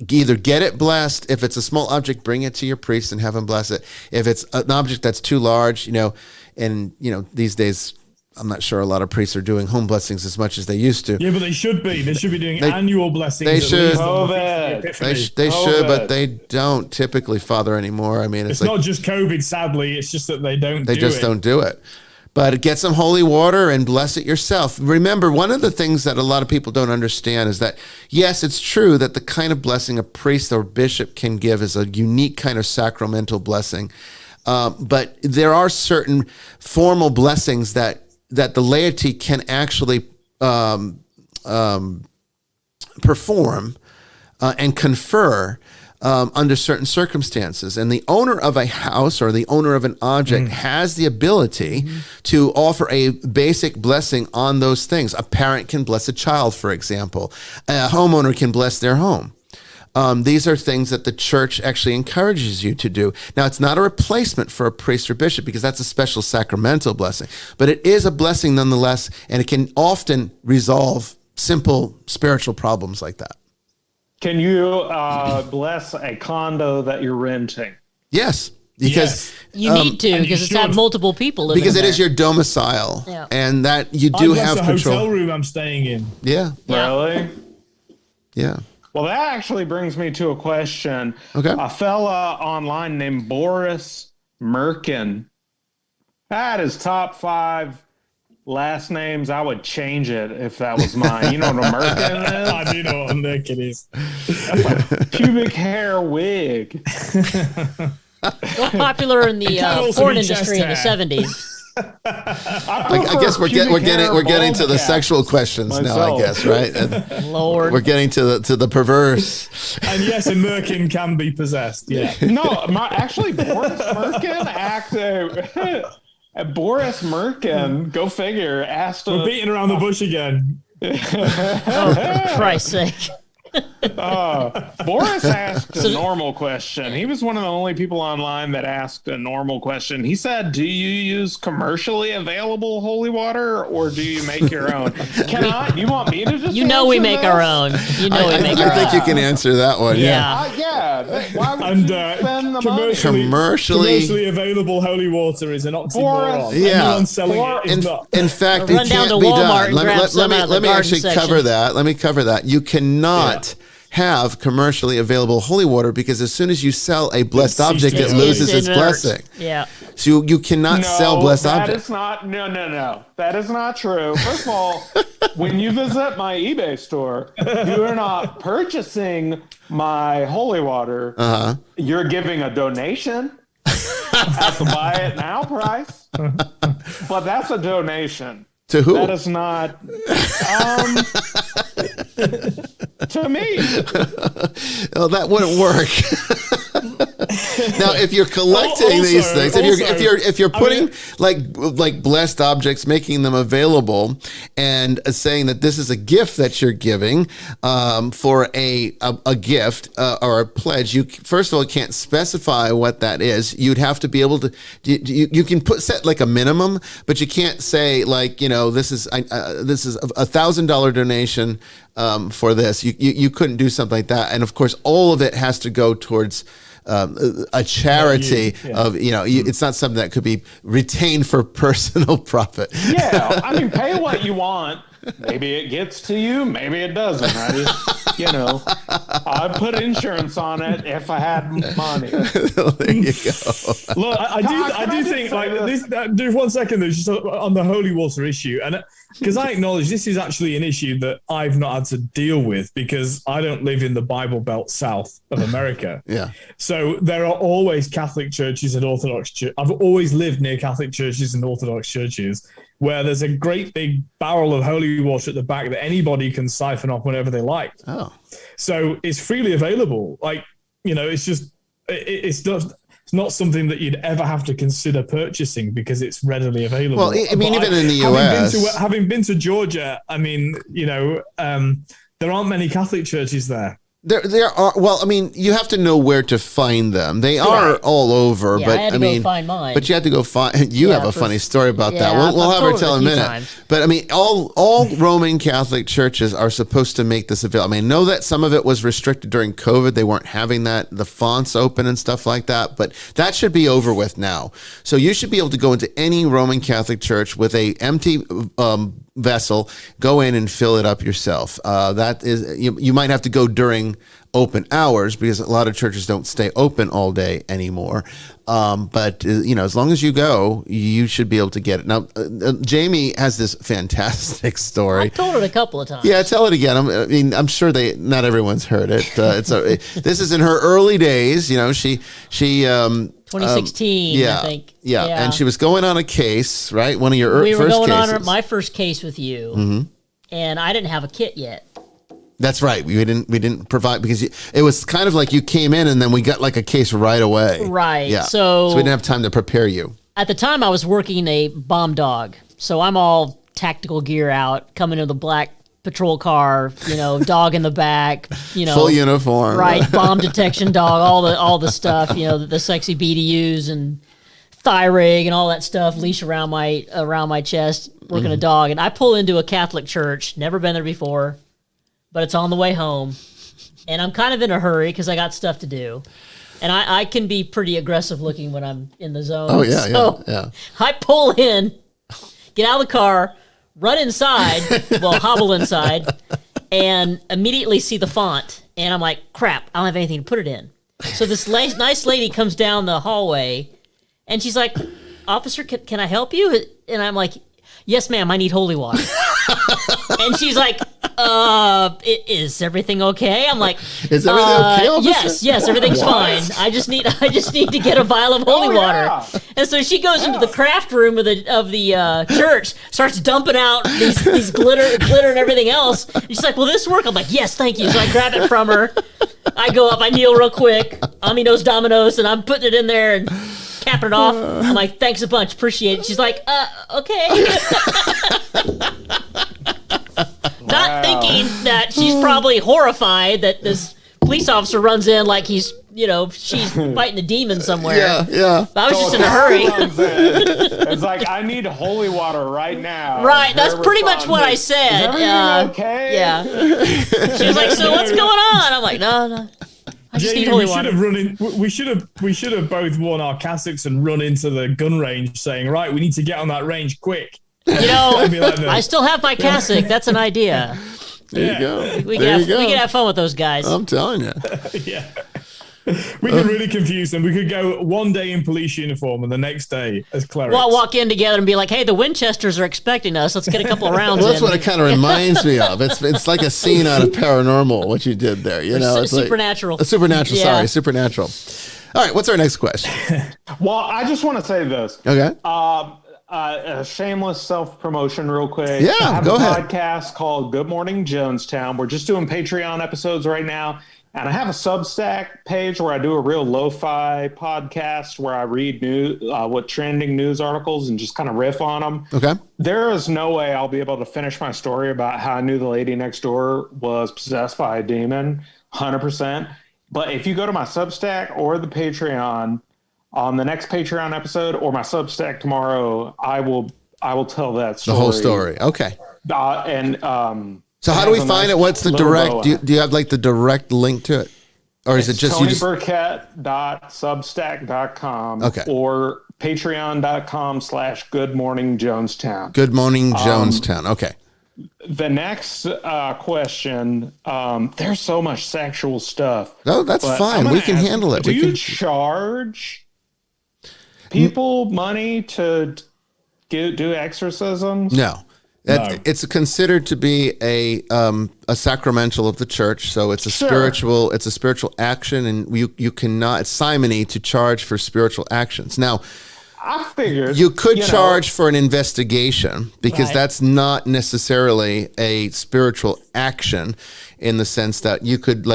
Either get it blessed. If it's a small object, bring it to your priest and have him bless it. If it's an object that's too large, these days, I'm not sure a lot of priests are doing home blessings as much as they used to. Yeah, but they should be. They should be doing annual blessings. They should. They should, but they don't typically, Father, anymore. I mean, it's not just COVID, sadly. It's just that they don't do it. But get some holy water and bless it yourself. Remember, one of the things that a lot of people don't understand is that, yes, it's true that the kind of blessing a priest or bishop can give is a unique kind of sacramental blessing. But there are certain formal blessings that the laity can actually perform and confer under certain circumstances. And the owner of a house or the owner of an object has the ability to offer a basic blessing on those things. A parent can bless a child, for example. A homeowner can bless their home. These are things that the church actually encourages you to do. Now, it's not a replacement for a priest or bishop because that's a special sacramental blessing, but it is a blessing nonetheless, and it can often resolve simple spiritual problems like that. Can you bless a condo that you're renting? Yes. Because you need to, because it's had multiple people living because it there. is your domicile, Yeah. and that you do have the control. hotel room I'm staying in. Yeah. Really? Yeah. Well, that actually brings me to a question. Okay. A fella online named Boris Merkin had his top 5 last names. I would change it if that was mine. You know what a Merkin is? I do know what a Merkin is. Pubic hair wig. So popular in the porn industry in the 70s. I guess we're getting to the sexual questions now. I guess, right? And Lord, we're getting to the perverse. And yes, a Merkin can be possessed. Yeah. No, actually, Boris Merkin Boris Merkin, go figure, asked. We're beating around the bush again. oh, for Christ's sake. Boris asked a normal question. He was one of the only people online that asked a normal question. He said, do you use commercially available holy water or do you make your own? You want me to just we make our own. I think you can answer that one. Yeah. Why would you spend the money? Commercially available holy water is an oxymoron. Yeah. Anyone selling it is not. In fact, Run it down can't to be Walmart done. and grab some out of the Let me garden actually section. cover that. Let me cover that. You cannot have commercially available holy water because as soon as you sell a blessed object, it loses its blessing. Yeah. So you cannot sell blessed objects. No. That is not true. First of all, when you visit my eBay store, you are not purchasing my holy water. Uh-huh. You're giving a donation at the buy it now price. But that's a donation. To who? That is not to me. Oh, that wouldn't work. Now, if you're collecting these things, if you're putting like blessed objects, making them available, and saying that this is a gift that you're giving for a gift or a pledge, you first of all can't specify what that is. You'd have to be able to. You can set like a minimum, but you can't say like this is $1,000 donation for this. You couldn't do something like that, and of course, all of it has to go towards a charity of it's not something that could be retained for personal profit. Yeah, I mean, pay what you want. Maybe it gets to you, maybe it doesn't. I just, I'd put insurance on it if I had money. There you go. Look, I do think like this. Do 1 second though, just on the holy water issue, and because I acknowledge this is actually an issue that I've not had to deal with because I don't live in the Bible Belt south of America. Yeah. So there are always Catholic churches and Orthodox churches. I've always lived near Catholic churches and Orthodox churches where there's a great big barrel of holy water at the back that anybody can siphon off whenever they like. Oh. So it's freely available. Like, it's just, it's not something that you'd ever have to consider purchasing because it's readily available. Well, I mean, even in the US. Having been to Georgia, I mean, there aren't many Catholic churches there. There are. Well, I mean, you have to know where to find them. They are all over, but I had to go find mine. But you have to go find. You have a funny story about that. We'll have her tell in a minute. Times. But I mean, all Roman Catholic churches are supposed to make this available. I mean, I know that some of it was restricted during COVID. They weren't having the fonts open and stuff like that. But that should be over with now. So you should be able to go into any Roman Catholic church with a empty vessel, go in and fill it up yourself. That is, you might have to go during open hours because a lot of churches don't stay open all day anymore. But as long as you go, you should be able to get it. Now, Jamie has this fantastic story. I've told it a couple of times. Yeah, tell it again. I'm sure not everyone's heard it. This is in her early days. She 2016, I think. Yeah, and she was going on a case, right? One of your first cases. We were going on my first case with you, and I didn't have a kit yet. That's right. We didn't provide because it was kind of like you came in and then we got like a case right away. Right. Yeah. So we didn't have time to prepare you. At the time, I was working a bomb dog, so I'm all tactical gear out, coming in with a black patrol car, dog in the back, full uniform, right? Bomb detection dog, all the stuff, the sexy BDUs and thigh rig and all that stuff, leash around my chest, working a dog. And I pull into a Catholic church, never been there before, but it's on the way home. And I'm kind of in a hurry because I got stuff to do. And I can be pretty aggressive looking when I'm in the zone. Oh, yeah, yeah. I pull in, get out of the car, run inside, hobble inside, and immediately see the font. And I'm like, crap, I don't have anything to put it in. So this nice lady comes down the hallway, and she's like, officer, can I help you? And I'm like, yes, ma'am, I need holy water. And she's like, is everything okay? I'm like, is everything okay, officer? Yes, everything's fine. I just need to get a vial of holy water. And so she goes into the craft room of the church, starts dumping out these glitter and everything else. And she's like, will this work? I'm like, yes, thank you. So I grab it from her. I go up, I kneel real quick, Aminos Dominoes, and I'm putting it in there and capping it off. I'm like, thanks a bunch, appreciate it. She's like, okay. Not thinking that she's probably horrified that this police officer runs in like she's fighting a demon somewhere. Yeah. I was just in a hurry. It's like, I need holy water right now. Right, that's pretty much what I said. Is everything okay? Yeah. She was like, so what's going on? I'm like, no. I just need holy water. We should have both worn our cassocks and run into the gun range saying, right, we need to get on that range quick. I still have my cassock. That's an idea. There you go. We can have fun with those guys. I'm telling you. Yeah. We could really confuse them. We could go one day in police uniform and the next day as clerics. Well, walk in together and be like, hey, the Winchesters are expecting us. Let's get a couple of rounds That's in. what it kind of reminds me of. It's like a scene out of Paranormal, what you did there. It's Supernatural. Like, Supernatural, Supernatural. All right, what's our next question? Well, I just want to say this. Okay. A shameless self-promotion real quick. Yeah, I have go a ahead. podcast called Good Morning Jonestown. We're just doing Patreon episodes right now. And I have a Substack page where I do a real lo-fi podcast where I read trending news articles and just kind of riff on them. Okay. There is no way I'll be able to finish my story about how I knew the lady next door was possessed by a demon, 100%. But if you go to my Substack or the Patreon, on the next Patreon episode or my Substack tomorrow, I will tell that story. The whole story. Okay. So how do we find it? What's the direct? Do you have like the direct link to it, or is it just TonyBurkett.substack.com? Okay. Or patreon.com/goodmorningjonestown. Good Morning Jonestown. Okay. The next question. There's so much sexual stuff. No, that's fine. We can handle it. Do you charge people money to do exorcisms? No. It's considered to be a sacramental of the church, so it's a spiritual action, and you cannot. It's simony to charge for spiritual actions. Now, I figured you could charge for an investigation because that's not necessarily a spiritual action, in the sense that you could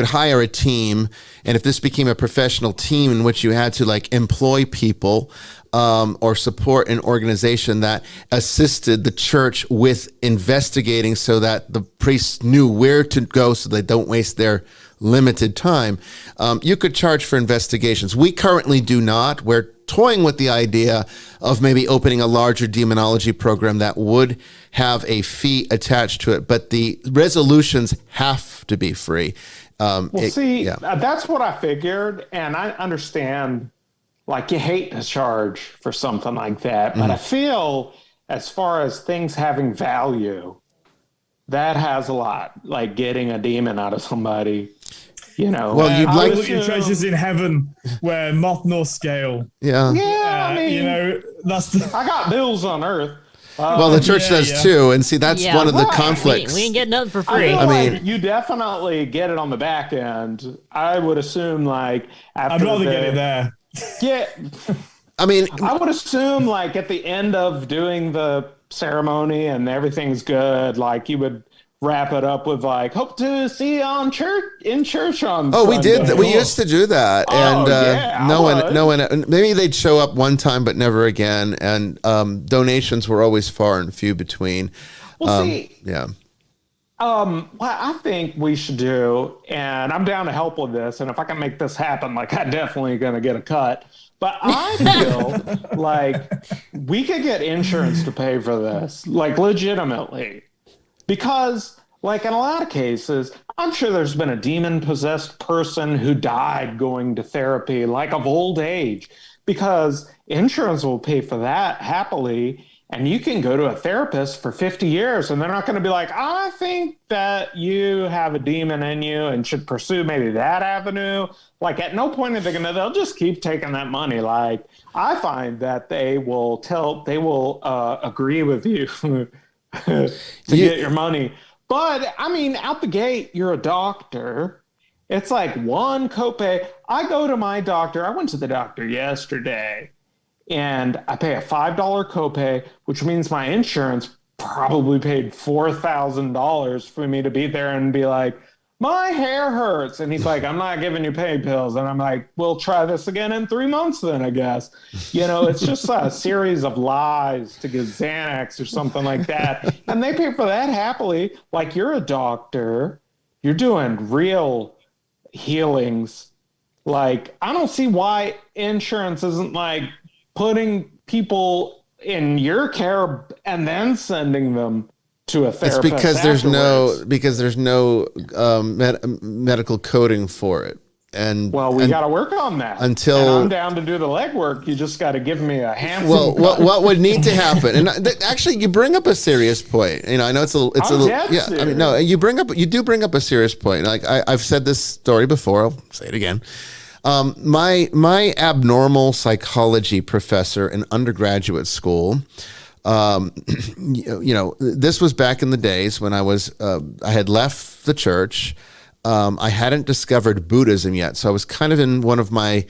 hire a team, and if this became a professional team in which you had to employ people or support an organization that assisted the church with investigating so that the priests knew where to go so they don't waste their limited time, you could charge for investigations. We currently do not. We're toying with the idea of maybe opening a larger demonology program that would have a fee attached to it, but the resolutions have to be free. That's what I figured, and I understand you hate to charge for something like that, but I feel as far as things having value, that has a lot, like getting a demon out of somebody. Well, you'd like your treasures in heaven, where moth nor scale. Yeah. Yeah, I got bills on earth. Well, the church does too, and see that's one of the conflicts. We ain't getting nothing for free. I mean, you definitely get it on the back end. I would assume after I'd rather get it there. Yeah. I mean, I would assume at the end of doing the ceremony and everything's good, you would wrap it up with hope to see you in church on Sunday. We did. We used to do that, and no one. Maybe they'd show up one time, but never again. And donations were always far and few between. Well, What I think we should do, and I'm down to help with this, and if I can make this happen, like I'm definitely going to get a cut. But I feel like we could get insurance to pay for this, like legitimately, because like in a lot of cases, I'm sure there's been a demon-possessed person who died going to therapy, like of old age, because insurance will pay for that happily. And you can go to a therapist for 50 years and they're not going to be like, I think that you have a demon in you and should pursue maybe that avenue. Like at no point are they they'll just keep taking that money. Like I find that they will agree with you to get your money. But I mean, out the gate, you're a doctor. It's like one copay. I go to my doctor. I went to the doctor yesterday. And I pay a $5 copay, which means my insurance probably paid $4,000 for me to be there and be like, my hair hurts. And he's like, I'm not giving you pain pills. And I'm like, we'll try this again in 3 months then, I guess. You know, it's just a series of lies to get Xanax or something like that. And they pay for that happily. Like you're a doctor. You're doing real healings. Like, I don't see why insurance isn't like, putting people in your care and then sending them to a therapist. It's because there's no medical coding for it. And well, we got to work on that. And I'm down to do the legwork. You just got to give me a handsome. Well, what would need to happen? And actually, you bring up a serious point. You know, I know it's a little. Yeah. Serious. I mean, no, you do bring up a serious point. Like I've said this story before. I'll say it again. My abnormal psychology professor in undergraduate school, you know, this was back in the days when I had left the church. I hadn't discovered Buddhism yet. So I was kind of in one of my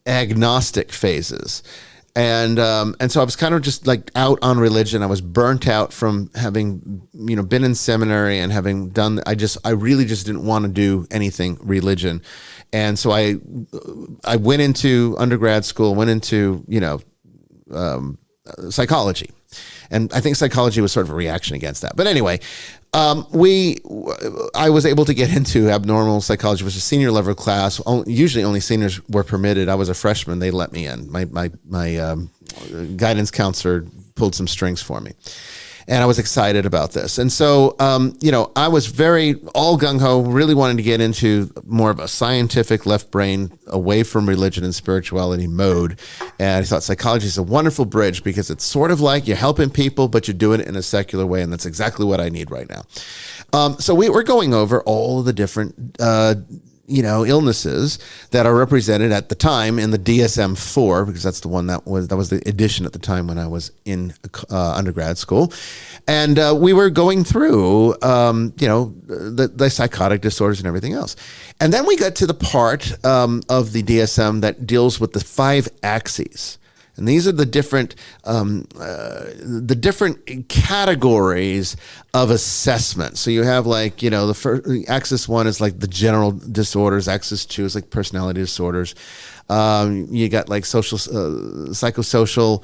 agnostic phases. And so I was kind of just like out on religion. I was burnt out from having, you know, been in seminary and having done, I really just didn't want to do anything religion. And so I went into undergrad school, went into, you know, psychology. And I think psychology was sort of a reaction against that. But anyway, I was able to get into abnormal psychology, which was a senior level class. Usually only seniors were permitted. I was a freshman. They let me in. My guidance counselor pulled some strings for me. And I was excited about this. And so, you know, I was very all gung-ho, really wanting to get into more of a scientific left brain, away from religion and spirituality mode. And I thought psychology is a wonderful bridge because it's sort of like you're helping people, but you're doing it in a secular way. And that's exactly what I need right now. So we're going over all of the different you know, illnesses that are represented at the time in the DSM-4, because that's the one that was the edition at the time when I was in undergrad school. And we were going through, you know, the psychotic disorders and everything else. And then we got to the part of the DSM that deals with the 5 axes. And these are the different categories of assessment. So you have like, you know, the first axis 1 is like the general disorders. Axis 2 is like personality disorders. You got like social, psychosocial,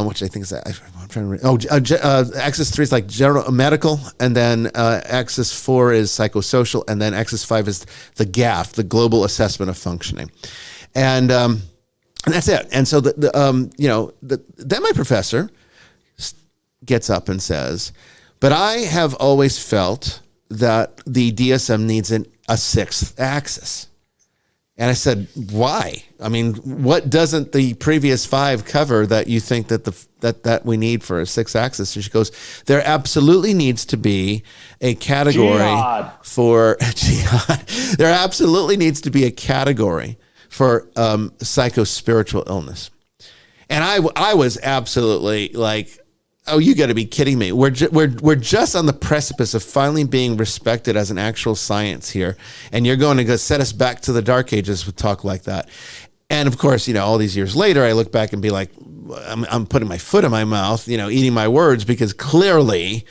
which I think is, I'm trying to axis 3 is like general medical. And then axis 4 is psychosocial. And then axis 5 is the GAF, the global assessment of functioning. And that's it. And so you know, then my professor gets up and says, but I have always felt that the DSM needs a 6th axis. And I said, why? I mean, what doesn't the previous 5 cover that you think that that we need for a 6th axis? And she goes, there absolutely needs to be a category for jihad. There absolutely needs to be a category for psychospiritual illness. And I was absolutely like, oh, you got to be kidding me. We're just on the precipice of finally being respected as an actual science here. And you're going to go set us back to the dark ages with talk like that. And of course, you know, all these years later, I look back and be like, I'm putting my foot in my mouth, you know, eating my words, because clearly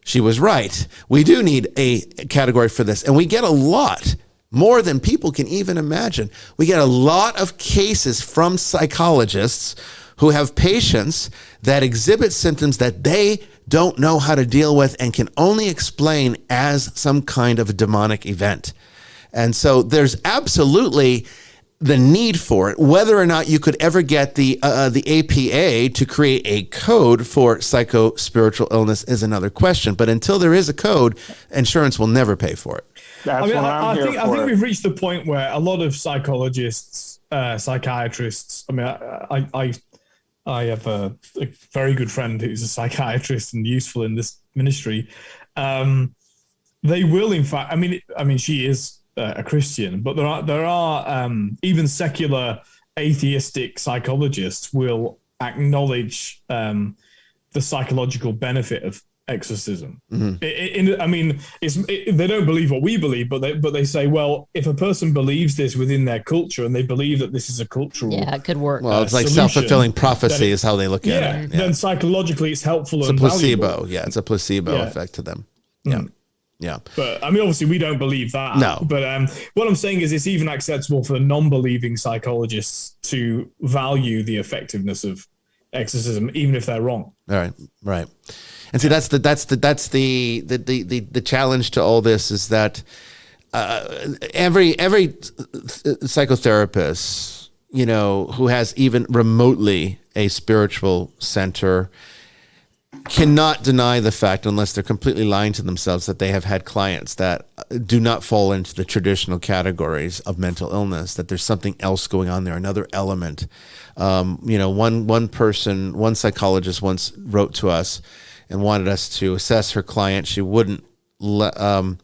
she was right. We do need a category for this. And we get a lot more than people can even imagine. We get a lot of cases from psychologists who have patients that exhibit symptoms that they don't know how to deal with and can only explain as some kind of a demonic event. And so there's absolutely the need for it. Whether or not you could ever get the APA to create a code for psycho-spiritual illness is another question. But until there is a code, insurance will never pay for it. I think we've reached the point where a lot of psychologists, psychiatrists. I mean, I have a very good friend who's a psychiatrist and useful in this ministry. They will, in fact. I mean, she is a Christian, but there are even secular atheistic psychologists will acknowledge the psychological benefit of exorcism. They don't believe what we believe, but they say, well, if a person believes this within their culture and they believe that this is a cultural, it could work. Well, it's like self-fulfilling prophecy is how they look at it. Then psychologically it's helpful. It's and a placebo. valuable. Yeah, it's a placebo effect to them. Yeah. Yeah. But I mean, obviously we don't believe that. No. But what I'm saying is it's even acceptable for non-believing psychologists to value the effectiveness of exorcism, even if they're wrong. All right. Right. And see, that's the challenge to all this is that every psychotherapist, who has even remotely a spiritual center cannot deny the fact, unless they're completely lying to themselves, that they have had clients that do not fall into the traditional categories of mental illness, that there's something else going on there, another element. One psychologist once wrote to us and wanted us to assess her client. She wouldn't the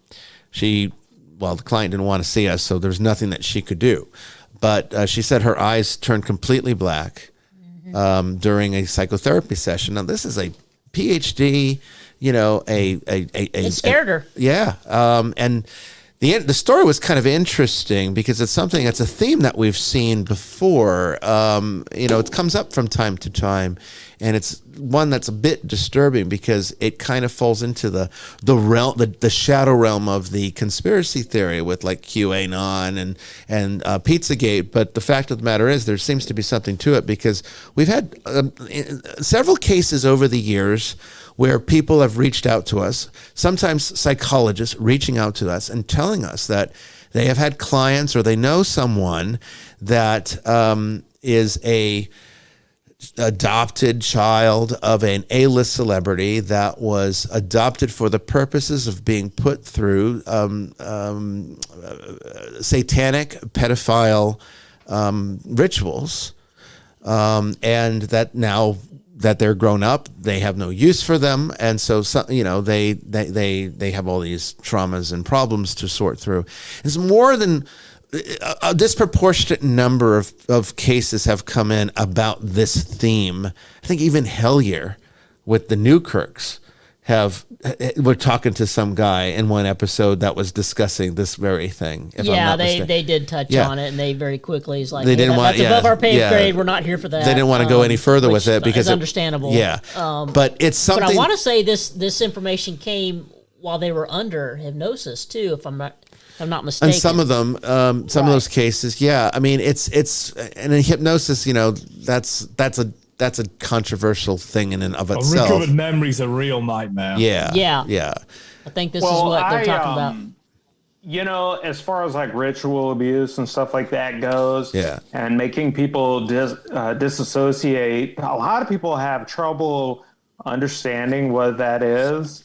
client didn't want to see us, so there's nothing that she could do. But she said her eyes turned completely black during a psychotherapy session. Now, this is a PhD, it scared her. Yeah. And the story was kind of interesting because it's a theme that we've seen before. It comes up from time to time, and it's one that's a bit disturbing because it kind of falls into the realm, the shadow realm of the conspiracy theory with like QAnon and Pizzagate. But the fact of the matter is there seems to be something to it because we've had several cases over the years where people have reached out to us, sometimes psychologists reaching out to us and telling us that they have had clients or they know someone that is a adopted child of an A-list celebrity that was adopted for the purposes of being put through satanic pedophile rituals, and that now that they're grown up, they have no use for them, and so they have all these traumas and problems to sort through. It's more than a disproportionate number of cases have come in about this theme. I think even Hellier with the Newkirks we're talking to some guy in one episode that was discussing this very thing. They did touch on it, and they very quickly is like, they didn't want, that's above our pay grade. We're not here for that. They didn't want to go any further with it because it's understandable. But it's something. But I want to say this information came while they were under hypnosis too, if I'm not mistaken. And some of them, of those cases, I mean, it's and in hypnosis, that's a controversial thing in and of itself. Recovered memory's a real nightmare. Yeah. I think this is what they're talking about. As far as like ritual abuse and stuff like that goes, and making people disassociate, a lot of people have trouble understanding what that is.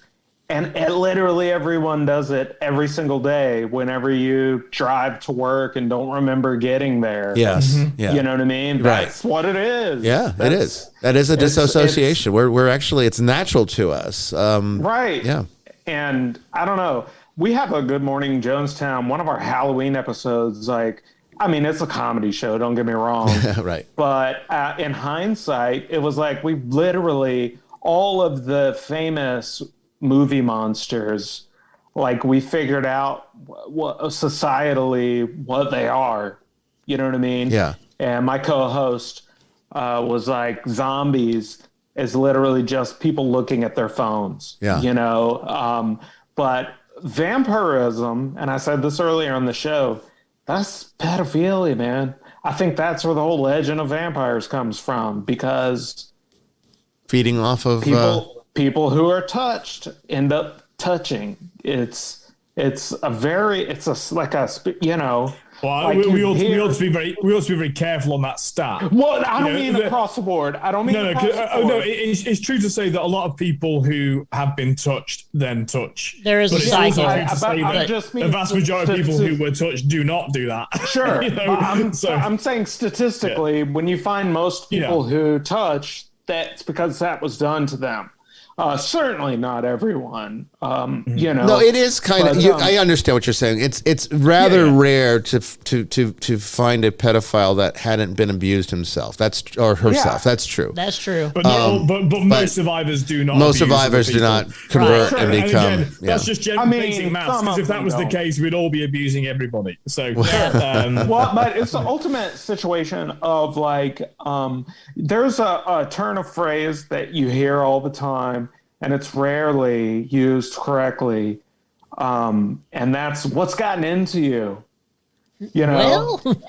And literally everyone does it every single day whenever you drive to work and don't remember getting there. Yes. Yeah. You know what I mean? That's what it is. Yeah, it is. That is a disassociation. We're actually, it's natural to us. Right. Yeah. And I don't know. We have a Good Morning Jonestown, one of our Halloween episodes, it's a comedy show, don't get me wrong. Right. But in hindsight, it was like we literally, all of the famous movie monsters, like we figured out what societally what they are. You know what I mean? Yeah. And my co-host was like, zombies is literally just people looking at their phones. Yeah. But vampirism, and I said this earlier on the show, that's pedophilia, man. I think that's where the whole legend of vampires comes from, because feeding off of people. people who are touched end up touching. It's like a you know. Well, like we ought to be very careful on that stat. Well, I don't mean across the board. I don't mean it's true to say that a lot of people who have been touched then touch. There is a cycle. The vast majority of people who were touched do not do that. Sure, I'm saying statistically, when you find most people who touch, that's because that was done to them. Certainly not everyone, you know. No, it is kind of. I understand what you're saying. It's rather rare to find a pedophile that hadn't been abused himself. Or herself. Yeah. That's true. That's true. But most survivors do not. Most survivors do not convert and become. And again, that's just basic maths. Because if that was the case, we'd all be abusing everybody. So, but it's the ultimate situation of like, there's a turn of phrase that you hear all the time, and it's rarely used correctly. And that's what's gotten into you, you know? Well.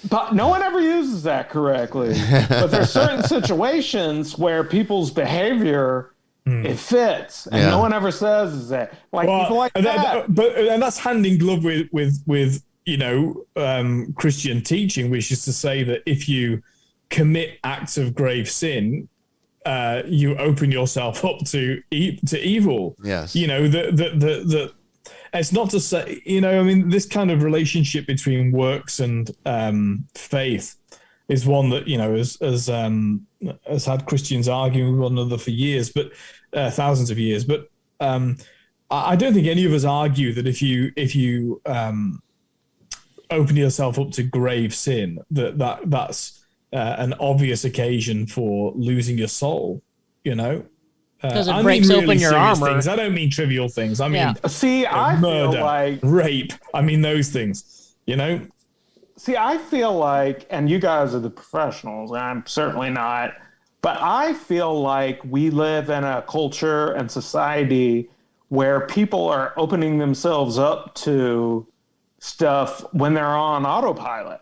But no one ever uses that correctly. But there's certain situations where people's behavior, it fits. And no one ever says that. Like people like that. And that's hand in glove with you know, Christian teaching, which is to say that if you commit acts of grave sin, you open yourself up to evil. Yes. You know, the it's not to say, you know, I mean, this kind of relationship between works and faith is one that, you know, has had Christians arguing with one another for years, but thousands of years. But I don't think any of us argue that if you open yourself up to grave sin, that's an obvious occasion for losing your soul, you know? Because it breaks open your armor. Things. I don't mean trivial things. I mean, murder, feel like rape. I mean those things, you know? See, I feel like, and you guys are the professionals, I'm certainly not, but I feel like we live in a culture and society where people are opening themselves up to stuff when they're on autopilot.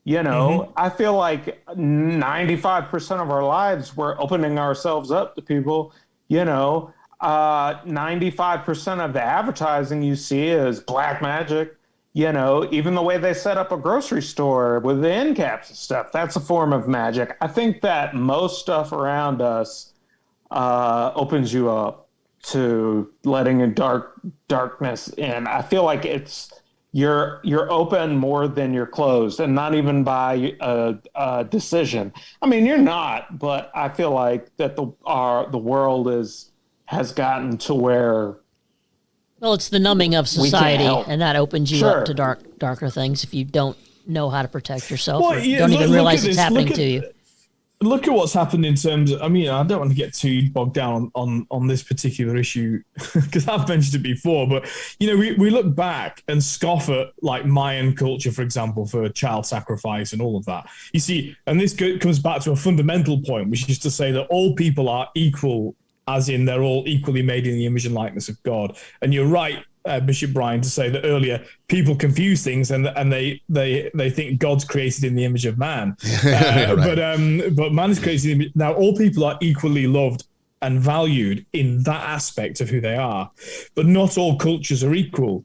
You know, I feel like 95% of our lives we're opening ourselves up to people. You know, 95% of the advertising you see is black magic. You know, even the way they set up a grocery store with the end caps and stuff, that's a form of magic. I think that most stuff around us opens you up to letting a darkness in. I feel like you're open more than you're closed, and not even by a decision. I mean, you're not, but I feel like that the world has gotten to where. Well, it's the numbing of society, and that opens you up to darker things if you don't know how to protect yourself, or don't even realize it's happening to you. Look at what's happened in terms of, I mean, I don't want to get too bogged down on this particular issue because I've mentioned it before, but, you know, we look back and scoff at like Mayan culture, for example, for child sacrifice and all of that. You see, and this comes back to a fundamental point, which is to say that all people are equal, as in they're all equally made in the image and likeness of God. And you're right, Bishop Brian, to say that earlier people confuse things and they think God's created in the image of man, right. But man is created in the image. Now all people are equally loved and valued in that aspect of who they are, but not all cultures are equal.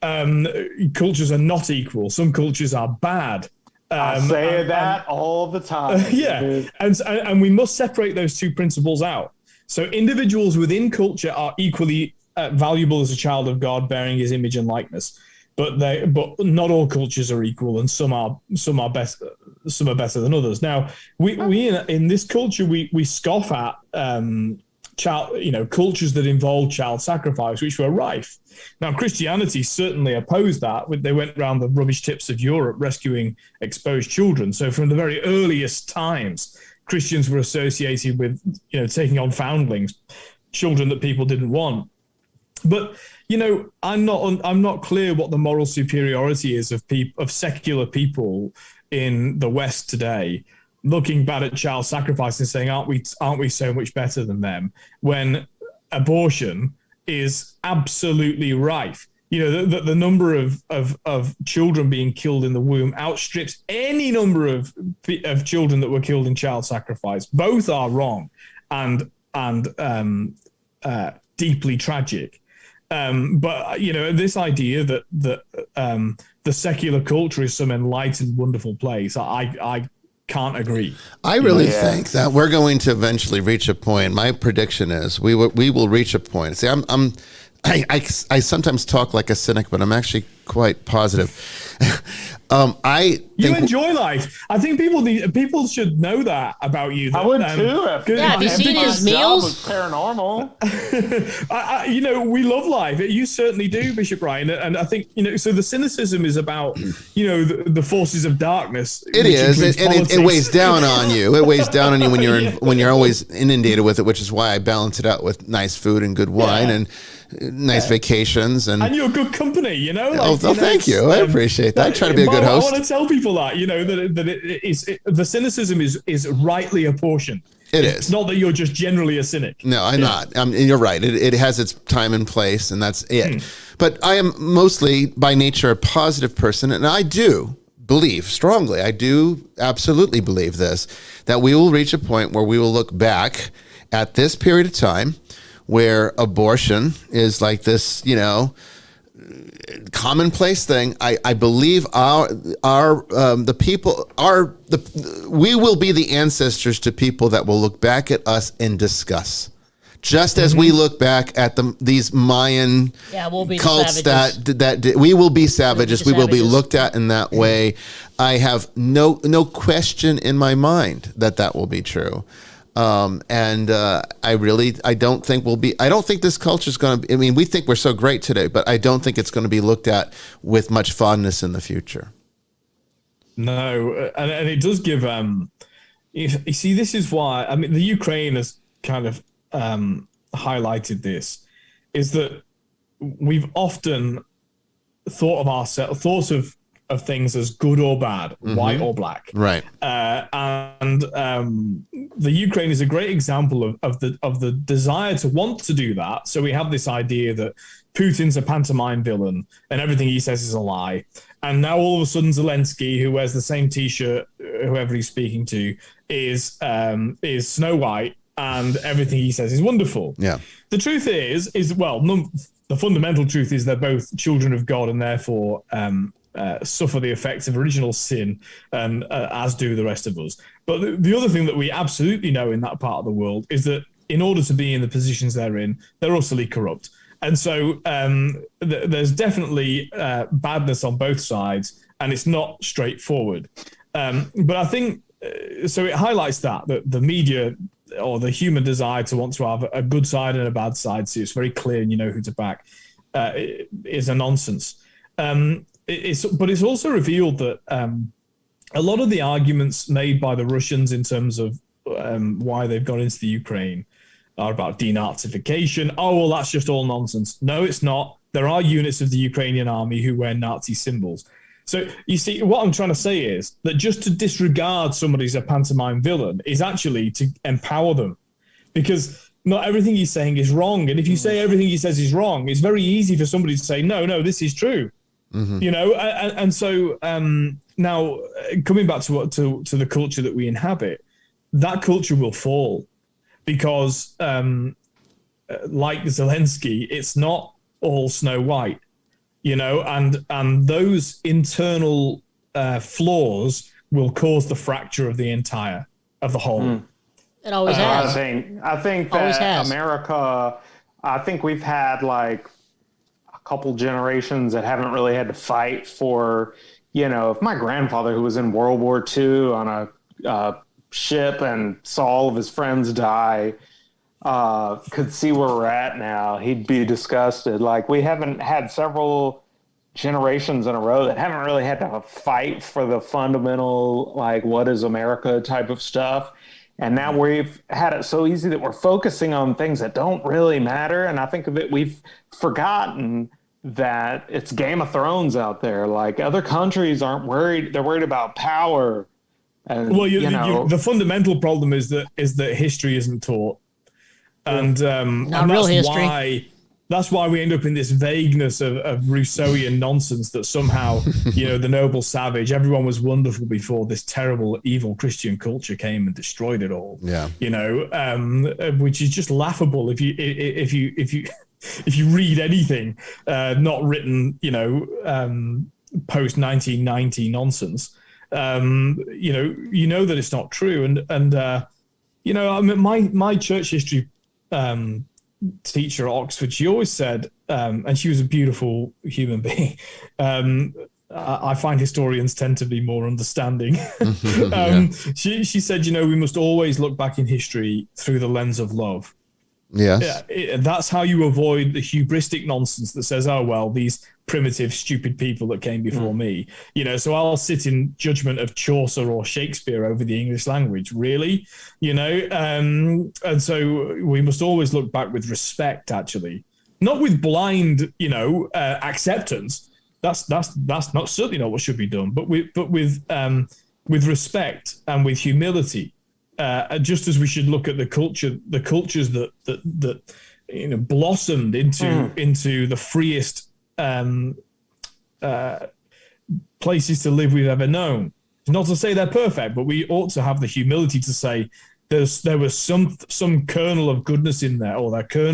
Cultures are not equal. Some cultures are bad. I say that all the time. Yeah, and we must separate those two principles out. So individuals within culture are equally valuable as a child of God, bearing His image and likeness, but not all cultures are equal, and some are better than others. Now, we in this culture we scoff at cultures that involve child sacrifice, which were rife. Now, Christianity certainly opposed that. They went around the rubbish tips of Europe rescuing exposed children. So from the very earliest times, Christians were associated with taking on foundlings, children that people didn't want. But I'm not clear what the moral superiority is of secular people in the West today, looking back at child sacrifice and saying, aren't we so much better than them, when abortion is absolutely rife. The number of children being killed in the womb outstrips any number of children that were killed in child sacrifice. Both are wrong, and and deeply tragic. But this idea that the secular culture is some enlightened, wonderful place, I can't agree. I really think that we're going to eventually reach a point. My prediction is we will reach a point. See, I sometimes talk like a cynic, but I'm actually quite positive. You enjoy life. I think people should know that about you. I would too. Have you seen his meals? Paranormal. We love life. You certainly do, Bishop Ryan. And I think so. The cynicism is about the forces of darkness. It is, and it weighs down on you. It weighs down on you when you're always inundated with it, which is why I balance it out with nice food and good wine and nice vacations and you're good company. Thank you. I appreciate that. I try to be a good host. I want to tell people that the cynicism is rightly apportioned. It's not that you're just generally a cynic. No, I'm not. You're right. It has its time and place, and that's it. But I am mostly by nature a positive person, and I do believe strongly. I do absolutely believe this, that we will reach a point where we will look back at this period of time where abortion is like this, commonplace thing. I believe we will be the ancestors to people that will look back at us in disgust. Just as we look back at these Mayan we'll be cults that we will be savages. We will be looked at in that way. I have no question in my mind that will be true. I don't think this culture is going to, we think we're so great today, but I don't think it's going to be looked at with much fondness in the future. No. And it does give, you see, this is why, the Ukraine has kind of, highlighted this, is that we've often thought of things as good or bad, white or black, right? And the Ukraine is a great example of the desire to want to do that. So we have this idea that Putin's a pantomime villain and everything he says is a lie. And now all of a sudden Zelensky, who wears the same T-shirt, whoever he's speaking to, is Snow White, and everything he says is wonderful. Yeah. The truth is the fundamental truth is they're both children of God and therefore suffer the effects of original sin, as do the rest of us. But the other thing that we absolutely know in that part of the world is that in order to be in the positions they're in, they're utterly corrupt. And so there's definitely badness on both sides, and it's not straightforward. But I think, so it highlights that the media or the human desire to want to have a good side and a bad side, so it's very clear and you know who to back, is a nonsense. But it's also revealed that a lot of the arguments made by the Russians in terms of why they've gone into the Ukraine are about denazification. Oh, well, that's just all nonsense. No, it's not. There are units of the Ukrainian army who wear Nazi symbols. So you see, what I'm trying to say is that just to disregard somebody as a pantomime villain is actually to empower them, because not everything he's saying is wrong. And if you say everything he says is wrong, it's very easy for somebody to say, no, this is true. And so now coming back to the culture that we inhabit, that culture will fall because like Zelensky, it's not all Snow White. And those internal flaws will cause the fracture of the whole. It always has. I think that America, I think we've had like a couple generations that haven't really had to fight for, if my grandfather, who was in World War II on a ship and saw all of his friends die, could see where we're at now, he'd be disgusted. Like, we haven't had several generations in a row that haven't really had to fight for the fundamental, like, what is America type of stuff. And now we've had it so easy that we're focusing on things that don't really matter. And I think that we've forgotten that it's Game of Thrones out there. Like, other countries aren't worried. They're worried about power. And, the fundamental problem is that history isn't taught. And not real history. Why that's why we end up in this vagueness of Rousseauian nonsense that somehow, the noble savage, everyone was wonderful before this terrible, evil Christian culture came and destroyed it all. Yeah. Which is just laughable if you read anything not written, post 1990 nonsense. That it's not true. My church history teacher at Oxford, she always said, and she was a beautiful human being. I find historians tend to be more understanding. She said, we must always look back in history through the lens of love. Yes. That's how you avoid the hubristic nonsense that says, oh, well, these primitive, stupid people that came before me. So I'll sit in judgment of Chaucer or Shakespeare over the English language. Really? And so we must always look back with respect, actually. Not with blind, acceptance. That's not certainly not what should be done, but with respect and with humility. Just as we should look at the cultures that blossomed into the freest places to live we've ever known. Not to say they're perfect, but we ought to have the humility to say there was some kernel of goodness in there, or that kernel